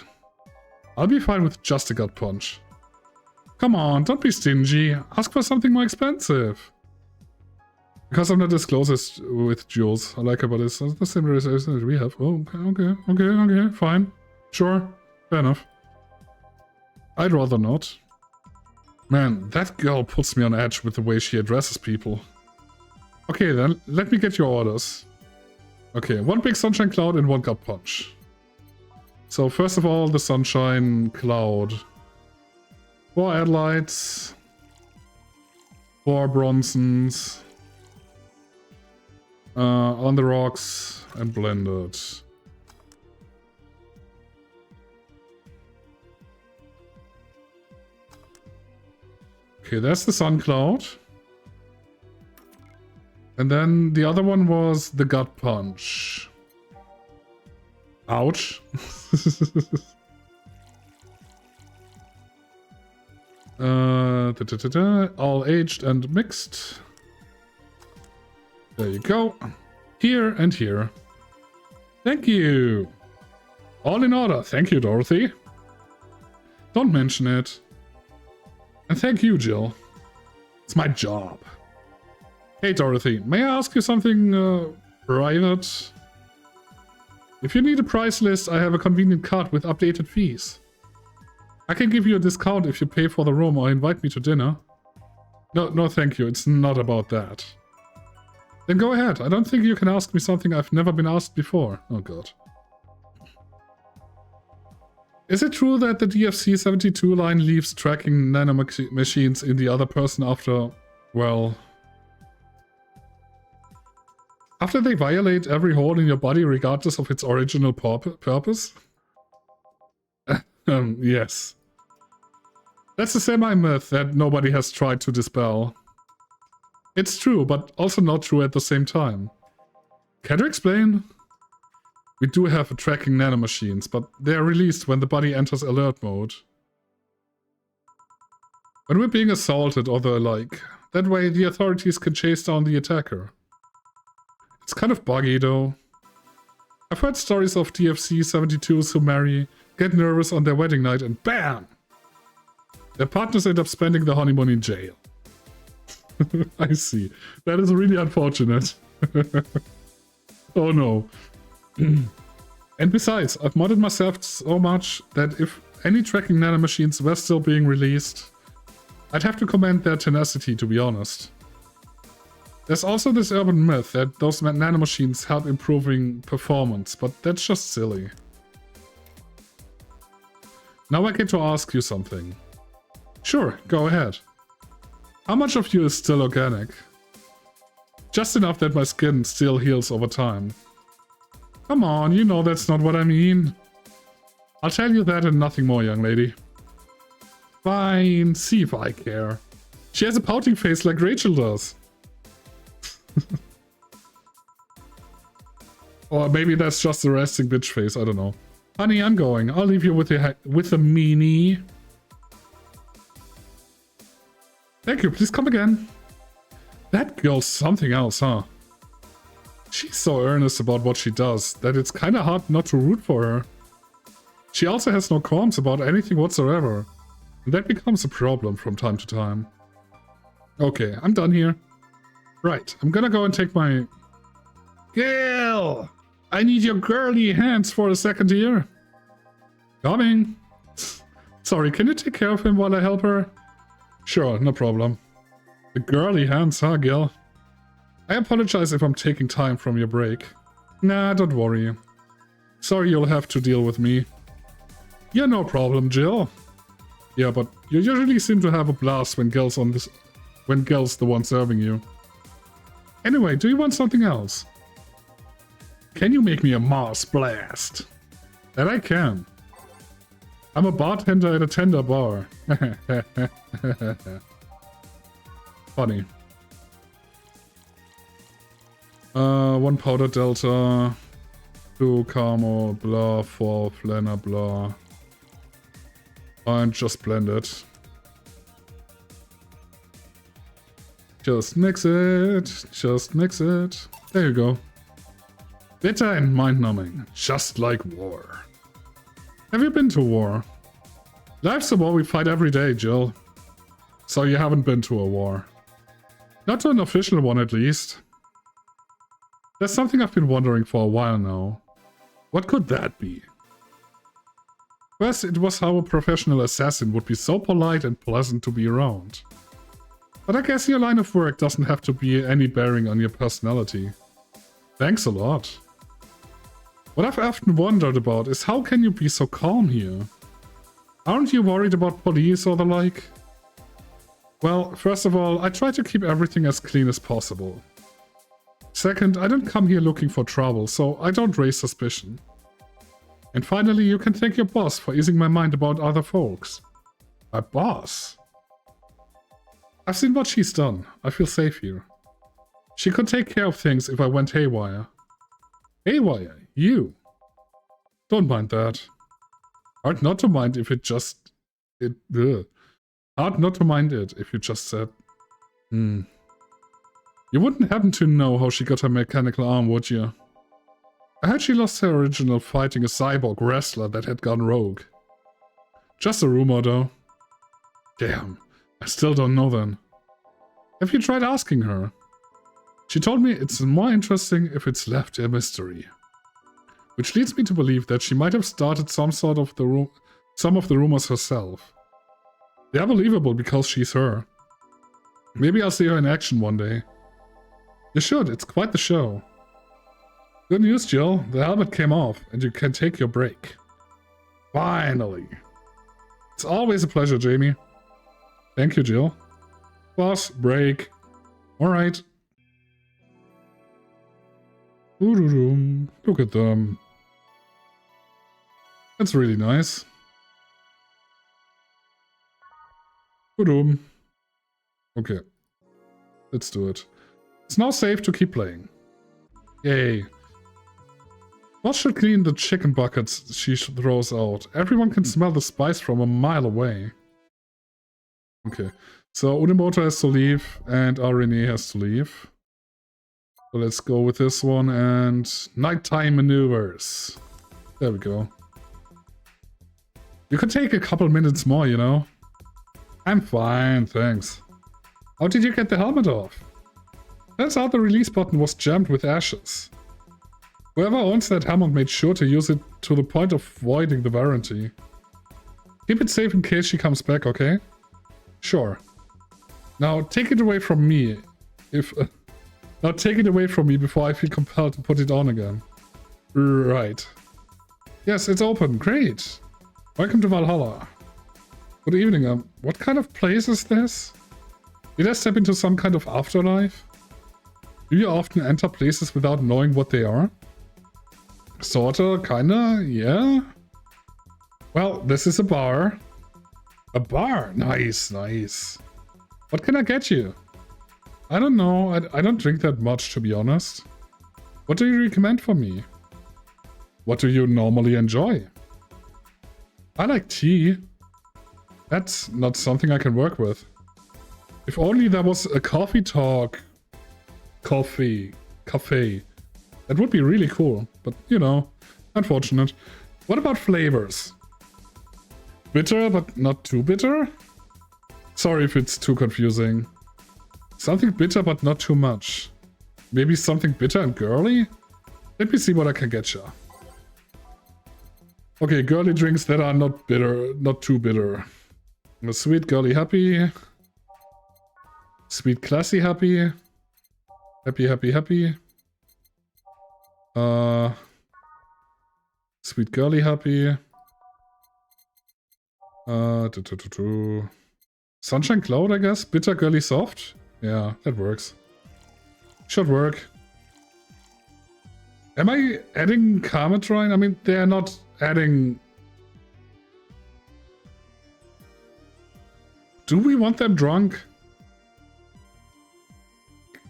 I'll be fine with just a gut punch. Come on, don't be stingy. Ask for something more expensive. Because I'm not as close as with Jules. I like her, but it's the same reason as we have. Oh, okay, fine. Sure, fair enough. I'd rather not. Man, that girl puts me on edge with the way she addresses people. Okay then, let me get your orders. Okay, one big sunshine cloud and one gut punch. So first of all, the sunshine cloud. 4 Adelites. 4 Bronsons. On the rocks and blended. Okay, that's the sun cloud. And then the other one was the gut punch. Ouch. All aged and mixed. There you go. Here and here. Thank you. All in order. Thank you, Dorothy. Don't mention it. And thank you, Jill. It's my job. Hey, Dorothy, may I ask you something private? If you need a price list, I have a convenient card with updated fees. I can give you a discount if you pay for the room or invite me to dinner. No, thank you. It's not about that. Then go ahead. I don't think you can ask me something I've never been asked before. Oh, God. Is it true that the DFC-72 line leaves tracking nanomachines in the other person after, well... after they violate every hole in your body regardless of its original purpose? Yes. That's a semi-myth that nobody has tried to dispel. It's true, but also not true at the same time. Can you explain? We do have tracking nanomachines, but they are released when the body enters alert mode. When we're being assaulted or the like. That way the authorities can chase down the attacker. It's kind of buggy though. I've heard stories of DFC-72s who marry, get nervous on their wedding night and BAM! Their partners end up spending the honeymoon in jail. I see. That is really unfortunate. Oh no. And besides, I've modded myself so much that if any tracking nanomachines were still being released, I'd have to commend their tenacity, to be honest. There's also this urban myth that those nanomachines help improving performance, but that's just silly. Now I get to ask you something. Sure, go ahead. How much of you is still organic? Just enough that my skin still heals over time. Come on, you know that's not what I mean. I'll tell you that and nothing more, young lady. Fine, see if I care. She has a pouting face like Rachel does. Or maybe that's just a resting bitch face, I don't know. Honey, I'm going. I'll leave you with the meanie. Thank you. Please come again. That girl's something else, huh? She's so earnest about what she does that it's kind of hard not to root for her. She also has no qualms about anything whatsoever. And that becomes a problem from time to time. Okay, I'm done here. Right, I'm gonna go and take my... Gail! I need your girly hands for a second here. Coming. Sorry, can you take care of him while I help her? Sure, no problem. The girly hands, huh, Gil? I apologize if I'm taking time from your break. Nah, don't worry. Sorry you'll have to deal with me. Yeah, no problem, Jill. Yeah, but you usually seem to have a blast when Gil's the one serving you. Anyway, do you want something else? Can you make me a Mars blast? That I can. I'm a bartender at a tender bar. Funny. 1 powder delta, 2 camo, blah, 4 flanner, blah. And just blend it. Just mix it. Just mix it. There you go. Bitter and mind-numbing. Just like war. Have you been to war? Life's a war we fight every day, Jill. So you haven't been to a war. Not to an official one, at least. There's something I've been wondering for a while now. What could that be? First, it was how a professional assassin would be so polite and pleasant to be around. But I guess your line of work doesn't have to be any bearing on your personality. Thanks a lot. What I've often wondered about is how can you be so calm here? Aren't you worried about police or the like? Well, first of all, I try to keep everything as clean as possible. Second, I don't come here looking for trouble, so I don't raise suspicion. And finally, you can thank your boss for easing my mind about other folks. My boss? I've seen what she's done. I feel safe here. She could take care of things if I went haywire. Haywire? You? Don't mind that. Hard not to mind if it just... Hard not to mind it if you just said... You wouldn't happen to know how she got her mechanical arm, would you? I heard she lost her original fighting a cyborg wrestler that had gone rogue. Just a rumor, though. Damn, I still don't know then. Have you tried asking her? She told me it's more interesting if it's left a mystery. Which leads me to believe that she might have started some of the rumors herself. They're believable because she's her. Maybe I'll see her in action one day. You should, it's quite the show. Good news, Jill. The helmet came off, and you can take your break. Finally. It's always a pleasure, Jamie. Thank you, Jill. Boss, break. Alright. Look at them. That's really nice. Okay. Let's do it. It's now safe to keep playing. Yay. Boss should clean the chicken buckets she throws out. Everyone can smell the spice from a mile away. Okay. So Unemoto has to leave and our Renee has to leave. So let's go with this one and nighttime maneuvers. There we go. You could take a couple minutes more, you know? I'm fine, thanks. How did you get the helmet off? Turns out the release button was jammed with ashes. Whoever owns that helmet made sure to use it to the point of voiding the warranty. Keep it safe in case she comes back, okay? Sure. Now take it away from me. Now take it away from me before I feel compelled to put it on again. Right. Yes, it's open. Great. Welcome to Valhalla. Good evening. What kind of place is this? Did I step into some kind of afterlife? Do you often enter places without knowing what they are? Sorta, kinda, yeah. Well, this is a bar. A bar? Nice, nice. What can I get you? I don't know. I don't drink that much, to be honest. What do you recommend for me? What do you normally enjoy? I like tea. That's not something I can work with. If only there was a coffee talk. Cafe. That would be really cool. But, you know, unfortunate. What about flavors? Bitter, but not too bitter? Sorry if it's too confusing. Something bitter, but not too much. Maybe something bitter and girly? Let me see what I can get you. Okay, girly drinks that are not bitter, not too bitter. A sweet girly happy. Sweet classy happy. Happy. Sweet girly happy. Sunshine cloud, I guess. Bitter girly soft. Yeah, that works. Should work. Am I adding Carmetrine? I mean, they're not adding... Do we want them drunk?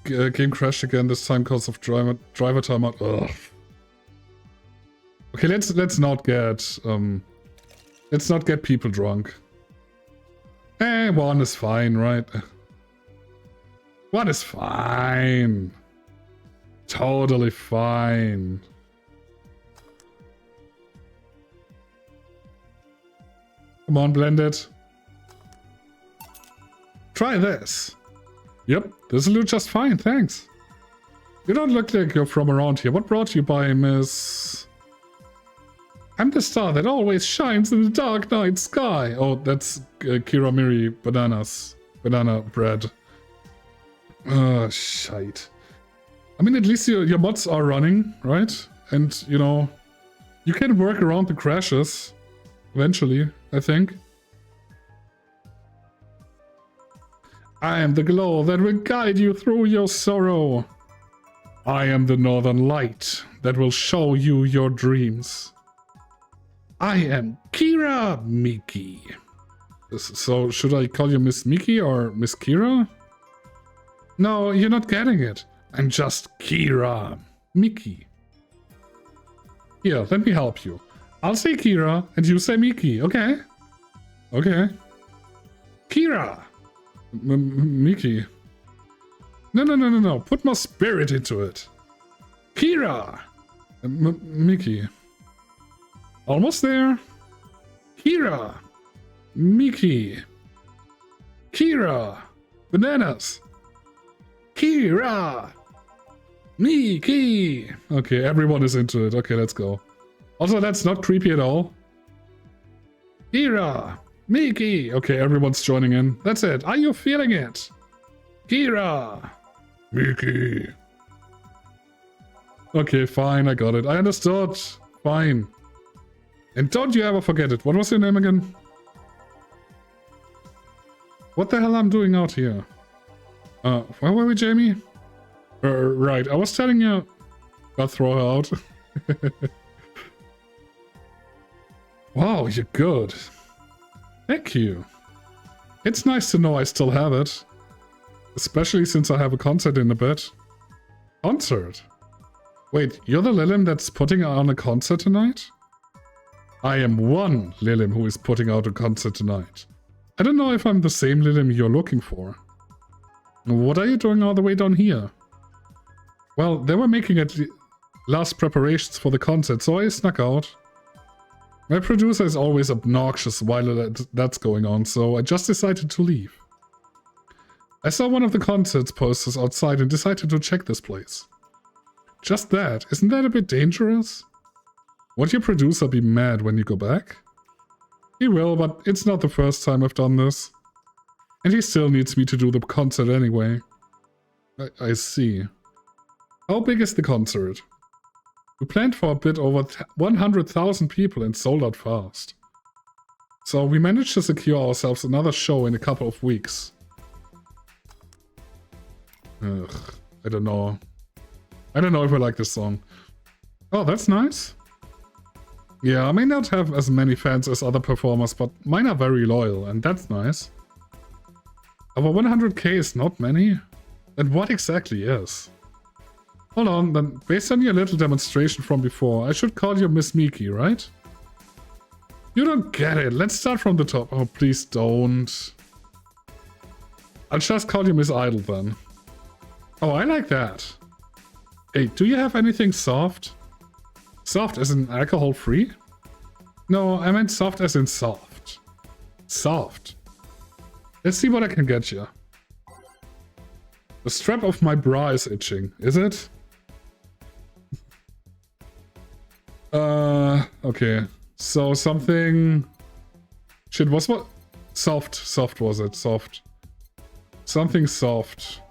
Game crashed again, this time because of driver timeout. Ugh. Okay, let's not get people drunk. One is fine, right? One is fine. Totally fine. Come on, Blended. Try this. Yep, this'll do just fine, thanks. You don't look like you're from around here. What brought you by, Miss... I'm the star that always shines in the dark night sky. Oh, that's Kiramiri banana bread. Oh, shite. I mean, at least your mods are running, right? And, you know, you can work around the crashes. Eventually, I think. I am the glow that will guide you through your sorrow. I am the northern light that will show you your dreams. I am Kira Miki. So, should I call you Miss Miki or Miss Kira? No, you're not getting it. I'm just Kira Miki. Here, let me help you. I'll say Kira and you say Miki, okay? Okay. Kira! Miki. No. Put more spirit into it. Kira! Miki. Almost there. Kira! Miki. Kira! Bananas! Kira! Miki! Okay, everyone is into it. Okay, let's go. Also, that's not creepy at all. Kira! Miki! Okay, everyone's joining in. That's it. Are you feeling it? Kira! Miki! Okay, fine, I got it. I understood. Fine. And don't you ever forget it. What was your name again? What the hell I'm doing out here? Where were we, Jamie? Right, I was telling you... I'll throw her out. Wow, you're good. Thank you. It's nice to know I still have it. Especially since I have a concert in a bit. Concert? Wait, you're the Lilim that's putting on a concert tonight? I am one Lilim who is putting out a concert tonight. I don't know if I'm the same Lilim you're looking for. What are you doing all the way down here? Well, they were making last preparations for the concert, so I snuck out. My producer is always obnoxious while that's going on, so I just decided to leave. I saw one of the concerts posters outside and decided to check this place. Just that, isn't that a bit dangerous? Won't your producer be mad when you go back? He will, but it's not the first time I've done this. And he still needs me to do the concert anyway. I see. How big is the concert? We planned for a bit over 100,000 people and sold out fast. So we managed to secure ourselves another show in a couple of weeks. Ugh, I don't know. I don't know if I like this song. Oh, that's nice. Yeah, I may not have as many fans as other performers, but mine are very loyal, and that's nice. Over 100k is not many? Then what exactly is? Hold on, then based on your little demonstration from before, I should call you Miss Miki, right? You don't get it. Let's start from the top. Oh, please don't. I'll just call you Miss Idle then. Oh, I like that. Hey, do you have anything soft? Soft as in alcohol-free? No, I meant soft as in soft. Soft. Let's see what I can get you. The strap of my bra is itching, is it? Okay. So something... Shit, what? Soft was it, soft. Something soft.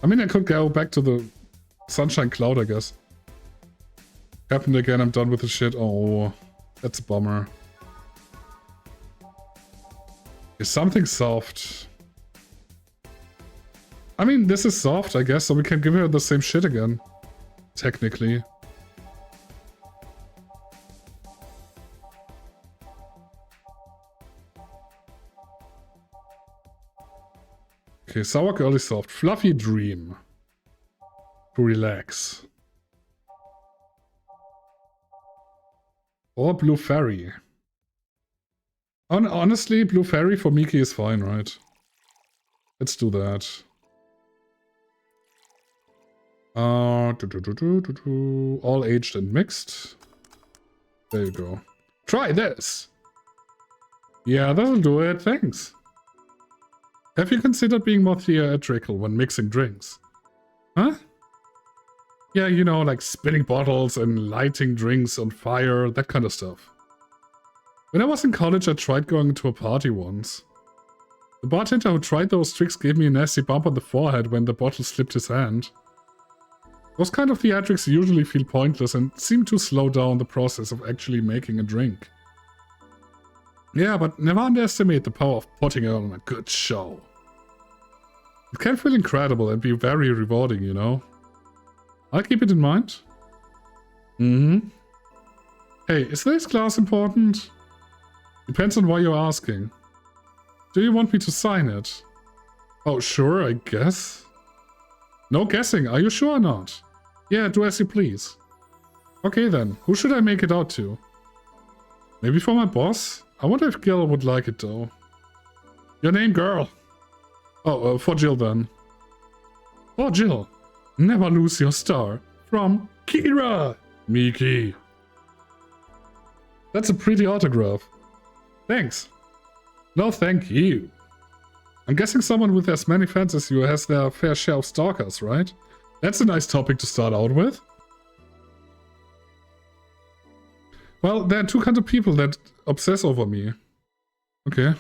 I mean, I could go back to the Sunshine Cloud, I guess. Happened again, I'm done with the shit. Oh, that's a bummer. Is something soft? I mean, this is soft, I guess, so we can give her the same shit again. Technically. Okay, Sour Girly Soft. Fluffy Dream. To relax. Or Blue Fairy. Honestly, Blue Fairy for Miki is fine, right? Let's do that. All aged and mixed. There you go. Try this! Yeah, that'll do it, thanks. Have you considered being more theatrical when mixing drinks? Huh? Yeah, you know, like spinning bottles and lighting drinks on fire, that kind of stuff. When I was in college, I tried going to a party once. The bartender who tried those tricks gave me a nasty bump on the forehead when the bottle slipped his hand. Those kind of theatrics usually feel pointless and seem to slow down the process of actually making a drink. Yeah, but never underestimate the power of putting on a good show. It can feel incredible and be very rewarding, you know? I'll keep it in mind. Hey, is this class important? Depends on why you're asking. Do you want me to sign it? Oh, sure, I guess. No guessing, are you sure or not? Yeah, do as you please. Okay then, who should I make it out to? Maybe for my boss? I wonder if Gil would like it though. Your name, girl? Oh, for Jill then. For Jill. Never lose your star. From Kira. Miki. That's a pretty autograph. Thanks. No, thank you. I'm guessing someone with as many fans as you has their fair share of stalkers, right? That's a nice topic to start out with. Well, there are two kinds of people that obsess over me. Okay.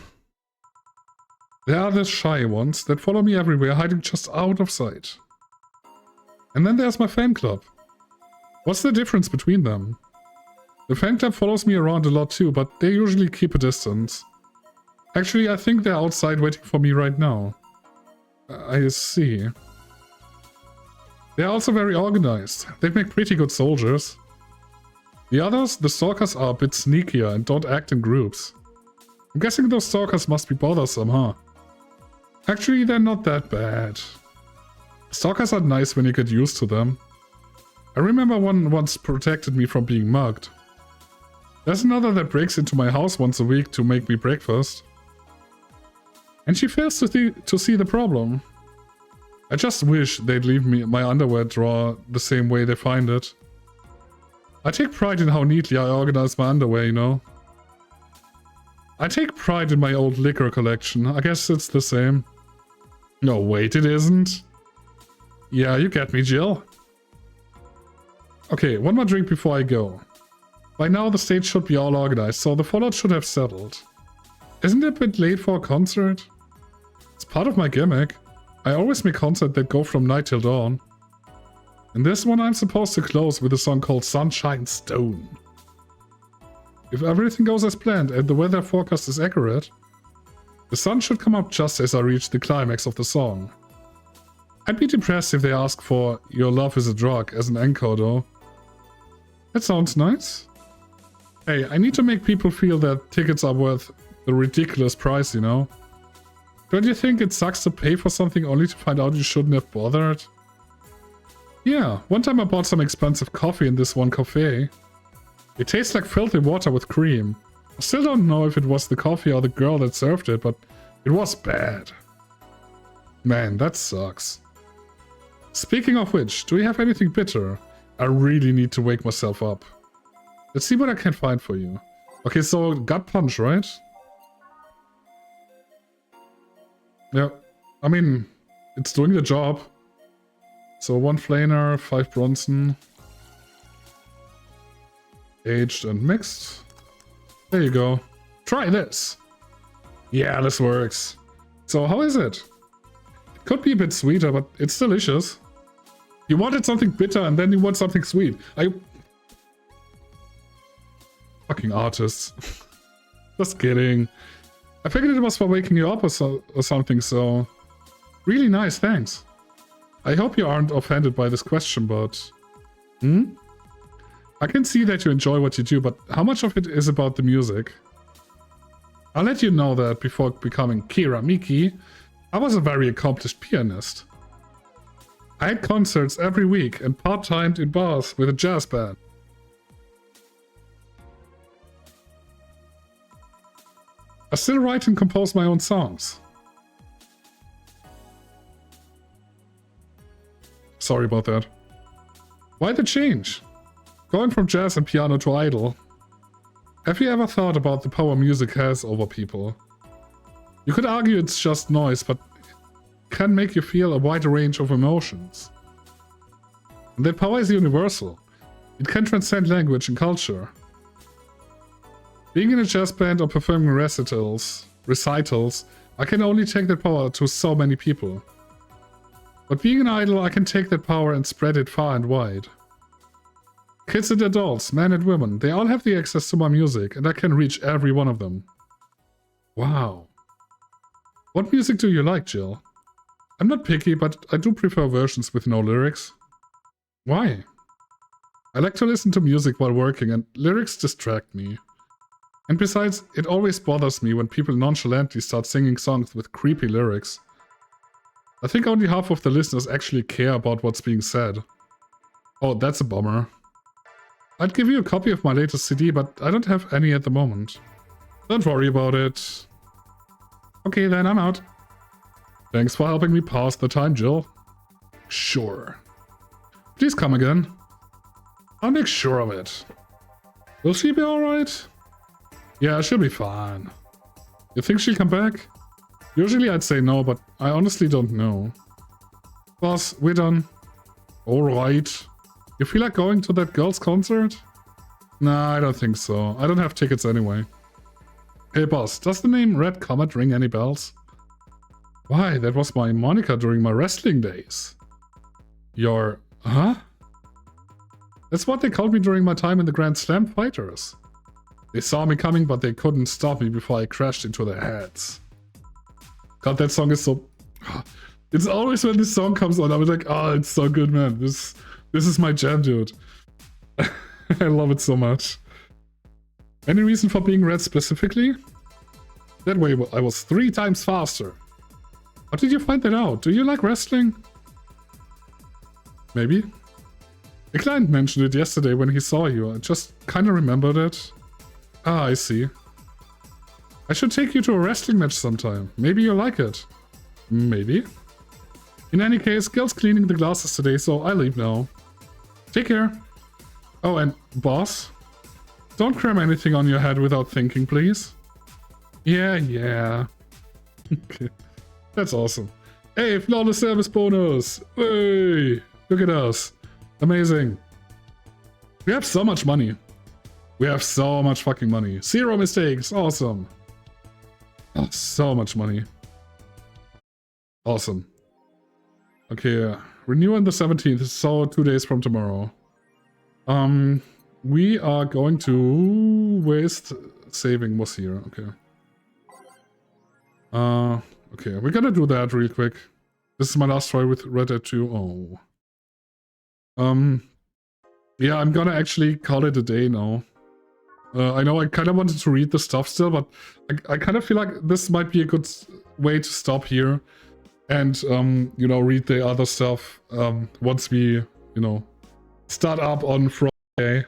There are the shy ones that follow me everywhere, hiding just out of sight. And then there's my fan club. What's the difference between them? The fan club follows me around a lot too, but they usually keep a distance. Actually, I think they're outside waiting for me right now. I see. They're also very organized. They make pretty good soldiers. The others, the stalkers, are a bit sneakier and don't act in groups. I'm guessing those stalkers must be bothersome, huh? Actually, they're not that bad. Stalkers are nice when you get used to them. I remember one once protected me from being mugged. There's another that breaks into my house once a week to make me breakfast. And she fails to see the problem. I just wish they'd leave me my underwear drawer the same way they find it. I take pride in how neatly I organize my underwear, you know. I take pride in my old liquor collection. I guess it's the same. No, wait, it isn't. Yeah, you get me, Jill. Okay, one more drink before I go. By now the stage should be all organized, so the fallout should have settled. Isn't it a bit late for a concert? It's part of my gimmick. I always make concerts that go from night till dawn. In this one I'm supposed to close with a song called Sunshine Stone. If everything goes as planned and the weather forecast is accurate, the sun should come up just as I reach the climax of the song. I'd be depressed if they ask for Your Love is a Drug as an encore though. That sounds nice. Hey, I need to make people feel that tickets are worth the ridiculous price, you know? Don't you think it sucks to pay for something only to find out you shouldn't have bothered? Yeah, one time I bought some expensive coffee in this one cafe. It tastes like filthy water with cream. I still don't know if it was the coffee or the girl that served it, but it was bad. Man, that sucks. Speaking of which, do you have anything bitter? I really need to wake myself up. Let's see what I can find for you. Okay, so gut punch, right? Yeah, I mean, it's doing the job. So 1 Flaner, 5 Bronson. Aged and mixed. There you go. Try this. Yeah, this works. So how is it? It could be a bit sweeter, but it's delicious. You wanted something bitter and then you want something sweet. Fucking artists. Just kidding. I figured it was for waking you up or something, so... Really nice, thanks. I hope you aren't offended by this question, but... I can see that you enjoy what you do, but how much of it is about the music? I'll let you know that before becoming Kira Miki, I was a very accomplished pianist. I had concerts every week and part-timed in bars with a jazz band. I still write and compose my own songs. Sorry about that. Why the change? Going from jazz and piano to idol. Have you ever thought about the power music has over people? You could argue it's just noise, but it can make you feel a wider range of emotions. And that power is universal. It can transcend language and culture. Being in a jazz band or performing recitals, I can only take that power to so many people. But being an idol, I can take that power and spread it far and wide. Kids and adults, men and women, they all have the access to my music, and I can reach every one of them. Wow. What music do you like, Jill? I'm not picky, but I do prefer versions with no lyrics. Why? I like to listen to music while working, and lyrics distract me. And besides, it always bothers me when people nonchalantly start singing songs with creepy lyrics. I think only half of the listeners actually care about what's being said. Oh, that's a bummer. I'd give you a copy of my latest CD, but I don't have any at the moment. Don't worry about it. Okay, then I'm out. Thanks for helping me pass the time, Jill. Sure. Please come again. I'll make sure of it. Will she be alright? Yeah, she'll be fine. You think she'll come back? Usually I'd say no, but I honestly don't know. Boss, we're done. Alright. You feel like going to that girl's concert? Nah, I don't think so. I don't have tickets anyway. Hey boss, does the name Red Comet ring any bells? Why, that was my moniker during my wrestling days. Your... huh? That's what they called me during my time in the Grand Slam Fighters. They saw me coming, but they couldn't stop me before I crashed into their heads. God, that song is so... It's always when this song comes on, I'm like, oh, it's so good, man. This is my jam, dude. I love it so much. Any reason for being red specifically? That way I was 3 times faster. How did you find that out? Do you like wrestling? Maybe. A client mentioned it yesterday when he saw you. I just kinda remembered it. Ah, I see. I should take you to a wrestling match sometime. Maybe you'll like it. Maybe. In any case, Gil's cleaning the glasses today, so I leave now. Take care. Oh, and boss? Don't cram anything on your head without thinking, please. Yeah. Okay. That's awesome. Hey, flawless service bonus! Hey! Look at us. Amazing. We have so much money. We have so much fucking money. 0 mistakes. Awesome. Oh, so much money. Awesome. Okay, renew on the 17th, so 2 days from tomorrow. We are going to... Waste saving was here, okay. Okay, we're gonna do that real quick. This is my last try with Red Dead 2. Oh. Yeah, I'm gonna actually call it a day now. I know I kind of wanted to read the stuff still, but I kind of feel like this might be a good way to stop here and, you know, read the other stuff once we, you you know, start up on Friday.